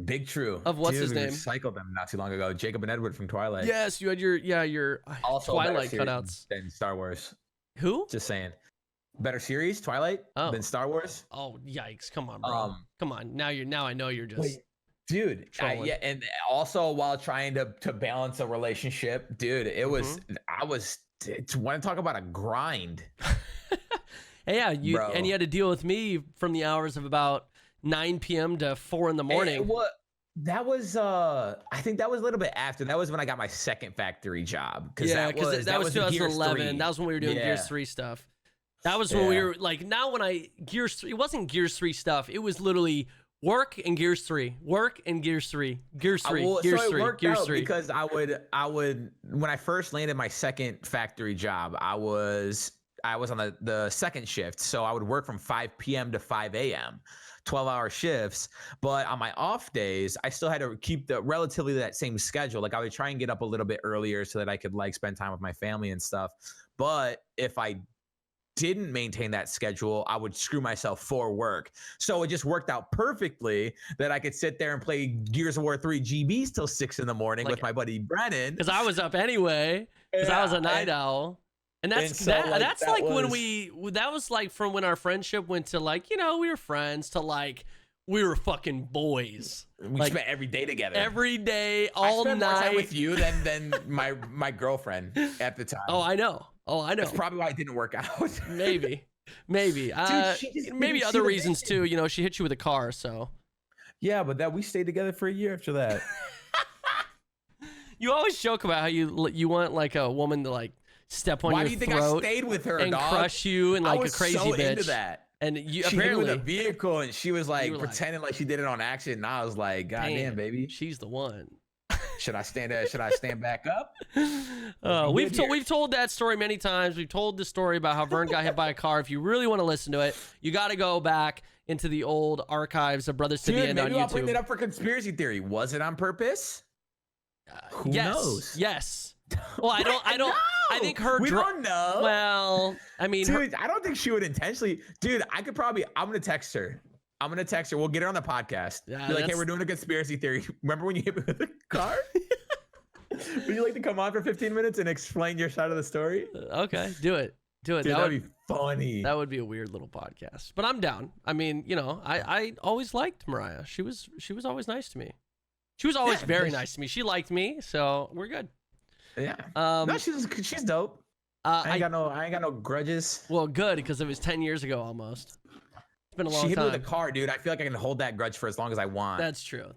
Big True. Of what's his name? Recycled them not too long ago. Jacob and Edward from Twilight. Yes, you had your also Twilight cutouts. Than Star Wars. Who? Just saying. Better series, Twilight, than Star Wars. Oh, yikes. Come on, bro. Come on. Now I know you're just wait, dude. Yeah, and also while trying to balance a relationship, dude, it was want to talk about a grind. Yeah, you had to deal with me from the hours of about 9 p.m. to 4 in the morning. That was I think that was a little bit after. That was when I got my second factory job. That was 2011. That was when we were doing Gears 3 stuff. That was when we were like, now when Gears 3, it wasn't Gears 3 stuff. It was literally work and Gears 3, work and Gears 3, Gears 3, Gears 3, Gears 3. Because I would when I first landed my second factory job, I was on the second shift. So I would work from 5 p.m. to 5 a.m. 12-hour shifts, but on my off days, I still had to keep relatively that same schedule. Like I would try and get up a little bit earlier so that I could like spend time with my family and stuff. But if I didn't maintain that schedule, I would screw myself for work. So it just worked out perfectly that I could sit there and play Gears of War 3 GBs till 6 in the morning with my buddy Brennan. Because I was up anyway, because I was a night owl. And that's like when that was like from when our friendship went to like, we were friends to like we were fucking boys. We spent every day together. Every day, all night. I spent more time with you than my girlfriend at the time. Oh, I know. That's probably why it didn't work out. Maybe. Dude, maybe other reasons too. She hit you with a car, so. Yeah, but we stayed together for a year after that. You always joke about how you want like a woman to like step on your throat. Why do you think I stayed with her, and dog? Crush you and like a crazy bitch? Into that. And you she apparently hit me with a vehicle, and she was like pretending like she did it on accident. And I was like, "God damn, baby, she's the one." Should I stand back up? We've told that story many times. We've told the story about how Vern got hit by a car. If you really want to listen to it, you got to go back into the old archives of Brothers to the End on YouTube. Maybe I'll bring it up for conspiracy theory. Was it on purpose? Who knows? Yes. Well, I don't. I think her. We don't know. Well, I mean, dude, I don't think she would intentionally. Dude, I'm gonna text her. We'll get her on the podcast. Yeah, be like, hey, we're doing a conspiracy theory. Remember when you hit me with a car? Would you like to come on for 15 minutes and explain your side of the story? Okay, do it. Do it. Dude, That that'd would be funny. that would be a weird little podcast. But I'm down. I mean, you know, I always liked Mariah. She was always nice to me. She was always very nice to me. She liked me, so we're good. Yeah. No, she's dope. I ain't got no grudges. Well, good, because it was 10 years ago almost. It's been a long She hit me time. with a car, dude. I feel like I can hold that grudge for as long as I want. That's true.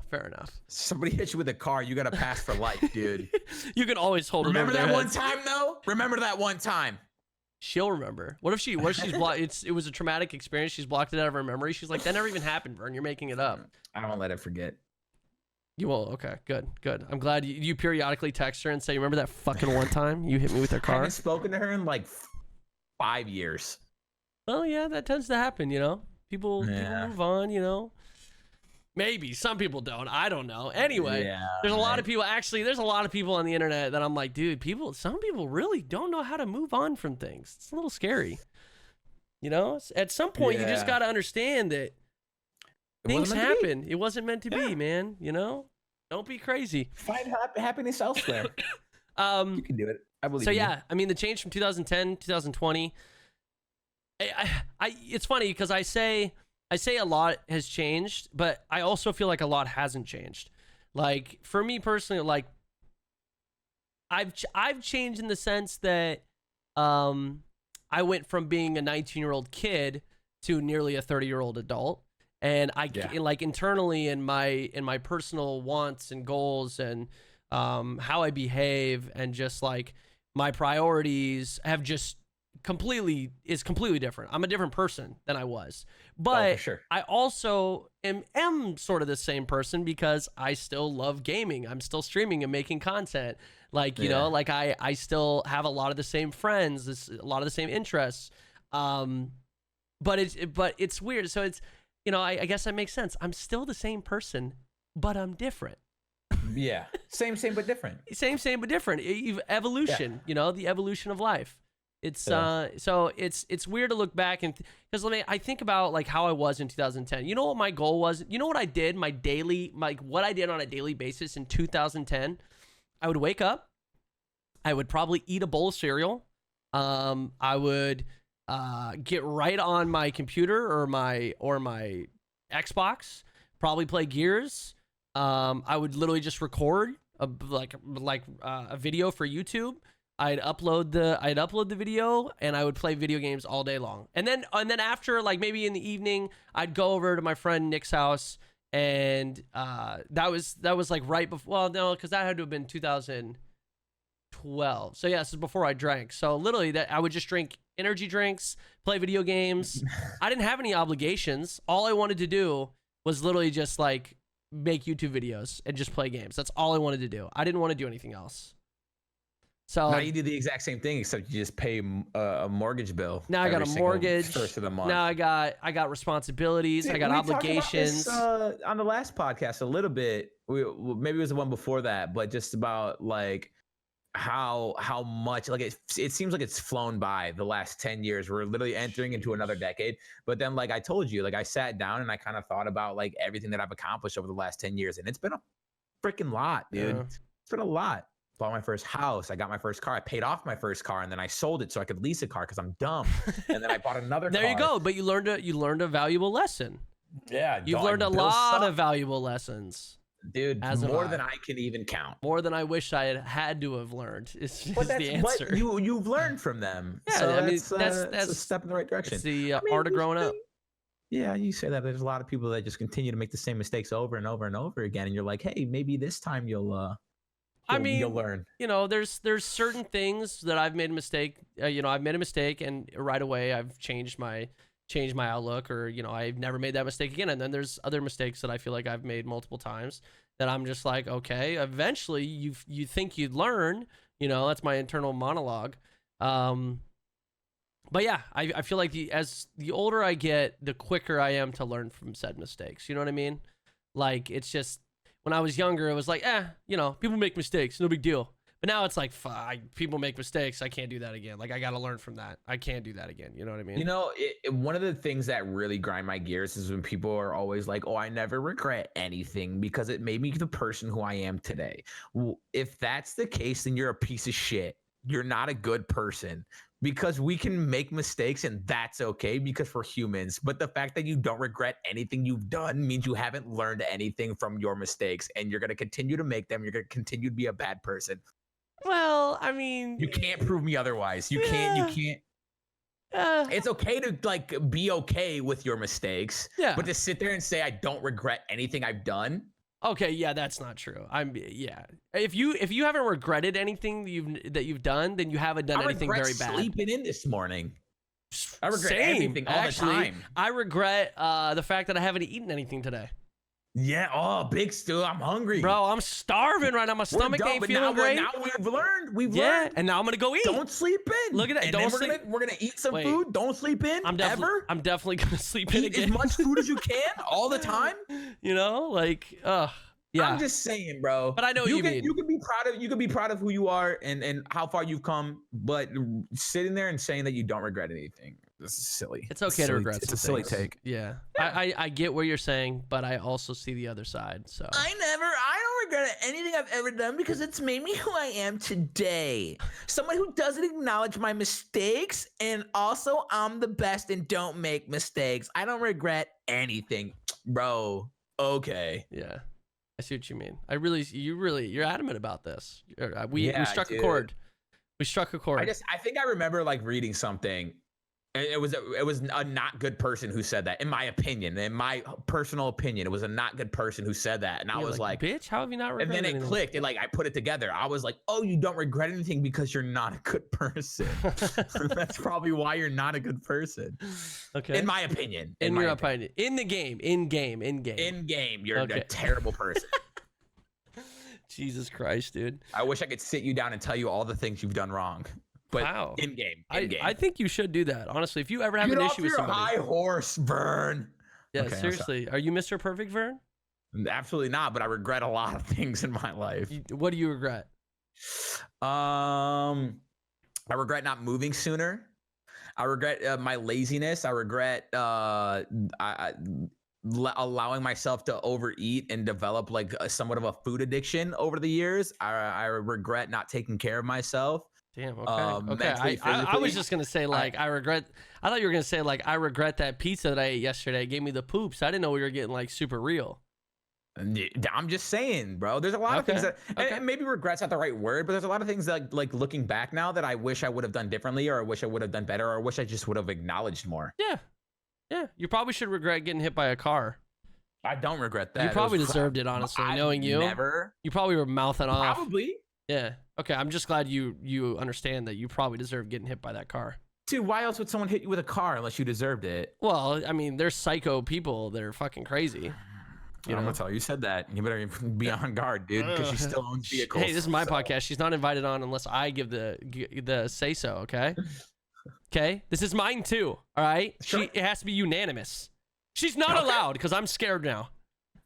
Fair enough. Somebody hits you with a car, you got to pass for life, dude. You can always hold Remember it over that their one heads. time, though? Remember that one time? She'll remember. What if she's blocked? It was a traumatic experience. She's blocked it out of her memory. She's like, that never even happened, Vern. You're making it up. I don't let it forget. You won't. Okay, good. I'm glad you periodically text her and say, remember that fucking one time you hit me with a I car? haven't spoken to her in like 5 years. Well, yeah, that tends to happen, you know? People move on, you know? Maybe. Some people don't. I don't know. Anyway, there's a lot of people. Actually, there's a lot of people on the internet that I'm like, dude, some people really don't know how to move on from things. It's a little scary. You know? At some point, you just got to understand that things happen. It wasn't meant to be, man. You know? Don't be crazy. Find happiness elsewhere. You can do it. I believe. So yeah, I mean the change from 2010, 2020. It's funny because I say a lot has changed, but I also feel like a lot hasn't changed. Like for me personally, like I've changed in the sense that I went from being a 19-year-old kid to nearly a 30-year-old adult. And like internally in my personal wants and goals and how I behave and just like my priorities have just completely different. I'm a different person than I was. But for sure. I also am sort of the same person because I still love gaming. I'm still streaming and making content. Like, you know, like I still have a lot of the same friends, a lot of the same interests. But it's weird. So it's, you know, I guess that makes sense. I'm still the same person, but I'm different. Yeah. Same, but different. Same, but different. Evolution, you know, the evolution of life. It's so it's weird to look back and because I think about like how I was in 2010. You know what my goal was? You know what I did? What I did on a daily basis in 2010. I would wake up. I would probably eat a bowl of cereal. I would get right on my computer or my Xbox. Probably play Gears. I would literally just record a video for YouTube. I'd upload the video and I would play video games all day long. And then after like maybe in the evening, I'd go over to my friend Nick's house and that was like right before. Well, no, because that had to have been 2012. So yeah, this is before I drank. So literally that I would just drink energy drinks, play video games. I didn't have any obligations. All I wanted to do was literally just like make YouTube videos and just play games. That's all I wanted to do. I didn't want to do anything else. So now you do the exact same thing, except you just pay a mortgage bill. Now I got a mortgage. First of the month. Now I got responsibilities. I got obligations. On the last podcast, a little bit. Maybe it was the one before that, but just about like how much like it seems like it's flown by the last 10 years. We're literally entering into another decade. But then, like I told you, like I sat down and I kind of thought about like everything that I've accomplished over the last 10 years, and it's been a freaking lot, dude. Yeah. It's been a lot. Bought my first house. I got my first car. I paid off my first car, and then I sold it so I could lease a car because I'm dumb. And then I bought another car. There you go. But you learned a valuable lesson. Yeah, you've learned a lot of valuable lessons, dude. More than I can even count. More than I wish I had to have learned. Is the answer. But you've learned from them. Yeah, so I mean that's a step in the right direction. It's the art of growing up. Yeah, you say that. There's a lot of people that just continue to make the same mistakes over and over and over again, and you're like, hey, maybe this time you'll learn. You know, there's certain things that I've made a mistake. I've made a mistake, and right away I've changed my outlook, or I've never made that mistake again. And then there's other mistakes that I feel like I've made multiple times that I'm just like, okay, eventually you think you'd learn. That's my internal monologue. But yeah, I feel like as the older I get, the quicker I am to learn from said mistakes. You know what I mean? Like it's just. When I was younger, it was like, people make mistakes, no big deal. But now it's like, people make mistakes. I can't do that again. Like, I got to learn from that. I can't do that again. You know what I mean? One of the things that really grind my gears is when people are always like, oh, I never regret anything because it made me the person who I am today. Well, if that's the case, then you're a piece of shit. You're not a good person because we can make mistakes and that's okay because we're humans. But the fact that you don't regret anything you've done means you haven't learned anything from your mistakes, and you're going to continue to make them. You're going to continue to be a bad person. Well, I mean, You can't prove me otherwise. You Yeah. can't. uh, It's okay to like be okay with your mistakes. Yeah. But to sit there and say I don't regret anything I've done. okay, yeah, that's not true. Yeah. If you haven't regretted anything that you've done, then you haven't done anything regret very bad. sleeping in this morning. I regret Same, everything all actually. the time. I regret the fact that I haven't eaten anything today. Yeah. Oh, big stew. I'm hungry. Bro, I'm starving right now. My We're stomach done, ain't but feeling now, great. Now we've learned. We've Yeah, learned. and now I'm gonna go eat. Don't sleep in. Look at that. And Don't then sleep. we're gonna eat some Wait. food. Don't sleep in. I'm definitely gonna sleep in Eat again. as much food as you can all the time. You know, like, yeah. I'm just saying, bro. But I know what you mean. You can be proud of who you are and how far you've come. But sitting there and saying that you don't regret anything, this is silly. It's okay to regret. It's a some silly things. take. Yeah, I get what you're saying, but I also see the other side. So I don't regret anything I've ever done because it's made me who I am today. Someone who doesn't acknowledge my mistakes, and also I'm the best and don't make mistakes. I don't regret anything, bro. Okay. yeah, I see what you mean. You're adamant about this. We Yeah, struck a dude. chord. We struck a chord. I think I remember like reading something. And it was a not good person who said that, in my opinion, in my personal opinion. It was a not good person who said that, and I You're was like, bitch, how have you not and regretted then it anything? clicked. And like I put it together. I was like, oh, you don't regret anything because you're not a good person. That's probably why you're not a good person, Okay. in my opinion. In my your opinion. In the game. In game. in game, you're Okay. a terrible person. Jesus Christ, dude. I wish I could sit you down and tell you all the things you've done wrong. But Wow. in game, I think you should do that. Honestly, if you ever have get an off issue with your somebody. high horse, Vern. Yeah, Okay, I'm seriously. Are you Mr. Perfect, Vern? Absolutely not. But I regret a lot of things in my life. What do you regret? I regret not moving sooner. I regret my laziness. I regret allowing myself to overeat and develop like somewhat of a food addiction over the years. I regret not taking care of myself. Damn. Okay. Okay. mentally, I was physically. just gonna say like I regret. I thought you were gonna say like I regret that pizza that I ate yesterday. It gave me the poops. I didn't know we were getting like super real. I'm just saying, bro. There's a lot of things that Okay. and maybe regret's not the right word, but there's a lot of things that like looking back now that I wish I would have done differently, or I wish I would have done better, or I wish I just would have acknowledged more. Yeah. Yeah. You probably should regret getting hit by a car. I don't regret that. You probably It was deserved it, honestly. Knowing you, never. you probably were mouthing off. Probably. Yeah. Okay. I'm just glad you understand that you probably deserve getting hit by that car. Dude, why else would someone hit you with a car unless you deserved it? Well, I mean, there's psycho people that are fucking crazy. I'm gonna tell you, you said that. You better be on guard, dude, because she still owns vehicles. Hey, this is my podcast. She's not invited on unless I give the say so. Okay. Okay. This is mine too. All right. Sure. It has to be unanimous. She's not allowed because I'm scared now.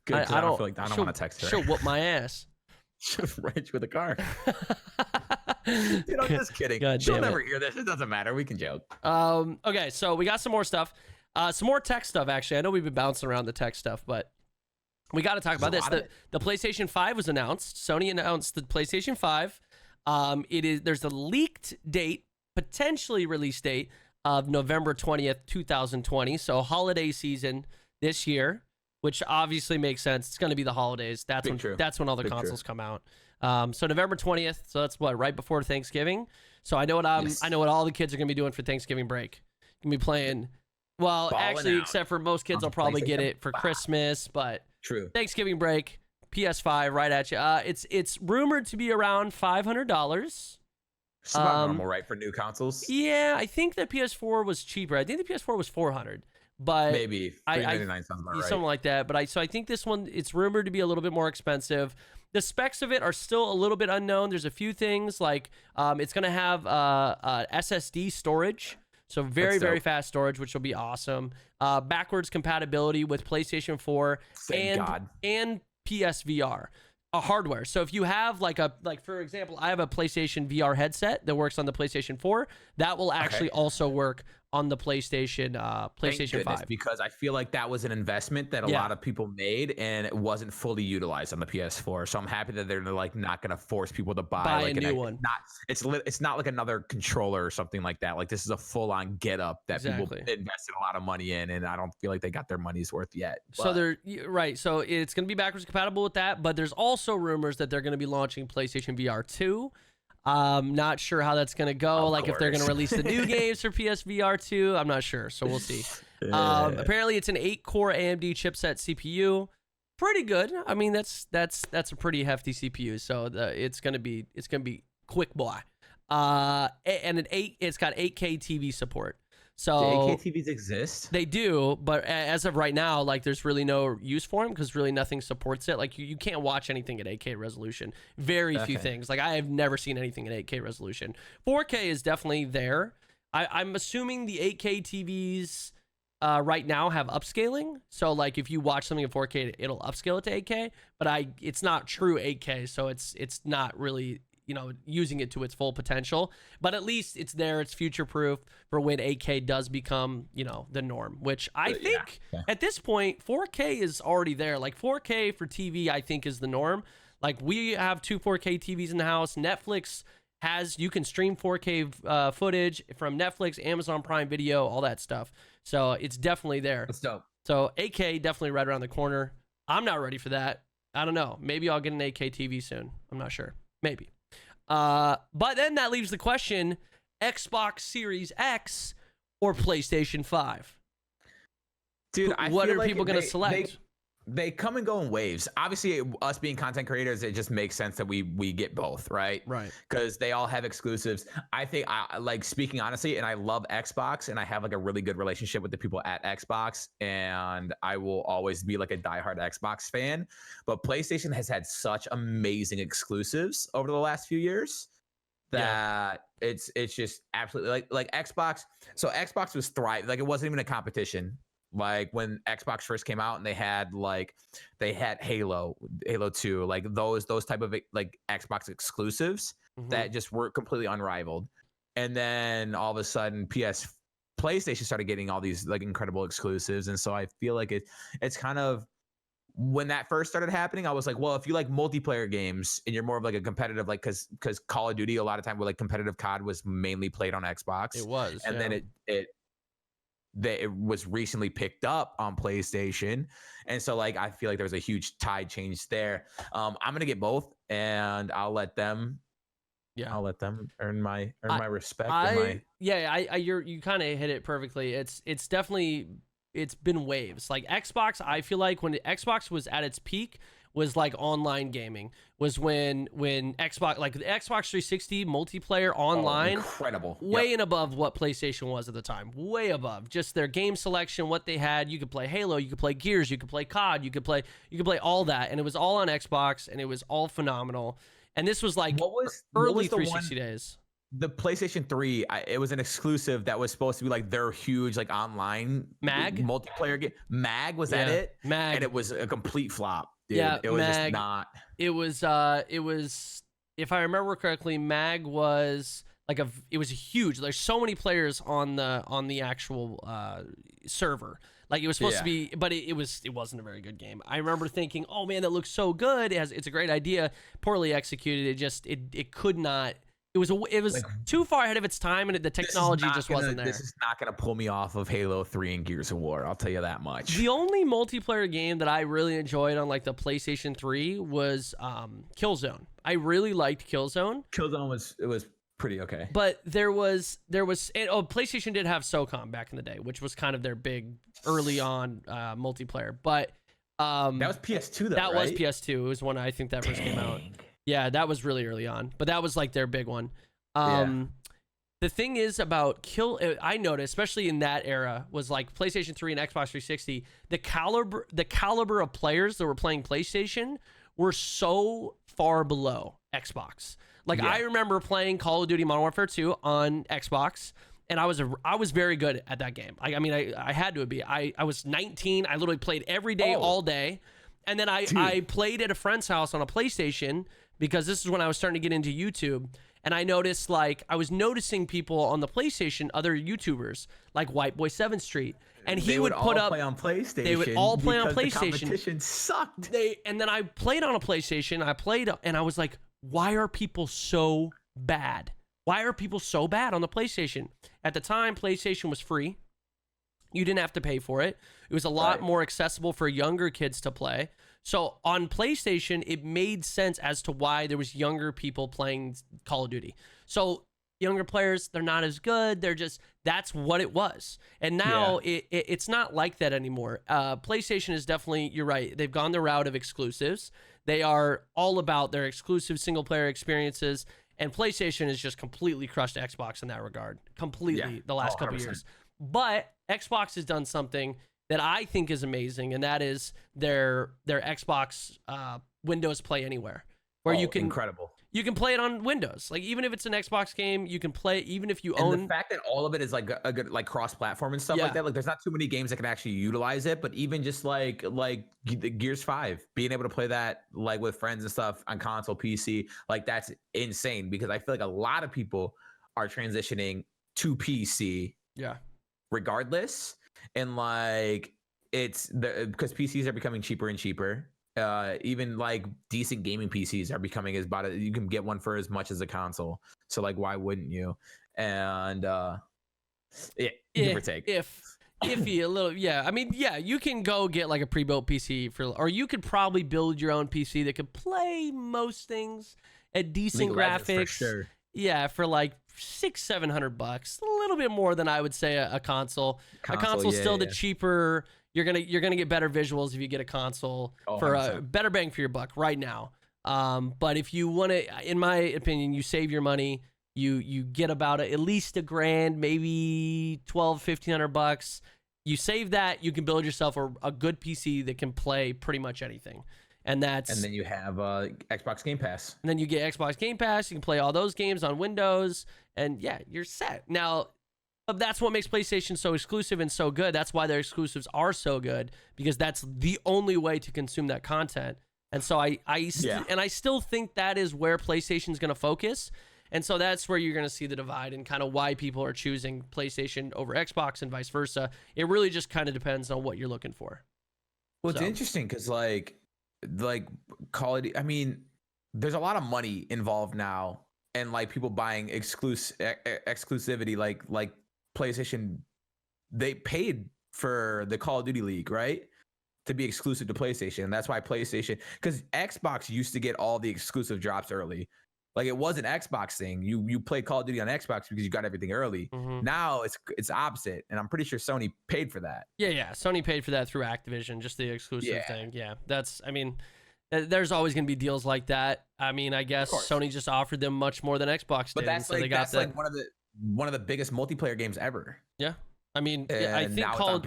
Good, 'cause I don't feel like I don't want to text her. She'll whoop my ass. She'll write you with a car. Dude, I'm just kidding. God She'll damn it. never hear this. It doesn't matter. We can joke. Okay, so we got some more stuff. Some more tech stuff, actually. I know we've been bouncing around the tech stuff, but we got to talk about this. The PlayStation 5 was announced. Sony announced the PlayStation 5. There's a leaked date, potentially release date of November 20th, 2020. So holiday season this year, which obviously makes sense. It's going to be the holidays. That's when all the consoles come out. So November 20th. So that's what, right before Thanksgiving. So I know what all the kids are going to be doing for Thanksgiving break. Going to be playing. Well, Balling actually, out except for most kids will probably get it for Christmas, but True. Thanksgiving break, PS5 right at you. It's rumored to be around $500. It's about normal, right, for new consoles? Yeah, I think the PS4 was cheaper. I think the PS4 was $400, but Maybe $399 sounds about right. something like that. But I think this one, it's rumored to be a little bit more expensive. The specs of it are still a little bit unknown. There's a few things like it's going to have SSD storage. So very, very fast storage, which will be awesome. Backwards compatibility with PlayStation 4 and PSVR hardware. So if you have like for example, I have a PlayStation VR headset that works on the PlayStation 4. That will actually also work on the PlayStation Thank goodness, 5. because I feel like that was an investment that a lot of people made, and it wasn't fully utilized on the PS4. So I'm happy that they're like not going to force people to buy like a new one. It's not like another controller or something like that. Like this is a full on get up that people invested a lot of money in, and I don't feel like they got their money's worth yet. But. So they're right. So it's going to be backwards compatible with that, but there's also rumors that they're going to be launching PlayStation VR 2. Not sure how that's going to go. Like if they're going to release the new games for PSVR 2, I'm not sure. So we'll see. Apparently it's an 8-core AMD chipset CPU. Pretty good. I mean, that's a pretty hefty CPU. So it's going to be quick boy. And it's got 8K TV support. So do 8K TVs exist? They do, but as of right now, like there's really no use for them because really nothing supports it. Like you can't watch anything at 8K resolution. Very few things. Like I have never seen anything at 8K resolution. 4K is definitely there. I'm assuming the 8K TVs right now have upscaling. So like if you watch something in 4K, it'll upscale it to 8K. But it's not true 8K, so it's not really using it to its full potential, but at least it's there. It's future proof for when 8K does become, the norm, which I think at this point, 4K is already there. Like 4K for TV, I think is the norm. Like we have 2 4K TVs in the house. Netflix you can stream 4K footage from Netflix, Amazon Prime Video, all that stuff. So it's definitely there. That's dope. So 8K definitely right around the corner. I'm not ready for that. I don't know. Maybe I'll get an 8K TV soon. I'm not sure. Maybe. But then that leaves the question, Xbox Series X or PlayStation 5? Dude, what are people going to select? They come and go in waves. Obviously, us being content creators, it just makes sense that we get both, right? Right. Because they all have exclusives. I think, like speaking honestly, and I love Xbox, and I have like a really good relationship with the people at Xbox, and I will always be like a diehard Xbox fan. But PlayStation has had such amazing exclusives over the last few years that it's just absolutely like Xbox. So Xbox was thriving. Like it wasn't even a competition. Like when Xbox first came out and they had Halo 2, like those type of like Xbox exclusives that just were completely unrivaled. And then all of a sudden PlayStation started getting all these like incredible exclusives. And so I feel like it's kind of, when that first started happening, I was like, well, if you like multiplayer games and you're more of like a competitive, like because Call of Duty a lot of time with like competitive COD was mainly played on Xbox. It was. And then it was recently picked up on PlayStation. And so like I feel like there was a huge tide change there. I'm gonna get both, and I'll let them earn my respect. You kind of hit it perfectly. It's definitely, it's been waves. Like Xbox, I feel like when Xbox was at its peak was like online gaming, was when Xbox, like the Xbox 360 multiplayer online, incredible, way and above what PlayStation was at the time, way above just their game selection, what they had. You could play Halo, you could play Gears, you could play COD, you could play all that, and it was all on Xbox, and it was all phenomenal. And this was like early 360 days. The PlayStation 3, it was an exclusive that was supposed to be like their huge like online multiplayer game. MAG, was that it? MAG. And it was a complete flop. Dude, yeah, it was MAG, just not. It was, if I remember correctly, MAG was like it was huge. There's so many players on the actual server. Like it was supposed to be, but it wasn't a very good game. I remember thinking, oh man, that looks so good. It's a great idea, poorly executed. It could not. It was like, too far ahead of its time, and the technology just wasn't there. This is not going to pull me off of Halo 3 and Gears of War. I'll tell you that much. The only multiplayer game that I really enjoyed on like the PlayStation 3 was Killzone. I really liked Killzone. Killzone was pretty okay. But there was PlayStation did have SOCOM back in the day, which was kind of their big early on multiplayer. But that was PS2 though, that right? was PS2. It was when I think that first came out. Yeah, that was really early on, but that was like their big one. The thing is about I noticed, especially in that era, was like PlayStation 3 and Xbox 360, the caliber of players that were playing PlayStation were so far below Xbox. Like I remember playing Call of Duty Modern Warfare 2 on Xbox, and I was very good at that game. I mean, I had to be. I was 19. I literally played every day, all day. And then I played at a friend's house on a PlayStation, because this is when I was starting to get into YouTube. And I noticed, like, I was noticing people on the PlayStation, other YouTubers, like White Boy 7th Street, and he would put up. Play on PlayStation. They would all play on because PlayStation. The competition sucked. And then I played on a PlayStation. And I was like, why are people so bad? Why are people so bad on the PlayStation? At the time, PlayStation was free. You didn't have to pay for it. It was a lot more accessible for younger kids to play. So on PlayStation, it made sense as to why there was younger people playing Call of Duty. So younger players, they're not as good. That's what it was. And now it's not like that anymore. PlayStation is definitely, you're right, they've gone the route of exclusives. They are all about their exclusive single player experiences. And PlayStation has just completely crushed Xbox in that regard. Completely the last couple years. But Xbox has done something that I think is amazing, and that is their Xbox Windows Play Anywhere, where you can play it on Windows. Like, even if it's an Xbox game, you can play even if you own. The fact that all of it is like a good, like, cross-platform and stuff like that. Like, there's not too many games that can actually utilize it, but even just like Gears 5, being able to play that like with friends and stuff on console, PC, like, that's insane, because I feel like a lot of people are transitioning to PC. Yeah. Regardless. And like, it's because PCs are becoming cheaper and cheaper. Even like decent gaming PCs are becoming you can get one for as much as a console. So like, why wouldn't you? And give or take. Iffy a little, I mean, you can go get like a pre-built PC or you could probably build your own PC that could play most things at decent graphics. For sure. Yeah, for like $600-700, a little bit more than I would say a console. A console's still the cheaper. You're gonna get better visuals if you get a console for a better bang for your buck right now. But if you want to, in my opinion, you save your money. You get about at least $1,000, maybe $1,200-1,500. You save that, you can build yourself a good PC that can play pretty much anything. And then you have Xbox Game Pass. And then you get Xbox Game Pass. You can play all those games on Windows, and you're set. Now, that's what makes PlayStation so exclusive and so good. That's why their exclusives are so good, because that's the only way to consume that content. And so I still think that is where PlayStation's going to focus. And so that's where you're going to see the divide and kind of why people are choosing PlayStation over Xbox and vice versa. It really just kind of depends on what you're looking for. Well, it's interesting because like Call of Duty, I mean, there's a lot of money involved now, and like people buying exclusivity, like PlayStation, they paid for the Call of Duty League, right, to be exclusive to PlayStation. And that's why PlayStation, because Xbox used to get all the exclusive drops early. Like, it was an Xbox thing. You played Call of Duty on Xbox because you got everything early. Mm-hmm. Now it's opposite, and I'm pretty sure Sony paid for that. Yeah. Sony paid for that through Activision, just the exclusive thing. Yeah, there's always going to be deals like that. I mean, I guess Sony just offered them much more than Xbox did. But that's like one of the biggest multiplayer games ever. Yeah. I mean, I think Call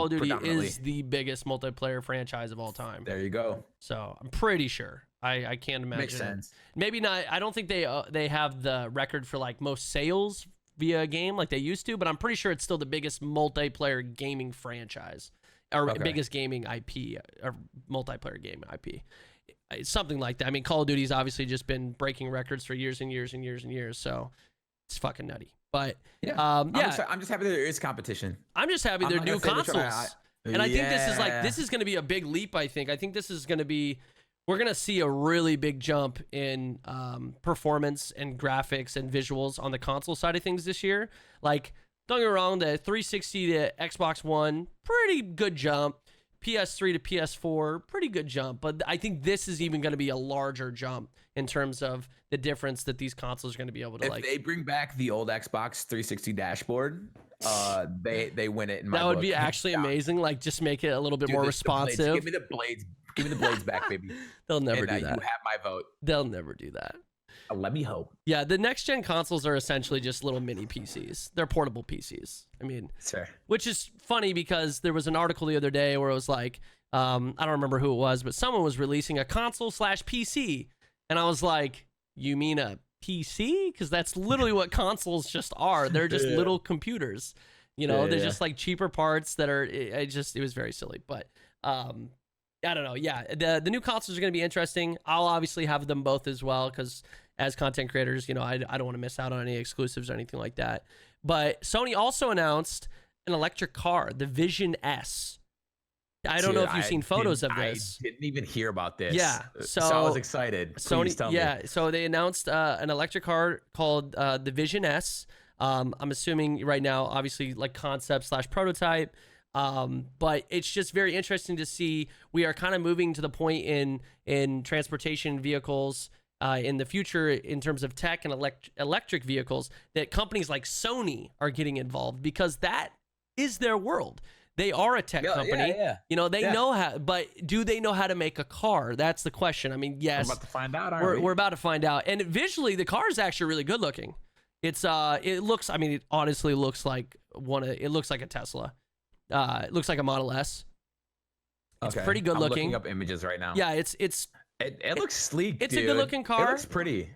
of Duty is the biggest multiplayer franchise of all time. There you go. So I'm pretty sure. I can't imagine. Makes sense. Maybe not. I don't think they have the record for like most sales via a game like they used to, but I'm pretty sure it's still the biggest multiplayer gaming franchise or biggest gaming IP or multiplayer game IP. It's something like that. I mean, Call of Duty's obviously just been breaking records for years and years and years and years. So it's fucking nutty. But I'm just happy that there is competition. I'm just happy there are new consoles. And I think this is going to be a big leap. I think this is going to be. We're going to see a really big jump in performance and graphics and visuals on the console side of things this year. Like, don't get me wrong, the 360 to Xbox One, pretty good jump. PS3 to PS4, pretty good jump. But I think this is even going to be a larger jump in terms of the difference that these consoles are going to be able to if they bring back the old Xbox 360 dashboard, they win it in my book. That would be actually amazing. Like, just make it a little bit more responsive. Give me the blades. Give me the blades back, baby. They'll never do that. You have my vote. They'll never do that. Let me hope. Yeah, the next gen consoles are essentially just little mini PCs. They're portable PCs. I mean, sure. Which is funny because there was an article the other day where it was like, I don't remember who it was, but someone was releasing a console/PC, and I was like, you mean a PC? Because that's literally what consoles just are. They're just little computers. You know, they're just like cheaper parts that are. It was very silly, but. I don't know. Yeah, the new consoles are going to be interesting. I'll obviously have them both as well because as content creators, I don't want to miss out on any exclusives or anything like that. But Sony also announced an electric car, the Vision S. I don't know if you've seen photos of this. I didn't even hear about this. Yeah, so I was excited. Please tell me. So they announced an electric car called the Vision S. I'm assuming right now, obviously, like concept / prototype. But it's just very interesting to see. We are kind of moving to the point in transportation vehicles in the future in terms of tech and electric vehicles that companies like Sony are getting involved, because that is their world. They are a tech company. They know how, but do they know how to make a car? That's the question. I mean, yes. We're about to find out, we're about to find out. And visually, the car is actually really good looking. It honestly looks like it looks like a Tesla. It looks like a Model S. It's pretty good looking. I'm looking up images right now. Yeah, it looks sleek. It's a good looking car. It looks pretty.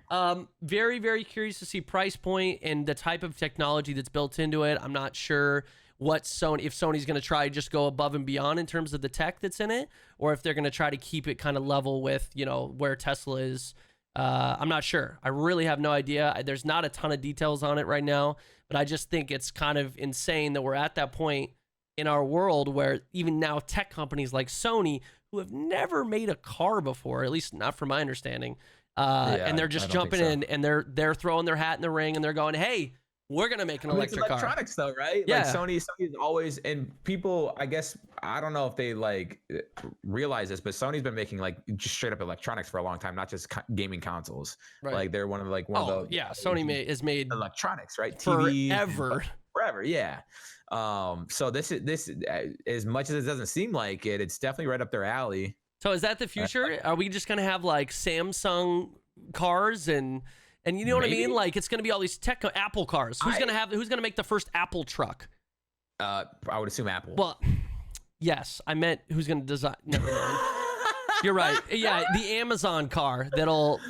Very, very curious to see price point and the type of technology that's built into it. I'm not sure if Sony's going to try just go above and beyond in terms of the tech that's in it, or if they're going to try to keep it kind of level with, where Tesla is. I'm not sure. I really have no idea. There's not a ton of details on it right now, but I just think it's kind of insane that we're at that point in our world where even now tech companies like Sony, who have never made a car before, at least not from my understanding, and they're just jumping in and they're throwing their hat in the ring and they're going, hey, we're going to make an electric car. It's electronics though, right? Yeah. Like Sony's always, and people, I guess, I don't know if they realize this, but Sony's been making just straight up electronics for a long time, not just gaming consoles. Right. Like they're one of the Sony has made electronics, right? TV forever. Yeah. So this as much as it doesn't seem like it, it's definitely right up their alley. So is that the future? Are we just going to have Samsung cars and you know what I mean? It's going to be all these Apple cars. Who's going to make the first Apple truck? I would assume Apple. Well, yes, I meant who's going to design. Never mind. You're right. Yeah, the Amazon car that'll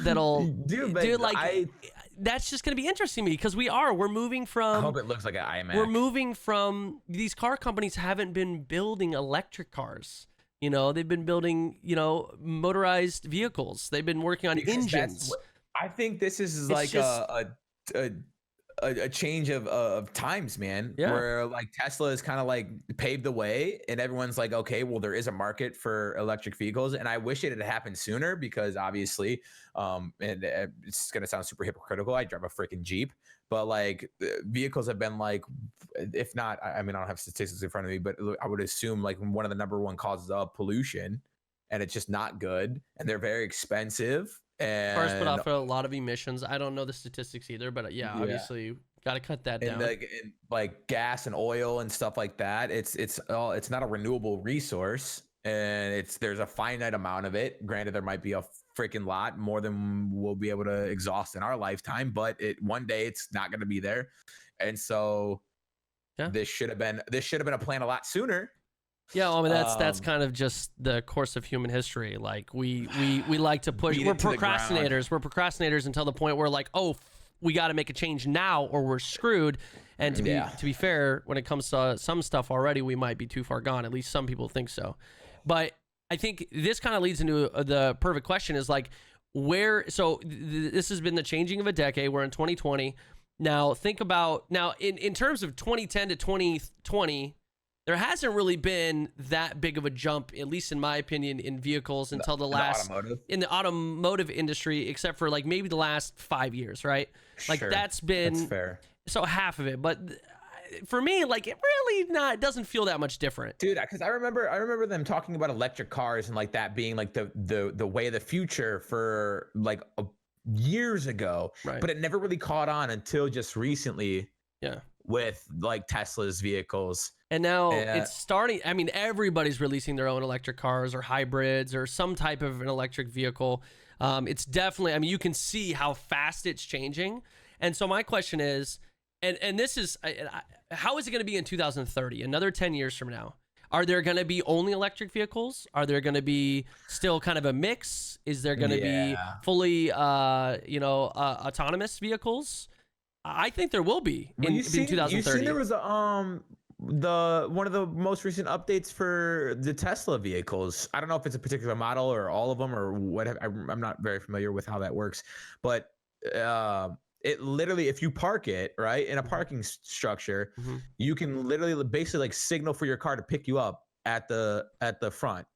that's just going to be interesting to me, because we're moving from. I hope it looks like an iMac. We're moving from, these car companies haven't been building electric cars. They've been building, motorized vehicles. They've been working on engines. I think this is a change of times, man. Yeah. Where Tesla is kind of paved the way, and everyone's like, okay, well, there is a market for electric vehicles, and I wish it had happened sooner, because obviously, and it's gonna sound super hypocritical, I drive a freaking Jeep, but vehicles have been if not, I mean, I don't have statistics in front of me, but I would assume one of the number one causes of pollution, and it's just not good, and they're very expensive. And cars put off a lot of emissions. I don't know the statistics either, but obviously got to cut that down. And gas and oil and stuff like that. It's not a renewable resource, and there's a finite amount of it. Granted, there might be a freaking lot more than we'll be able to exhaust in our lifetime, but one day it's not going to be there, and so this should have been a plan a lot sooner. Yeah, I mean that's kind of just the course of human history. We like to push. We're procrastinators. We're procrastinators until the point where we got to make a change now or we're screwed. And to be fair, when it comes to some stuff already, we might be too far gone. At least some people think so. But I think this kind of leads into the perfect question: is where? So this has been the changing of a decade. We're in 2020 now. Think about in terms of 2010 to 2020. There hasn't really been that big of a jump, at least in my opinion, in vehicles until in the automotive industry, except for maybe the last 5 years, right? Sure. That's fair. So half of it, but for me, it really doesn't feel that much different, dude. Because I remember them talking about electric cars and that being the way of the future for years ago, right? But it never really caught on until just recently. Yeah. With Tesla's vehicles. And now it's starting. I mean, everybody's releasing their own electric cars or hybrids or some type of an electric vehicle. It's definitely, I mean, you can see how fast it's changing. And so my question is, and this is, how is it going to be in 2030, another 10 years from now? Are there going to be only electric vehicles? Are there going to be still kind of a mix? Is there going to be fully, autonomous vehicles? I think there will be in 2030. You seen there was one of the most recent updates for the Tesla vehicles. I don't know if it's a particular model or all of them or whatever. I'm not very familiar with how that works, but it literally, if you park it right in a parking structure, you can literally basically like signal for your car to pick you up at the front.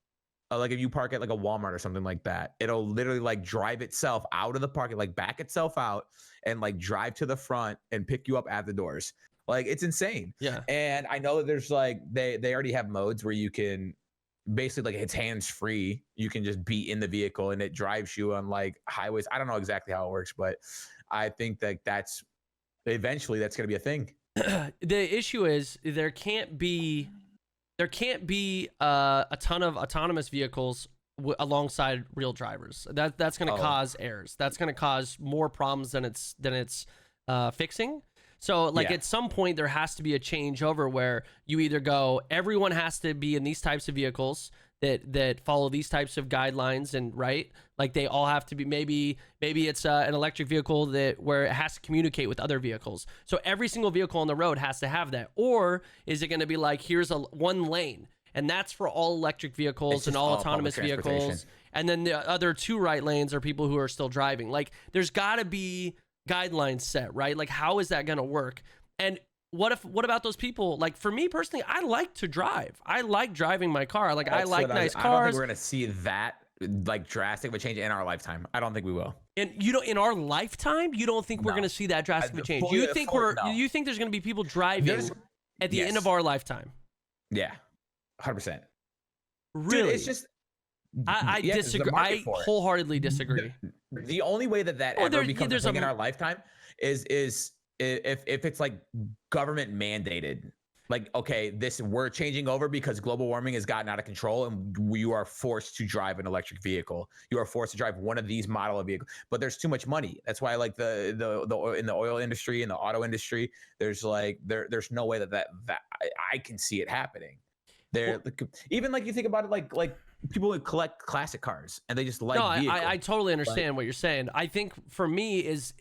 Like if you park at like a Walmart or something like that, it'll literally like drive itself out of the parking, like back itself out and like drive to the front and pick you up at the doors. Like it's insane. Yeah. And I know that there's like they already have modes where you can basically like it's hands free. You can just be in the vehicle and it drives you on like highways. I don't know exactly how it works, but I think that that's eventually that's going to be a thing. The issue is there can't be a ton of autonomous vehicles alongside real drivers. That's going to cause errors. That's going to cause more problems than it's fixing. So like at some point there has to be a changeover where you either go, everyone has to be in these types of vehicles that follow these types of guidelines, and right, like they all have to be, maybe it's an electric vehicle where it has to communicate with other vehicles. So every single vehicle on the road has to have that. Or is it going to be like, here's one lane and that's for all electric vehicles and all autonomous vehicles, and then the other 2 right lanes are people who are still driving? Like there's got to be guidelines set, right? Like how is that going to work? And what about those people? Like for me personally, I like to drive. I like driving my car. Like I like nice cars. I don't think we're going to see that like drastic of a change in our lifetime. I don't think we will. And in our lifetime, you don't think we're going to see that drastic of a change? You think you think there's going to be people driving at the end of our lifetime? Yeah. 100%. Really? Dude, it's just I disagree. I wholeheartedly disagree. The only way that ever becomes a thing in our lifetime is if it's like government mandated. Like, okay, we're changing over because global warming has gotten out of control and you are forced to drive an electric vehicle. You are forced to drive one of these model of vehicles, but there's too much money. That's why like the in the oil industry and the auto industry, there's like there's no way that I can see it happening. Even like you think about it, like people would collect classic cars and they just like vehicles. I totally understand what you're saying. I think for me is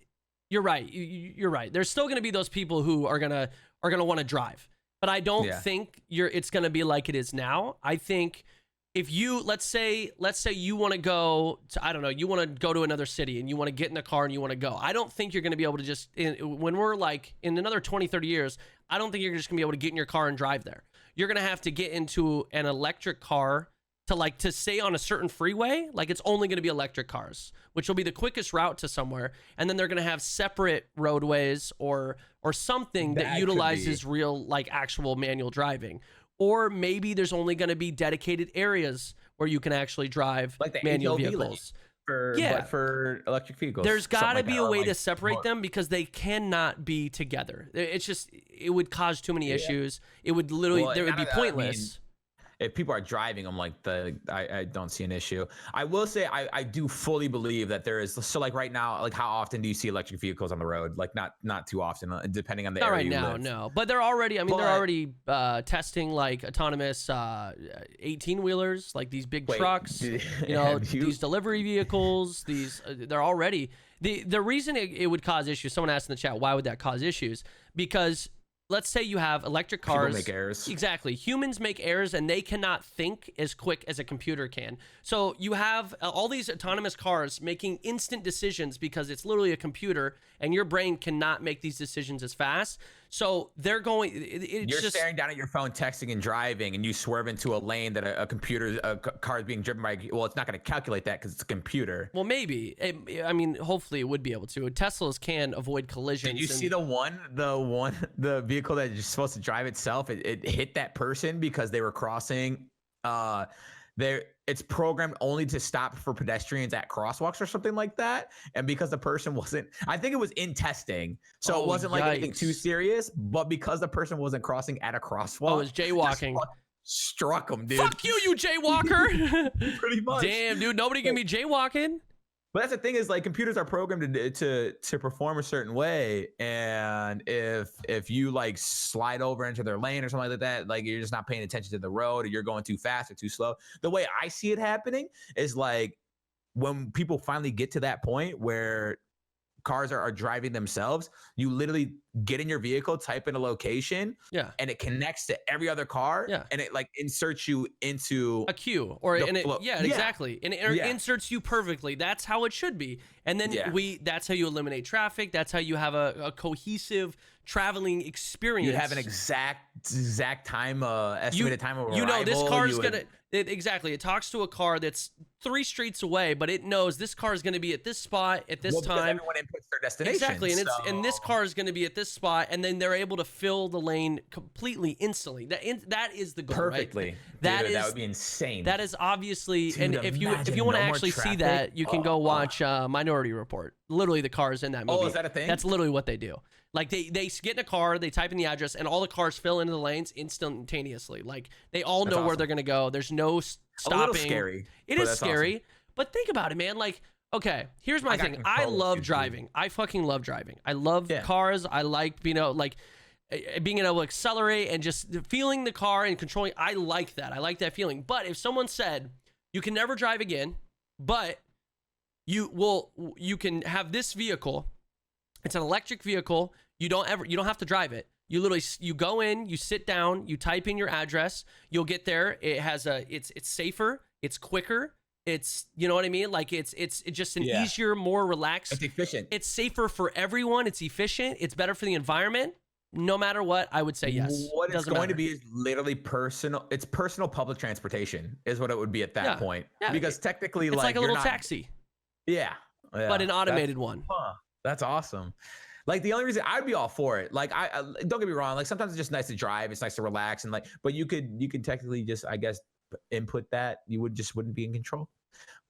you're right. You're right. There's still going to be those people who are gonna want to drive, but I don't think it's going to be like it is now. I think if you let's say you want to go to, I don't know, you want to go to another city and you want to get in the car and you want to go. I don't think you're going to be able to just when we're like in another 20, 30 years, I don't think you're just going to be able to get in your car and drive there. You're going to have to get into an electric car to stay on a certain freeway. Like it's only going to be electric cars, which will be the quickest route to somewhere. And then they're going to have separate roadways or something that utilizes real, like actual manual driving. Or maybe there's only going to be dedicated areas where you can actually drive like manual vehicles. But for electric vehicles, there's got to be a way to separate them because they cannot be together. It's just, it would cause too many issues. It would literally, it would be pointless. If people are driving, I'm like I don't see an issue. I will say I do fully believe that there is. So like right now, like how often do you see electric vehicles on the road? Like not too often, depending on the area. Not right now, no. But they're already. I mean, they're already testing like autonomous 18-wheelers, like these big trucks. These delivery vehicles. They're already. The reason it would cause issues. Someone asked in the chat, why would that cause issues? Because let's say you have electric cars. People make errors. Exactly. Humans make errors and they cannot think as quick as a computer can. So you have all these autonomous cars making instant decisions because it's literally a computer and your brain cannot make these decisions as fast. So they're going. You're just staring down at your phone, texting and driving, and you swerve into a lane that a car is being driven by. Well, it's not going to calculate that because it's a computer. Well, maybe. I mean, hopefully it would be able to. Teslas can avoid collisions. Did you see the vehicle that is supposed to drive itself? It hit that person because they were crossing. It's programmed only to stop for pedestrians at crosswalks or something like that. And because the person wasn't, I think it was in testing. So it wasn't like anything too serious, but because the person wasn't crossing at a crosswalk. Oh, it was jaywalking. Struck him, dude. Fuck you jaywalker. Pretty much. Damn, dude, nobody can be jaywalking. But that's the thing is like computers are programmed to perform a certain way, and if you like slide over into their lane or something like that, like you're just not paying attention to the road, or you're going too fast or too slow. The way I see it happening is like when people finally get to that point where cars are driving themselves. You literally get in your vehicle, type in a location, Yeah. and it connects to every other car, Yeah. and it like inserts you into a queue, or the and it, flow. yeah, Yeah. exactly, and it inserts you perfectly. That's how it should be. And then that's how you eliminate traffic. That's how you have a cohesive traveling experience. You have an exact time, estimated time of arrival. You know, this car is gonna exactly. It talks to a car that's 3 streets away, but it knows this car is going to be at this spot at this time. Everyone inputs their destination. Exactly, and this car is going to be at this spot, and then they're able to fill the lane completely instantly. That is the goal, perfectly. Right? That would be insane. That is obviously, Dude, and if you want to actually see that, you can go watch Minority Report. Literally, the cars in that movie. Oh, is that a thing? That's literally what they do. Like they get in a car, they type in the address, and all the cars fill into the lanes instantaneously. Like they all know where they're gonna go. There's no stopping. A little scary. It is scary, but think about it, man. Like, okay, here's my thing. I love driving. I fucking love driving. I love cars. I like being able to accelerate and just feeling the car and controlling. I like that. I like that feeling. But if someone said you can never drive again, but you can have this vehicle. It's an electric vehicle. You don't have to drive it. You literally go in, you sit down, you type in your address, you'll get there. It has it's safer, it's quicker, it's, you know what I mean? Like it's just an easier, more relaxed. It's efficient. It's safer for everyone. It's efficient. It's better for the environment. No matter what, I would say yes. What it's going to be is literally personal. It's personal public transportation is what it would be at that point. Yeah. Because technically, it's like a little taxi. Yeah. But an automated one. That's awesome. Like the only reason I'd be all for it, like I don't get me wrong, like sometimes it's just nice to drive, it's nice to relax, and like, but you could technically just, I guess, input that. You wouldn't be in control.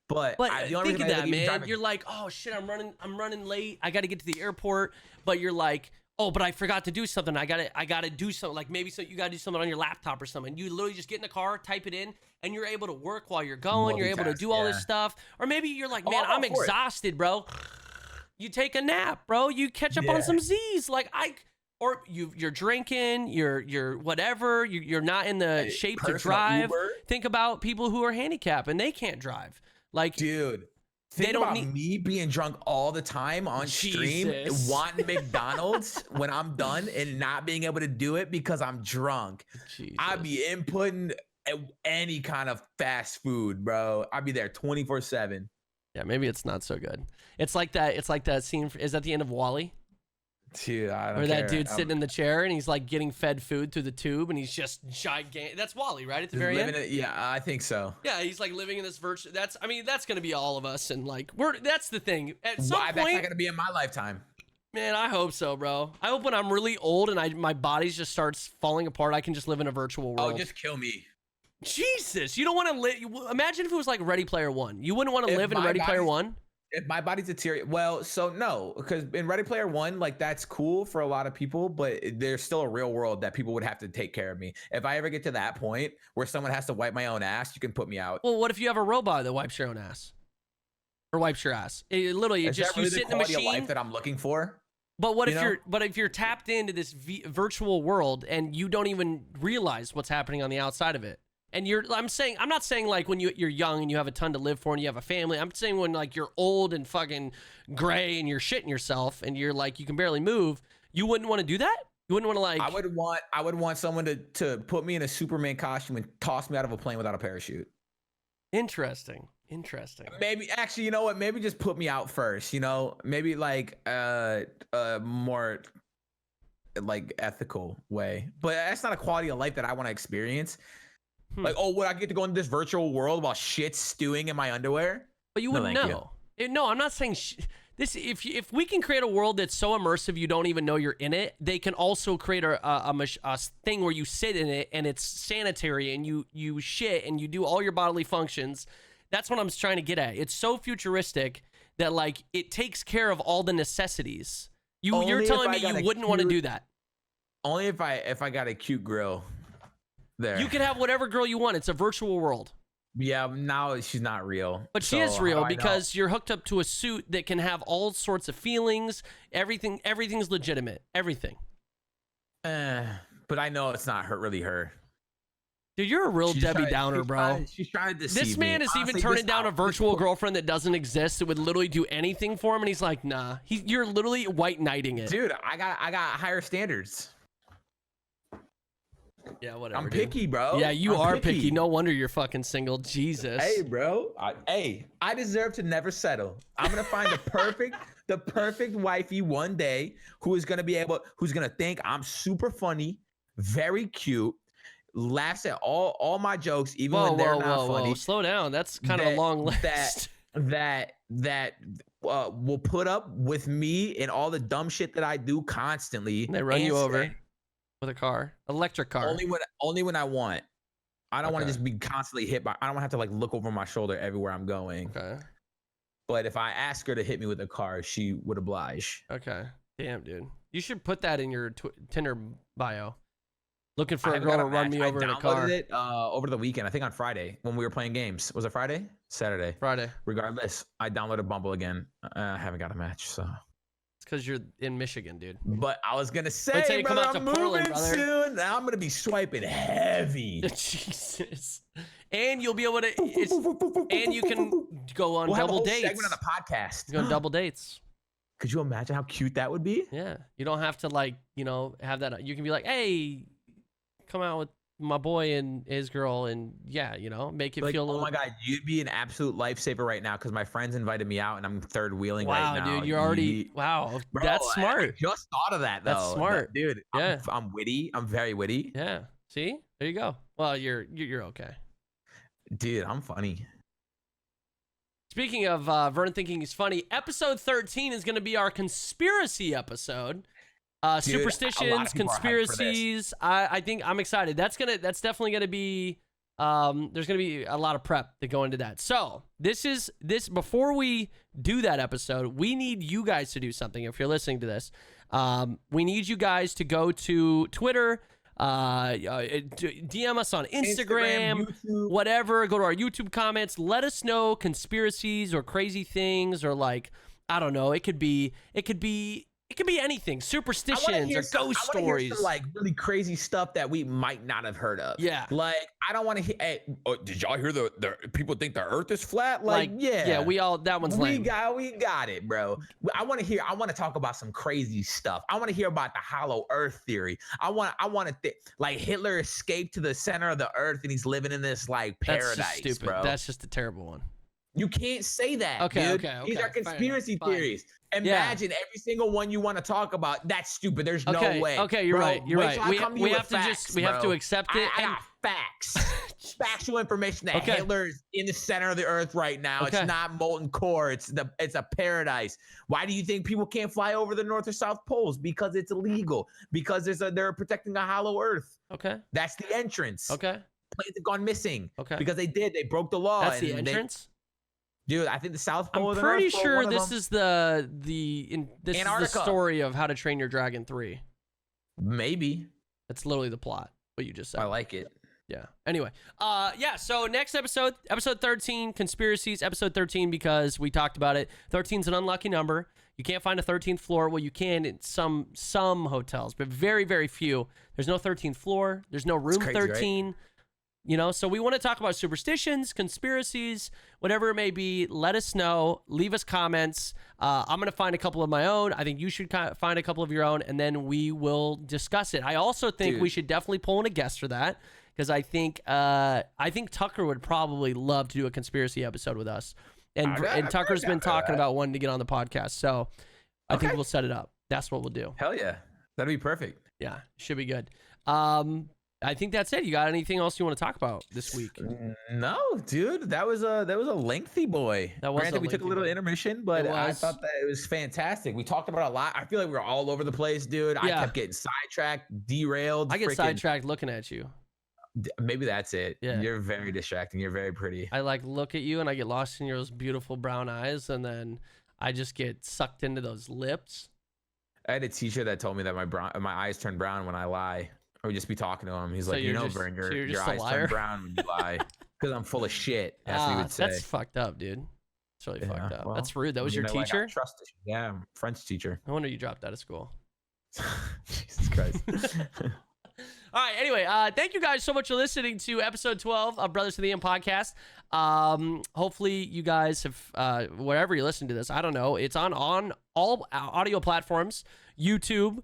But the only think of that, man. You're like, oh shit, I'm running late. I got to get to the airport. But you're like, oh, but I forgot to do something. I gotta do something. Like maybe you gotta do something on your laptop or something. You literally just get in the car, type it in, and you're able to work while you're going. You're able to do all this stuff. Or maybe you're like, man, I'm exhausted, bro. You take a nap, bro. You catch up on some Z's, or you're drinking, you're whatever. You're not in the shape to drive. Uber. Think about people who are handicapped and they can't drive. Like, dude, think about me being drunk all the time on stream, wanting McDonald's when I'm done and not being able to do it because I'm drunk. Jesus. I'd be inputting any kind of fast food, bro. I'd be there 24/7. Yeah, maybe it's not so good. It's like that scene. Is that the end of WALL-E? Dude, I don't Where care. that dude's sitting in the chair and he's like getting fed food through the tube and he's just gigantic. That's WALL-E, right? At the very end? Yeah, I think so. Yeah, he's like living in this virtual. That's going to be all of us. And like, that's the thing. At some point, that's not going to be in my lifetime. Man, I hope so, bro. I hope when I'm really old and my body just starts falling apart, I can just live in a virtual world. Oh, just kill me. Jesus, you don't want to live. Imagine if it was like Ready Player One. You wouldn't want to live in Ready Player One? If my body's deteriorating, well, so no, because in Ready Player One, like that's cool for a lot of people, but there's still a real world that people would have to take care of me. If I ever get to that point where someone has to wipe my own ass, you can put me out. Well, what if you have a robot that wipes your own ass? Or wipes your ass? It literally, is that really you sit the in the quality machine. of life that I'm looking for? But what if you're tapped into this virtual world and you don't even realize what's happening on the outside of it? And I'm not saying like when you're young and you have a ton to live for and you have a family. I'm saying when like you're old and fucking gray and you're shitting yourself and you're like, you can barely move. You wouldn't want to do that? You wouldn't want to like... I would want someone to put me in a Superman costume and toss me out of a plane without a parachute. Interesting. Maybe, actually, you know what? Maybe just put me out first, you know? Maybe like more like ethical way. But that's not a quality of life that I want to experience. Like, oh, would I get to go into this virtual world while shit's stewing in my underwear? But you wouldn't know. No, I'm not saying this. If we can create a world that's so immersive you don't even know you're in it, they can also create a thing where you sit in it and it's sanitary and you shit and you do all your bodily functions. That's what I'm trying to get at. It's so futuristic that like it takes care of all the necessities. You're telling me you wouldn't want to do that? Only if I got a cute grill. There. You can have whatever girl you want. It's a virtual world. Yeah, now she's not real. But she is real because you're hooked up to a suit that can have all sorts of feelings. Everything's legitimate. Everything. But I know it's not really her. Dude, you're a real Debbie Downer, bro. She's trying to deceive This man me. is Honestly, even turning this down a out- virtual girlfriend that doesn't exist that would literally do anything for him, and he's like, nah. You're literally white knighting it. Dude, I got higher standards. Yeah, whatever. I'm dude. picky, bro. Yeah, you I'm are picky. No wonder you're fucking single. Jesus. Hey, bro. I deserve to never settle. I'm gonna find the perfect wifey one day who's gonna think I'm super funny, very cute, laughs at all my jokes, even when they're not funny. Whoa. Slow down. That's kind of a long list. That will put up with me and all the dumb shit that I do constantly. They run you over with a car, electric car. Only when I want. I don't want Okay. to just be constantly hit by. I don't want to have to like look over my shoulder everywhere I'm going. Okay. But if I ask her to hit me with a car, she would oblige. Okay. Damn, dude. You should put that in your Tinder bio. Looking for I a haven't girl got to run match. me over in a I car. downloaded it over the weekend. I think on Friday when we were playing games. Was it Friday? Saturday. Friday. Regardless, I downloaded Bumble again. I haven't got a match, so. It's because you're in Michigan, dude. But I was gonna say, Wait till you come brother, out to I'm Portland, moving brother. soon. Now I'm gonna be swiping heavy. Jesus. And you'll be able to. And you can go on We'll have a double whole dates. segment on the podcast. Go on double dates. Could you imagine how cute that would be? Yeah. You don't have to have that. You can be like, hey, come out with my boy and his girl, and make it Like, feel a oh little. my god, you'd be an absolute lifesaver right now because my friends invited me out and I'm third wheeling Wow, right now. dude, you're already. Wow, Bro, that's I smart. just thought of that though. That's smart. dude. Yeah. I'm witty. I'm very witty. Yeah. See, there you go. Well, you're okay. Dude, I'm funny. Speaking of Vern thinking he's funny, episode 13 is going to be our conspiracy episode. Dude, a lot Superstitions, of people are hyped for this. conspiracies. I think I'm excited. That's definitely gonna be. There's gonna be a lot of prep to go into that. So this before we do that episode, we need you guys to do something. If you're listening to this, we need you guys to go to Twitter. DM us on Instagram, YouTube. whatever. Go to our YouTube comments. Let us know conspiracies or crazy things, or like, I don't know. It could be anything. Superstitions or ghost I wanna hear stories. some, like really crazy stuff that we might not have heard of. Yeah. Like I don't want to hear. Hey, did y'all hear the people think the Earth is flat? Like yeah. Yeah, that one's we lame. got it, bro. I want to talk about some crazy stuff. I want to hear about the hollow earth theory. I want to like Hitler escaped to the center of the earth and he's living in this like paradise, That's just stupid. bro. That's just a terrible one. You can't say that, Okay, dude. okay, These are fine, conspiracy fine. theories. Imagine every single one you want to talk about. That's stupid. There's no way. Okay, you're Bro, right. You're wait right. till I come to you We with have to facts, we have to bro. accept it. I and got facts. Factual information that Hitler is in the center of the earth right now. Okay. It's not molten core. It's a paradise. Why do you think people can't fly over the North or South poles? Because it's illegal. Because they're protecting a hollow earth. Okay. That's the entrance. Okay. Planes have gone missing. Okay. Because they broke the law. That's the and entrance. Dude, I think the South Pole. I'm of the pretty North Pole, sure one of this them. is this is the Antarctica. story of How to Train Your Dragon 3. Maybe. That's literally the plot. What you just said. I like it. Yeah. Anyway, so next episode 13, conspiracies, episode 13, because we talked about it. 13 is an unlucky number. You can't find a 13th floor. Well, you can in some hotels, but very, very few. There's no 13th floor. There's no room crazy, 13. Right? So we want to talk about superstitions, conspiracies, whatever it may be. Let us know. Leave us comments. I'm going to find a couple of my own. I think you should find a couple of your own, and then we will discuss it. I also think we should definitely pull in a guest for that, because I think Tucker would probably love to do a conspiracy episode with us. And Tucker's been talking about wanting to get on the podcast, so I think we'll set it up. That's what we'll do. Hell yeah. That'd be perfect. Yeah, should be good. I think that's it. You got anything else you want to talk about this week? No, dude, that was a lengthy boy. That was Granted, we took a little intermission, but I thought that it was fantastic. We talked about a lot. I feel like we were all over the place, dude. I kept getting sidetracked, derailed. I get sidetracked looking at you. Maybe that's it. Yeah. You're very distracting. You're very pretty. I look at you and I get lost in those beautiful brown eyes, and then I just get sucked into those lips. I had a teacher that told me that my eyes turn brown when I lie. I would just be talking to him. He's like, Vern, your eyes turn brown when you lie. Because I'm full of shit. That's what he would say. That's fucked up, dude. It's really fucked up. Well, that's rude. That was your teacher? Trust issue. Yeah, French teacher. No wonder you dropped out of school. Jesus Christ. right. Anyway, thank you guys so much for listening to episode 12 of Brothers to the End podcast. Hopefully you guys have, wherever you listen to this, I don't know, it's on all audio platforms, YouTube,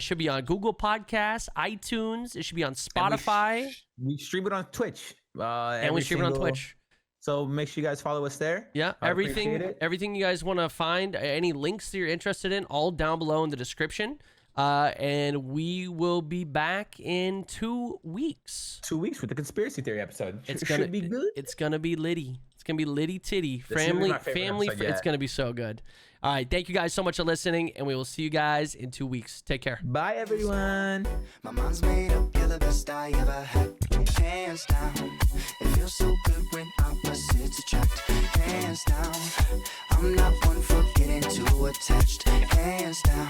should be on Google Podcasts, iTunes. It should be on Spotify. We stream it on Twitch. And we stream it on Twitch. So make sure you guys follow us there. Yeah, everything you guys want to find, any links that you're interested in, all down below in the description. And we will be back in 2 weeks. 2 weeks with the conspiracy theory episode. It's should be good. It's gonna be litty. It's gonna be litty titty. This is Family. my favorite episode yet. It's gonna be so good. All right, thank you guys so much for listening, and we will see you guys in 2 weeks. Take care. Bye, everyone. My mind's made up, you're the best I ever had. Hands down. It feels so good when opposites attract. Hands down. I'm not one for getting too attached. Hands down.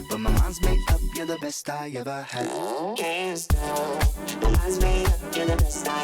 But my mind's made up, you're the best I ever had. Hands down. My mind's made up, you're the best I